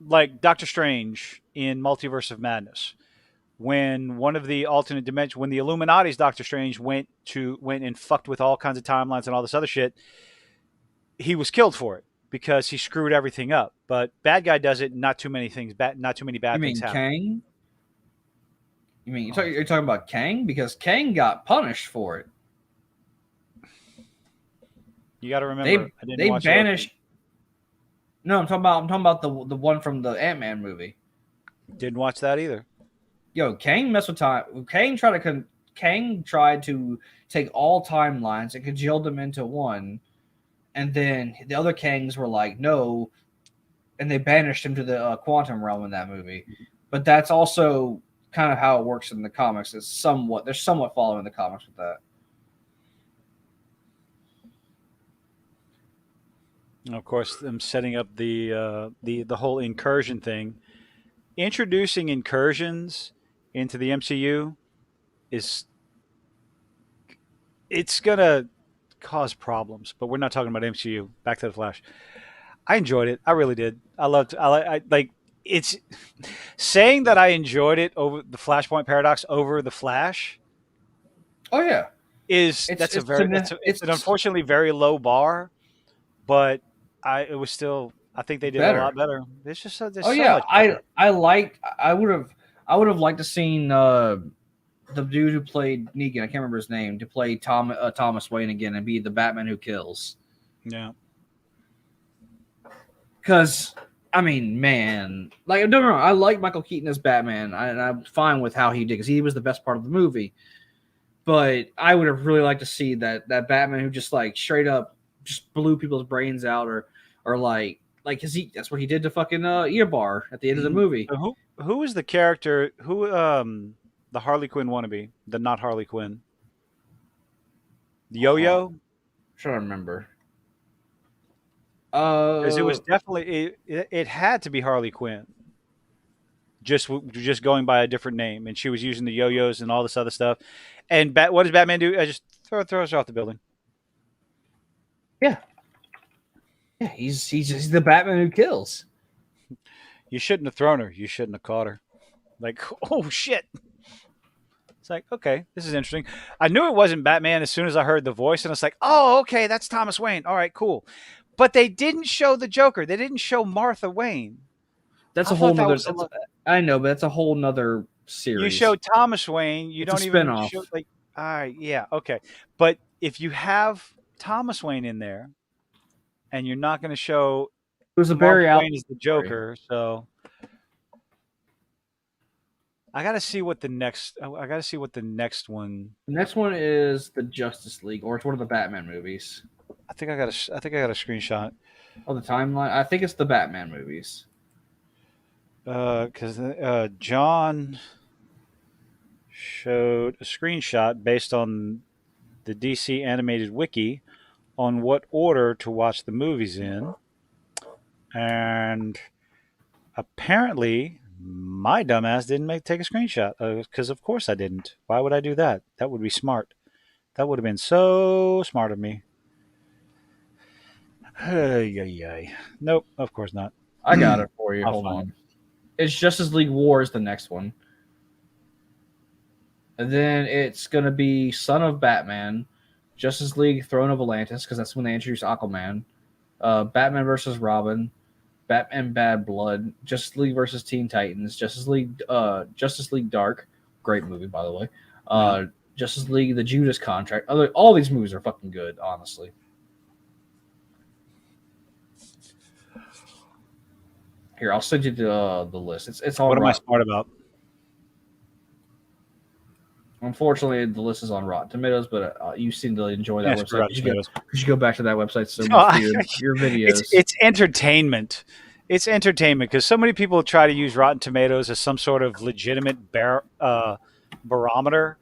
like Doctor Strange in Multiverse of Madness, when one of the alternate dimensions, when the Illuminati's Doctor Strange went and fucked with all kinds of timelines and all this other shit, he was killed for it because he screwed everything up. But bad guy does it, not too many things, not too many You bad things mean happen. Kang? You mean you're talking about Kang because Kang got punished for it. You got to remember, They banished. No, I'm talking about the one from the Ant-Man movie. Didn't watch that either. Yo, Kang messed with time. Kang tried to take all timelines and congeal them into one, and then the other Kangs were like, no, and they banished him to the quantum realm in that movie. But that's also kind of how it works in the comics. They're somewhat following the comics with that. Of course, them setting up the whole incursion thing, introducing incursions into the MCU is it's gonna cause problems. But we're not talking about MCU. Back to the Flash. I enjoyed it. I really did. I loved. I like. It's saying that I enjoyed it over the Flashpoint paradox over the Flash Oh yeah, it's an unfortunately very low bar, but it was still. I think they did it a lot better. There's just there's Oh so yeah, much better. I would have liked to seen the dude who played Negan. I can't remember his name to play Thomas Wayne again and be the Batman who kills. Yeah. Because I mean, man, like don't get me wrong, I like Michael Keaton as Batman, and I'm fine with how he did because he was the best part of the movie. But I would have really liked to see that Batman who just like straight up just blew people's brains out, or like because that's what he did to fucking Earbar at the end of the movie. So who was the character the Harley Quinn wannabe, the not Harley Quinn, the Yo-Yo? I'm trying to remember. Because it was definitely it had to be Harley Quinn. Just going by a different name, and she was using the yo-yos and all this other stuff. And what does Batman do? I just throws her off the building. Yeah, he's the Batman who kills. You shouldn't have thrown her. You shouldn't have caught her. Like, oh shit. It's like, okay, this is interesting. I knew it wasn't Batman as soon as I heard the voice, and it's like, oh, okay, that's Thomas Wayne. All right, cool. But they didn't show the Joker. They didn't show Martha Wayne. That's a whole nother. I know, but that's a whole nother series. You show Thomas Wayne. You don't even show like. All right, yeah, okay. But if you have Thomas Wayne in there, and you're not going to show it was a Barry Allen Wayne as the Joker, so I got to see what the next. I got to see what the next one. The next one is the Justice League, or it's one of the Batman movies. I think I got a screenshot. Oh, the timeline. I think it's the Batman movies. Because John showed a screenshot based on the DC animated wiki on what order to watch the movies in, and apparently my dumbass didn't take a screenshot because of course I didn't. Why would I do that? That would be smart. That would have been so smart of me. Nope, of course not. I got it for you. Hold on. It's Justice League War is the next one. And then it's going to be Son of Batman, Justice League Throne of Atlantis, because that's when they introduced Aquaman. Batman versus Robin, Batman Bad Blood, Justice League versus Teen Titans, Justice League Dark, great movie by the way. Yeah. Justice League The Judas Contract. All these movies are fucking good, honestly. Here, I'll send you the list. It's on What am I Rotten. smart about? Unfortunately, the list is on Rotten Tomatoes, but you seem to enjoy that Yeah, screw website. Rotten Tomatoes. You should go back to that website so No, much for your videos. it's entertainment. It's entertainment because so many people try to use Rotten Tomatoes as some sort of legitimate barometer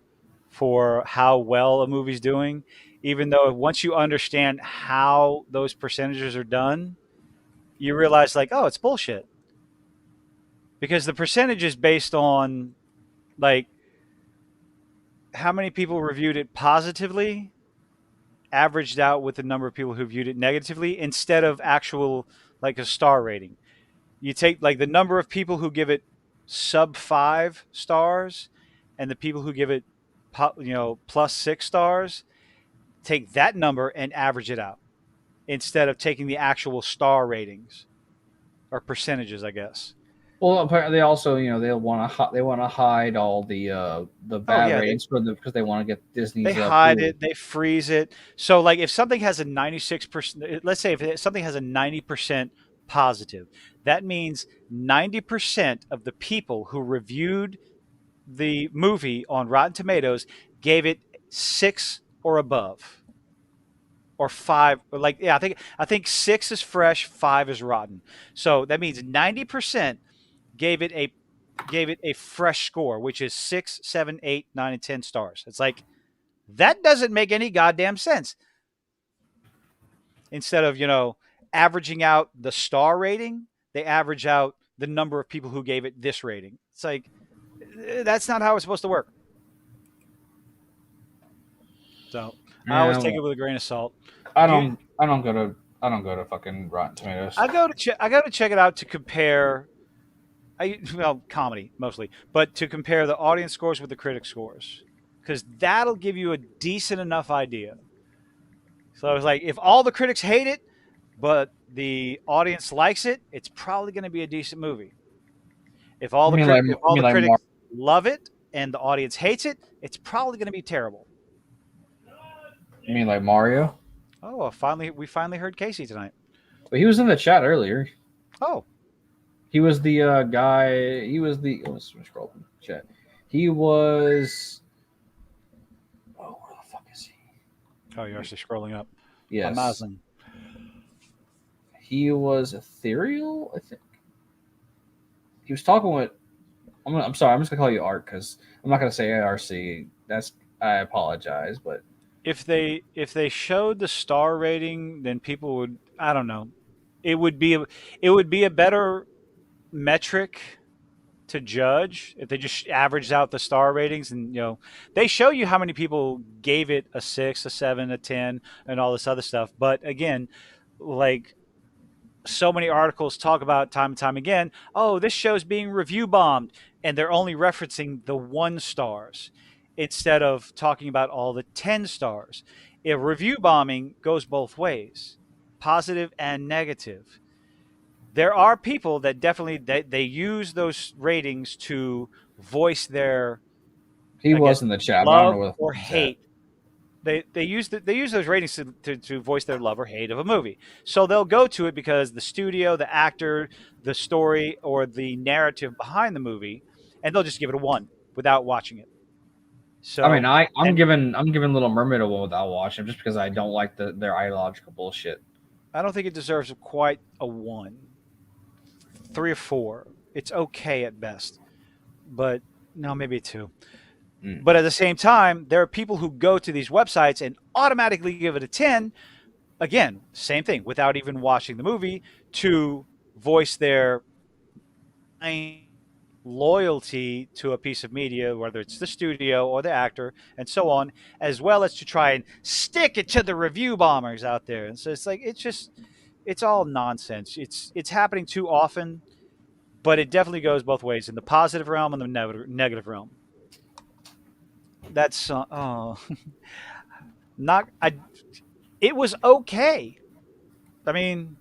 for how well a movie's doing. Even though once you understand how those percentages are done, you realize like, oh, it's bullshit. Because the percentage is based on like how many people reviewed it positively averaged out with the number of people who viewed it negatively instead of actual like a star rating. You take like the number of people who give it sub 5 stars and the people who give it plus 6 stars, take that number and average it out instead of taking the actual star ratings or percentages, I guess. Well, they also, they want to hide all the Oh bad yeah, ratings for because they want to get they Disney's hide approval. it, they freeze it. So like if something has a 96%, let's say if something has a 90% positive, that means 90% of the people who reviewed the movie on Rotten Tomatoes gave it 6 or above or 5 or like yeah, I think 6 is fresh, 5 is rotten. So that means 90% gave it a fresh score, which is 6, 7, 8, 9 and 10 stars. It's like that doesn't make any goddamn sense. Instead of, averaging out the star rating, they average out the number of people who gave it this rating. It's like that's not how it's supposed to work. So I always Yeah, take it well, with a grain of salt. I Do you, don't I don't go to I don't go to fucking Rotten Tomatoes. I go to check it out to compare. Well, comedy mostly, but to compare the audience scores with the critic scores, because that'll give you a decent enough idea. So I was like, if all the critics hate it, but the audience likes it, it's probably going to be a decent movie. If You all mean the like critics love it and the audience hates it, it's probably going to be terrible. you mean like Mario? Oh, we finally heard Casey tonight. But he was in the chat earlier. Oh, He was the guy. He was the. Let's scroll up the chat. He was. Oh, where the fuck is he? oh, you're actually scrolling up. Yes, Amazing. he was ethereal. I think he was talking with. I'm sorry. I'm just gonna call you Art because I'm not gonna say ARC. That's I apologize, but If they showed the star rating, then people would, I don't know. It would be a better metric to judge if they just averaged out the star ratings, and they show you how many people gave it a 6, a 7, a 10 and all this other stuff. But again, like so many articles talk about time and time again, oh, this show's being review bombed, and they're only referencing the 1 stars instead of talking about all the 10 stars. If review bombing goes both ways, positive and negative, there are people that definitely they use those ratings to voice their, he I guess, was in the chat. But I don't know love where the or fuck he's at. hate. They use those ratings to voice their love or hate of a movie. So they'll go to it because the studio, the actor, the story, or the narrative behind the movie, and they'll just give it a 1 without watching it. I mean, So and I'm giving Little Mermaid a one without watching just because I don't like their ideological bullshit. I don't think it deserves quite a 1, 3 or 4. It's okay at best, but no, maybe a 2. Mm. But at the same time, there are people who go to these websites and automatically give it a 10. Again, same thing, without even watching the movie, to voice their loyalty to a piece of media, whether it's the studio or the actor, and so on, as well as to try and stick it to the review bombers out there. And so it's like it's all nonsense. It's happening too often, but it definitely goes both ways in the positive realm and the negative realm. That's oh Not I. It was okay. I mean,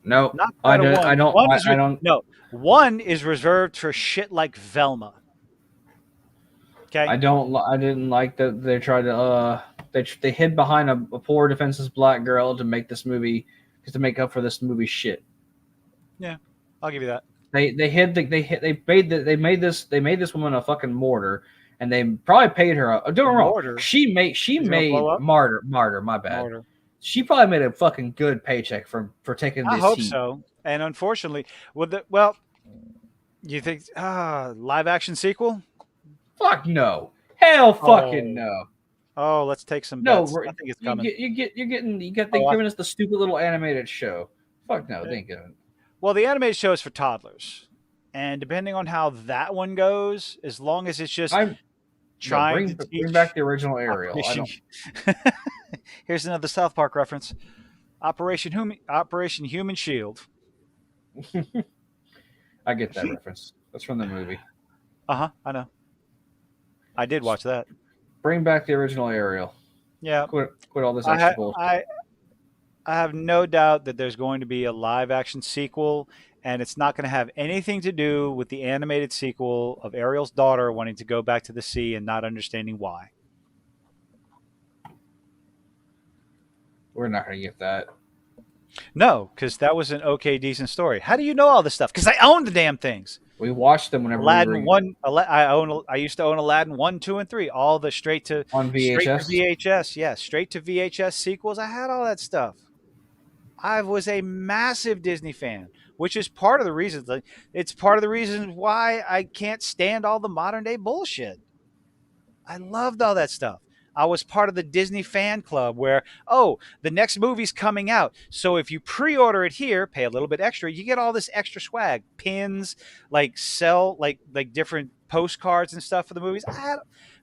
No, not quite a I one. don't, One is I don't. no. One is reserved for shit like Velma. Okay. I didn't like that they tried to. They hid behind a poor defenseless black girl to make this movie, just to make up for this movie shit. Yeah, I'll give you that. They hid they made this woman a fucking martyr, and they probably paid her. Don't get me wrong, Mortar she is gonna blow made up. martyr. My bad. Mortar. She probably made a fucking good paycheck for taking I this hope heat. so. And unfortunately, well, you think live action sequel? Fuck no, hell fucking Oh, no. let's take some No, bets. I think it's coming. they Oh, giving us the stupid little animated show. Fuck no, they ain't giving. well, the animated show is for toddlers, and depending on how that one goes, as long as it's just I'm no trying to bring back teach the original Ariel. I Operation. don't. Here's another South Park reference: Operation Human Shield. I get that reference. That's from the movie. I know. I did watch that. Bring back the original Ariel. Yeah, Quit all this I extra ha- bullshit. I have no doubt that there's going to be a live action sequel, and it's not going to have anything to do with the animated sequel of Ariel's daughter wanting to go back to the sea and not understanding why. We're not gonna get that. No, because that was an okay, decent story. How do you know all this stuff? Because I own the damn things. We watched them whenever we were Aladdin one, I used to own Aladdin 1, 2, and 3. All the on straight to VHS. VHS. Yeah, straight to VHS sequels. I had all that stuff. I was a massive Disney fan, which is part of the reasons. Like, it's part of the reasons why I can't stand all the modern day bullshit. I loved all that stuff. I was part of the Disney fan club where, oh, the next movie's coming out. So if you pre-order it here, pay a little bit extra, you get all this extra swag, pins, like different postcards and stuff for the movies.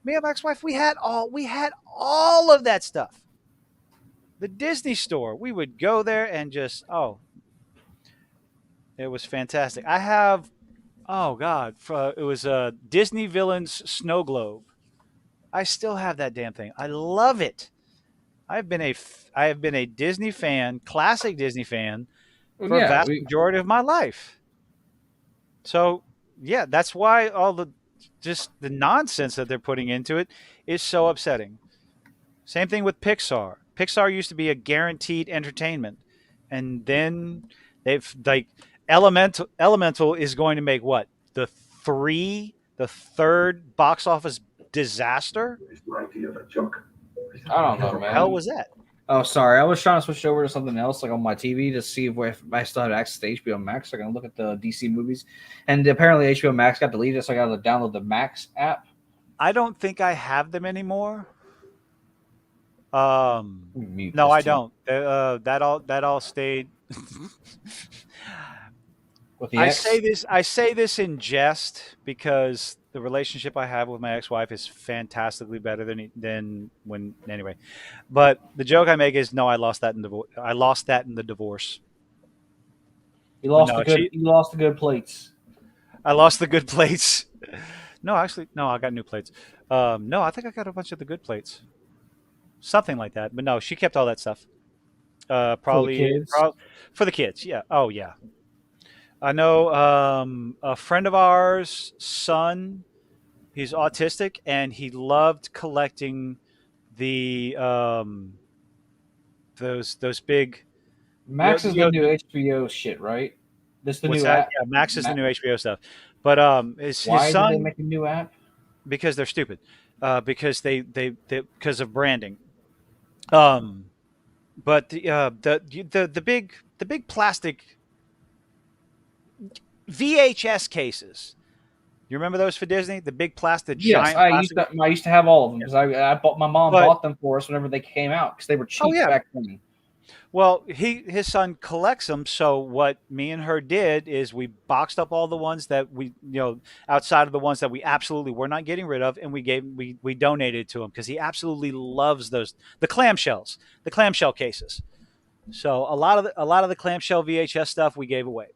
Me and my ex-wife, we had all of that stuff. The Disney store, we would go there and just, it was fantastic. I have, oh God, it was a Disney Villains Snow Globe. I still have that damn thing. I love it. I have been a Disney fan, classic Disney fan, Well, for a yeah, vast majority of my life. So yeah, that's why all the just the nonsense that they're putting into it is so upsetting. Same thing with Pixar. Pixar used to be a guaranteed entertainment, and then they've like Elemental is going to make what the third box office disaster. I don't know, The hell man. was that? Oh, sorry. I was trying to switch over to something else, like on my TV, to see if I still have access to HBO Max. So I can look at the DC movies, and apparently HBO Max got deleted, so I got to download the Max app. I don't think I have them anymore. Mute No, this I TV don't. That all stayed. with the X. I say this in jest because the relationship I have with my ex-wife is fantastically better than when anyway. But the joke I make is no, I lost that in divorce. I lost that in the divorce. But no, You lost the good plates. I lost the good plates. No, actually, no, I got new plates. No, I think I got a bunch of the good plates, something like that. But no, she kept all that stuff. For the Probably, kids. for the kids. Yeah. Oh yeah. I know a friend of ours' son. He's autistic, and he loved collecting the those big. Max is You the know new HBO shit, right? This the what's new that? app. Yeah, Max is the new HBO stuff. But his Why did they son, make a new app? because they're stupid, because they because of branding. Um, but the big plastic VHS cases. You remember those for Disney? The big plastic, Yes, giant plastic. I used to have all of them Yeah. because I bought my mom But bought them for us whenever they came out because they were oh cheap yeah, back then. well his son collects them. So what me and her did is we boxed up all the ones that outside of the ones that we absolutely were not getting rid of, and we donated to him because he absolutely loves the clamshell cases. So a lot of the clamshell VHS stuff we gave away.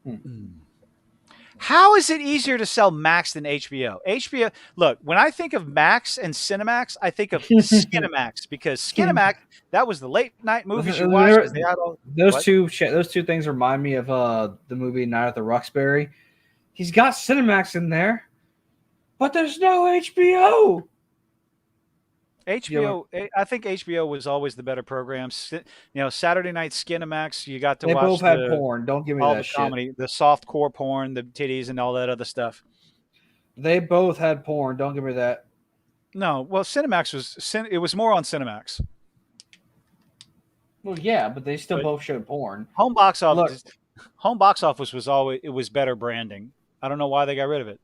Hmm. Mm. How is it easier to sell Max than HBO? HBO, look, when I think of Max and Cinemax, I think of Skinemax because Skinemax, that was the late night movies you watched because they had all what? Those two things remind me of the movie Night at the Roxbury. He's got Cinemax in there, but there's no HBO. HBO, I think HBO was always the better program. Saturday night Skinemax, you got to They both watch had porn. Don't give me all that the shit. comedy, the soft core porn, the titties, and all that other stuff. They both had porn. Don't give me that. No, well, Cinemax it was more on Cinemax, Well, yeah, but they still but both showed porn. home box Look, office, home box office was always it was better branding. I don't know why they got rid of it.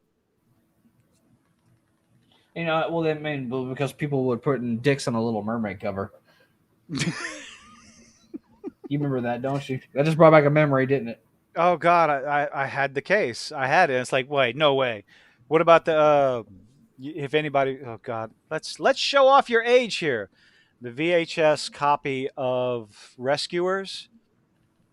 well, they mean because people would put in dicks on a Little Mermaid cover. You remember that, don't you? That just brought back a memory, didn't it? Oh God, I had the case. I had it. It's like, wait, no way. What about the if anybody? Oh God, let's show off your age here. The VHS copy of Rescuers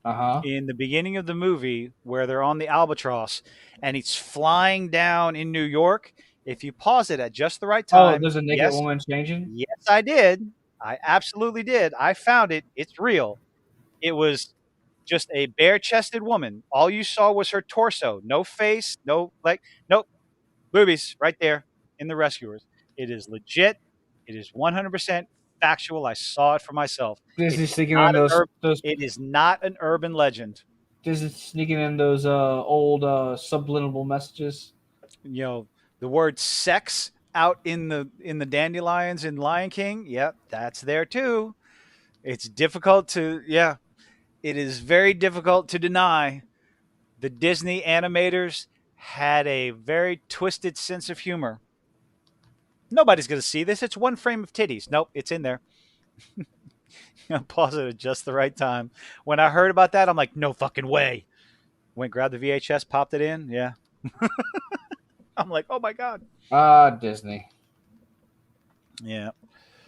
Uh huh. in the beginning of the movie where they're on the albatross and it's flying down in New York. If you pause it at just the right Oh, time, there's a naked yes, woman changing. yes, I did. I absolutely did. I found it. It's real. It was just a bare chested woman. All you saw was her torso, no face, no like, nope, boobies right there in the Rescuers. It is legit. It is 100% factual. I saw it for myself. It Disney is sneaking in not an those urban. those It is not an urban legend. Disney sneaking in those old subliminal messages. You know, the word sex out in the dandelions in Lion King. Yep, that's there too. It's difficult to yeah. It is very difficult to deny. The Disney animators had a very twisted sense of humor. Nobody's going to see this. It's one frame of titties. Nope, it's in there. Pause it at just the right time. When I heard about that, I'm like, no fucking way. Went, grabbed the VHS, popped it in. Yeah. I'm like, oh my God. Ah, Disney. Yeah.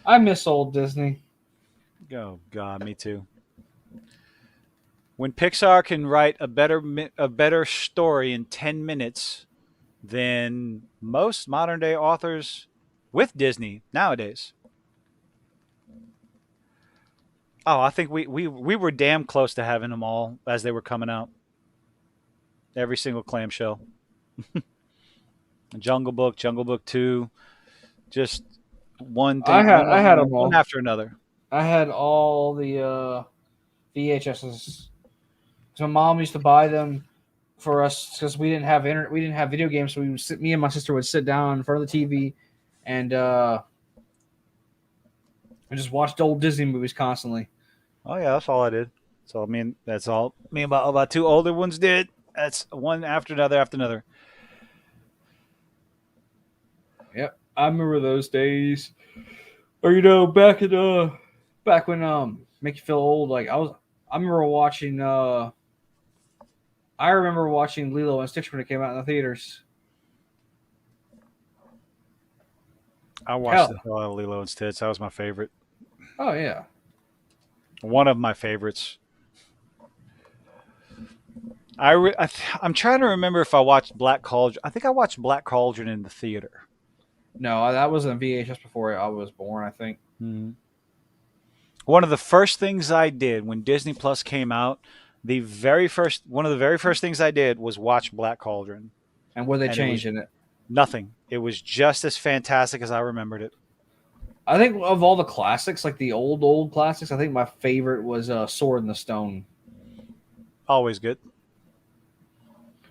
I miss old Disney. Oh God, me too. When Pixar can write a better story in 10 minutes than most modern day authors with Disney nowadays. Oh, I think we were damn close to having them all as they were coming out. Every single clamshell. Jungle Book 2, just one thing, I had them one all. after another. I had all the VHSs. So my mom used to buy them for us because we didn't have video games. So me and my sister would sit down in front of the TV and we just watched old Disney movies constantly. Oh yeah, that's all I did. So I mean, that's all me and about two older ones did. That's one after another after another. Yep, I remember those days. Or back when make you feel old. I remember watching Lilo and Stitch when it came out in the theaters. I watched the Hell, hell out of Lilo and Stitch. That was my favorite. oh yeah. One of my favorites. I'm trying to remember if I watched Black Cauldron. I think I watched Black Cauldron in the theater. No, that was in VHS before I was born. I think. Mhm. One of the first things I did when Disney Plus came out, one of the very first things I did was watch Black Cauldron, And what they and it was changed in it. nothing. It was just as fantastic as I remembered it. I think of all the classics, like the old classics, I think my favorite was Sword in the Stone. Always good.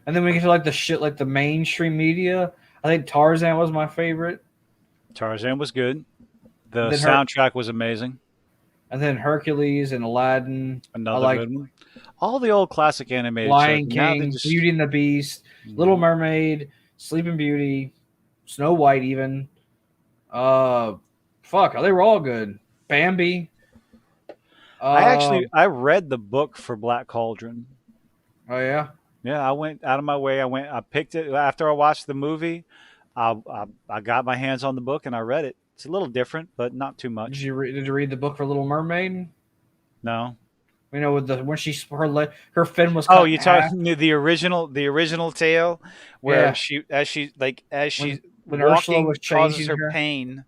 And then we get to like the shit, like the mainstream media. I think Tarzan was my favorite. Tarzan was good. The And then her, soundtrack was amazing. and then Hercules and Aladdin. I Another like good one. All the old classic animated shows. Lion Now they King, just Beauty and the Beast, Little Mhm. Mermaid, Sleeping Beauty, Snow White, even. Uh, fuck, they were all good. Bambi. Uh, I read the book for Black Cauldron. oh yeah. Yeah, I went out of my way. I picked it after I watched the movie. I got my hands on the book and I read it. It's a little different, but not too much. Did you read the book for Little Mermaid? No, You know, with the when she her fin was Oh, cut you in half. talking the original tale where Yeah, she as she when Ursula was walking causes changing her her. pain.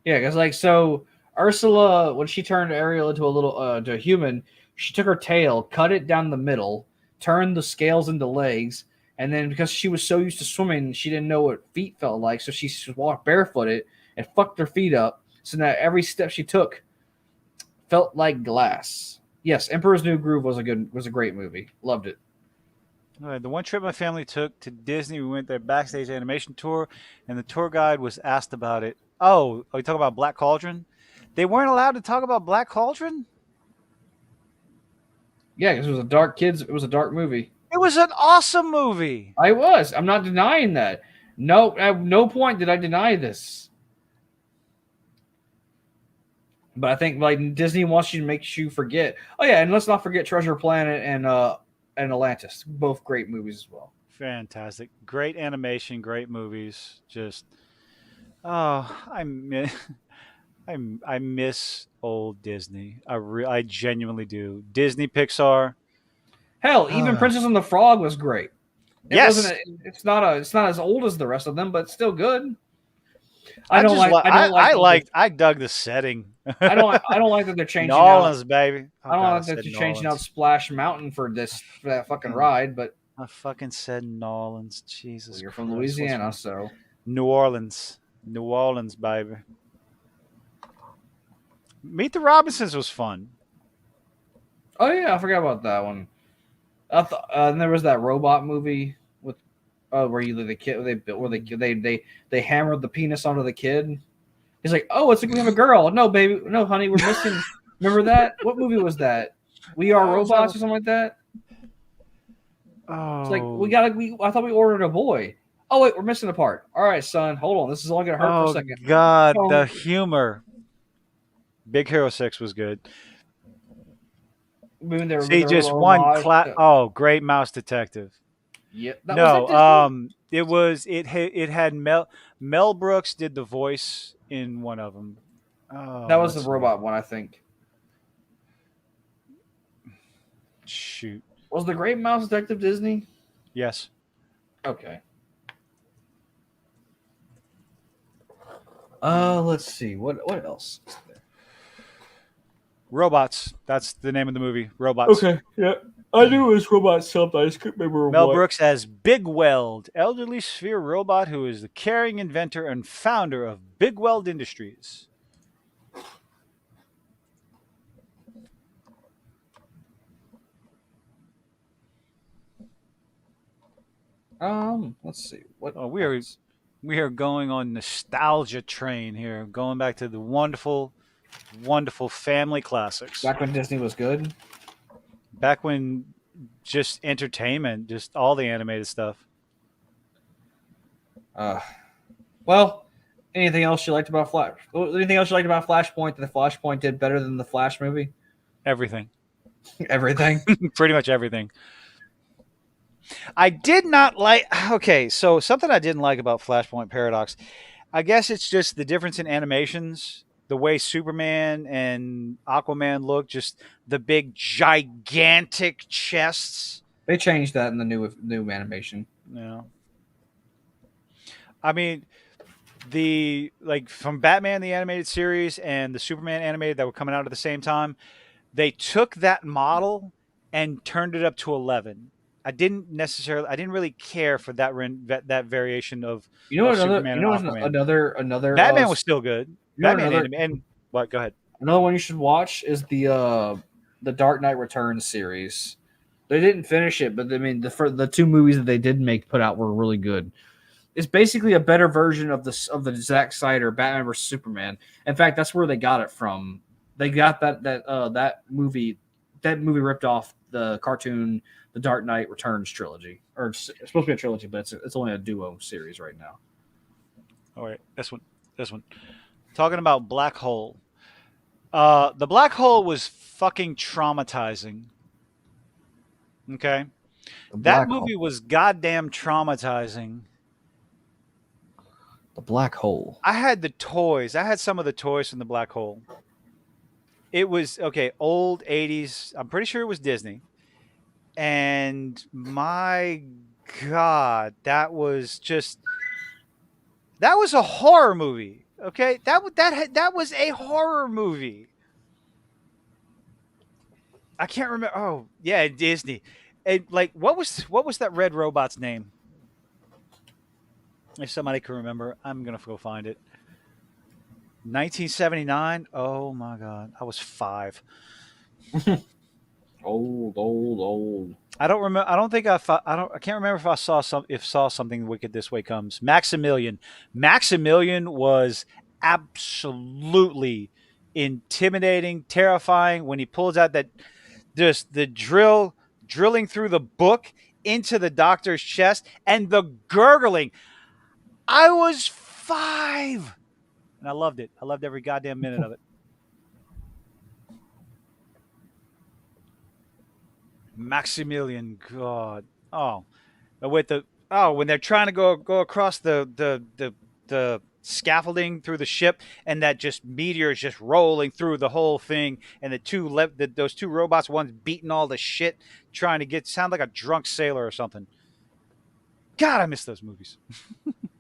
Yeah, because like so Ursula, when she turned Ariel into a little to a human, she took her tail, cut it down the middle, turned the scales into legs, and then because she was so used to swimming, she didn't know what feet felt like, so she walked barefooted and fucked her feet up. So now every step she took felt like glass. Yes, Emperor's New Groove was a great movie. Loved it. All right, the one trip my family took to Disney, we went their backstage animation tour, and the tour guide was asked about it. Oh, are you talking about Black Cauldron? They weren't allowed to talk about Black Cauldron? Yeah, because it was a dark kids. It was a dark movie. It was an awesome movie. I was. I'm not denying that. No, at no point did I deny this. But I think like Disney wants you to make you forget. Oh yeah, and let's not forget Treasure Planet and Atlantis, both great movies as well. Fantastic. Great animation, great movies. Just oh, I miss old Disney. I genuinely do. Disney Pixar. Hell, even Ah, Princess and the Frog was great. It wasn't. yes. It's not as old as the rest of them, but it's still good. I just I don't like I that liked I dug the setting. I don't like that they're New changing out. Orleans, baby. Oh I don't god, I like that said they're New changing out Orleans. Splash Mountain for that fucking ride. But I fucking said New Orleans. well, Jesus you're from Christ. What's Louisiana, so New Orleans? New Orleans, baby. Meet the Robinsons was fun. oh yeah, I forgot about that one. And there was that robot movie with where you the kid they built where they hammered the penis onto the kid. He's like, oh, it's like we have a girl. No, baby, no, honey, we're missing. Remember that? What movie was that? We Are Oh, Robots or something like that. It's like oh, I thought we ordered a boy. Oh wait, we're missing a part. All right, son, hold on. This is only gonna hurt for a oh second. God, the Oh, humor. Big Hero 6 was good. maybe See, they're a just little one homage. class. Oh, Great Mouse Detective. Yeah, that was that No, Disney. it had Mel Brooks did the voice in one of them. That Oh, was the let's see. robot one, I think. Shoot. Was the Great Mouse Detective Disney? Yes. Okay. Let's see. What else? Robots. That's the name of the movie. Robots. Okay, yeah. I knew it was robot something. I just couldn't remember Mel what. Brooks as Big Weld, elderly sphere robot who is the caring inventor and founder of Big Weld Industries. Let's see. What Oh, else? we are going on nostalgia train here, going back to the wonderful, wonderful family classics. Back when Disney was good. Back when just entertainment, just all the animated stuff. Uh, well, anything else you liked about Flash? Anything else you liked about Flashpoint that the Flashpoint did better than the Flash movie? Everything. Everything. Pretty much everything. I did not like. Okay, so something I didn't like about Flashpoint Paradox, I guess it's just the difference in animations, the way Superman and Aquaman look, just the big gigantic chests. They changed that in the new animation. You know, I mean, the like from Batman the animated series and the Superman animated that were coming out at the same time, they took that model and turned it up to 11. I didn't really care for that variation of Superman You and know Aquaman. another Batman was still good. you know Batman another and what? Go ahead. another one you should watch is the Dark Knight Returns series. They didn't finish it, but I mean the two movies that they did make put out were really good. It's basically a better version of the Zack Snyder Batman vs Superman. In fact, that's where they got it from. They got that movie ripped off the cartoon The Dark Knight Returns trilogy, or it's supposed to be a trilogy, but it's only a duo series right now. All right, this one. Talking about Black Hole. The Black Hole was fucking traumatizing. Okay, The that Black Hole. movie was goddamn traumatizing. The Black Hole. I had the toys. I had some of the toys from the Black Hole. It was okay, old 80s. I'm pretty sure it was Disney. And my god, that was a horror movie. Okay? That was a horror movie. I can't remember. Oh, yeah, Disney. And like what was that red robot's name? If somebody can remember, I'm going to go find it. 1979. Oh my god. I was 5. Old, old, old. I don't remember. I don't think I don't. I can't remember if I saw something wicked this way comes. Maximilian. Maximilian was absolutely intimidating, terrifying when he pulls out that just the drilling through the book into the doctor's chest and the gurgling. I was 5 and I loved it. I loved every goddamn minute of it. Maximilian, God. Oh, with the when they're trying to go across the scaffolding through the ship, and that just meteor is just rolling through the whole thing, and those two robots, one's beating all the shit, trying to sound like a drunk sailor or something. God, I miss those movies.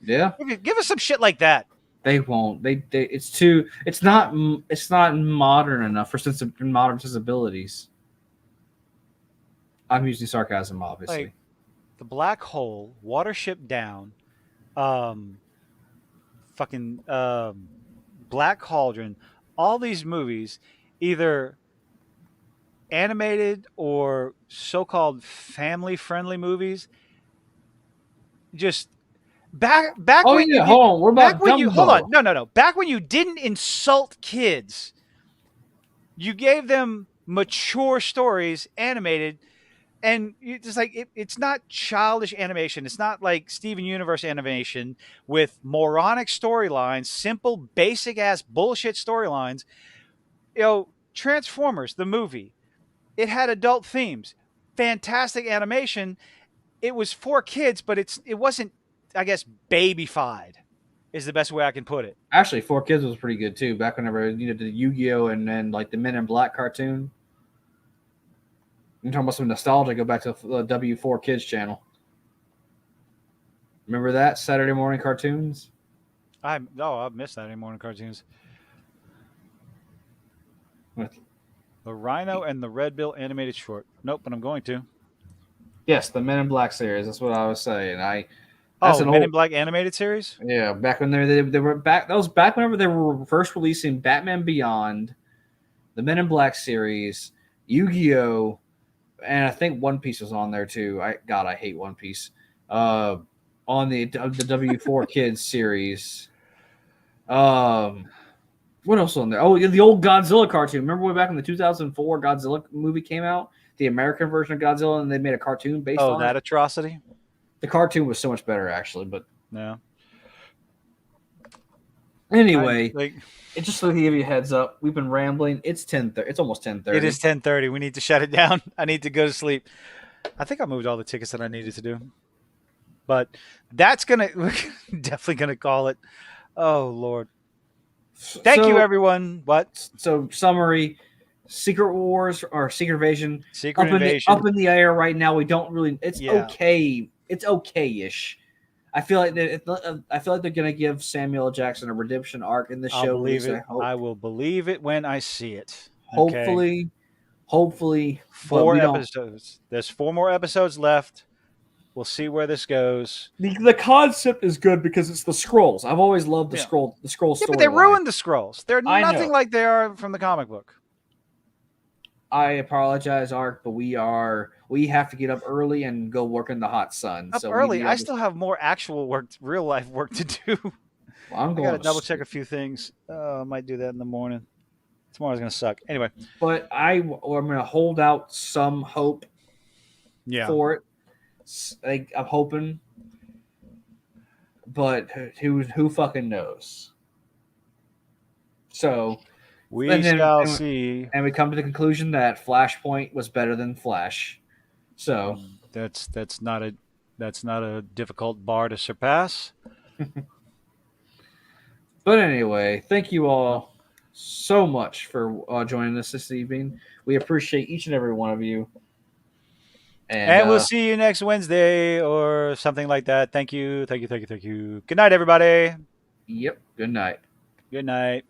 Yeah. Give us some shit like that. They won't. They it's too. It's not. It's not modern enough for modern sensibilities. I'm using sarcasm, obviously. Like the Black Hole, Watership Down, um, fucking Black Cauldron, all these movies, either animated or so-called family-friendly movies, just back Oh when you yeah, did, hold on. What back about when you hold on, Dumbo? no, back when you didn't insult kids, you gave them mature stories animated. And it's like it's not childish animation. It's not like Steven Universe animation with moronic storylines, simple, basic ass bullshit storylines. Transformers the movie, it had adult themes, fantastic animation. It was for kids, but it wasn't, I guess, babyfied is the best way I can put it. Actually, Four Kids was pretty good too. Back whenever you did the Yu-Gi-Oh and then like the Men in Black cartoon. I'm talking about some nostalgia. Go back to the W4 Kids channel. Remember that Saturday morning cartoons? I've missed that in morning cartoons. With The Rhino and the Red Bill animated short. Nope, but I'm going to. yes, the Men in Black series. That's what I was saying. That's Oh, an Men old in Black animated series. yeah. Back when they were back. That was back whenever they were first releasing Batman Beyond, the Men in Black series, Yu-Gi-Oh, and I think One Piece was on there too. I hate One Piece. On the W4 Kids series. What else on there? Oh, the old Godzilla cartoon. Remember way back in the 2004 Godzilla movie came out, the American version of Godzilla, and they made a cartoon based Oh, on that it. atrocity. The cartoon was so much better actually, but No. anyway, Like it's just to give you a heads up. We've been rambling. It's 10:30. It's almost 10:30. it is 10:30. We need to shut it down. I need to go to sleep. I think I moved all the tickets that I needed to do. But that's gonna we're definitely gonna call it. Oh Lord. Thank you everyone. What? So summary: Secret Wars or Secret Invasion Secret Invasion. up in the air right now. We don't really. It's Yeah. okay. It's okay-ish. I feel like they're gonna give Samuel L. Jackson a redemption arc in the I'll show. believe it. I will believe it when I see it. Hopefully, hopefully, but 4 we don't. episodes. There's 4 more episodes left. We'll see where this goes. The concept is good because it's the scrolls. I've always loved the Yeah. scroll. The scroll Yeah, story. but they ruined the scrolls. They're I nothing know. like they are from the comic book. I apologize, Ark, but we have to get up early and go work in the hot sun. Up So early. I still have more actual work, real life work to do. I'm I going gotta to double check a few things. I might do that in the morning. Tomorrow's gonna suck. Anyway. But I'm going to hold out some hope Yeah. for it. I'm hoping, but who fucking knows? So We and then- shall and- see. and we come to the conclusion that Flashpoint was better than Flash. So That's not a difficult bar to surpass. but anyway, thank you all so much for joining us this evening. We appreciate each and every one of you. And And we'll see you next Wednesday or something like that. Thank you. Thank you. Thank you. Thank you. Good night, everybody. yep, good night. Good night.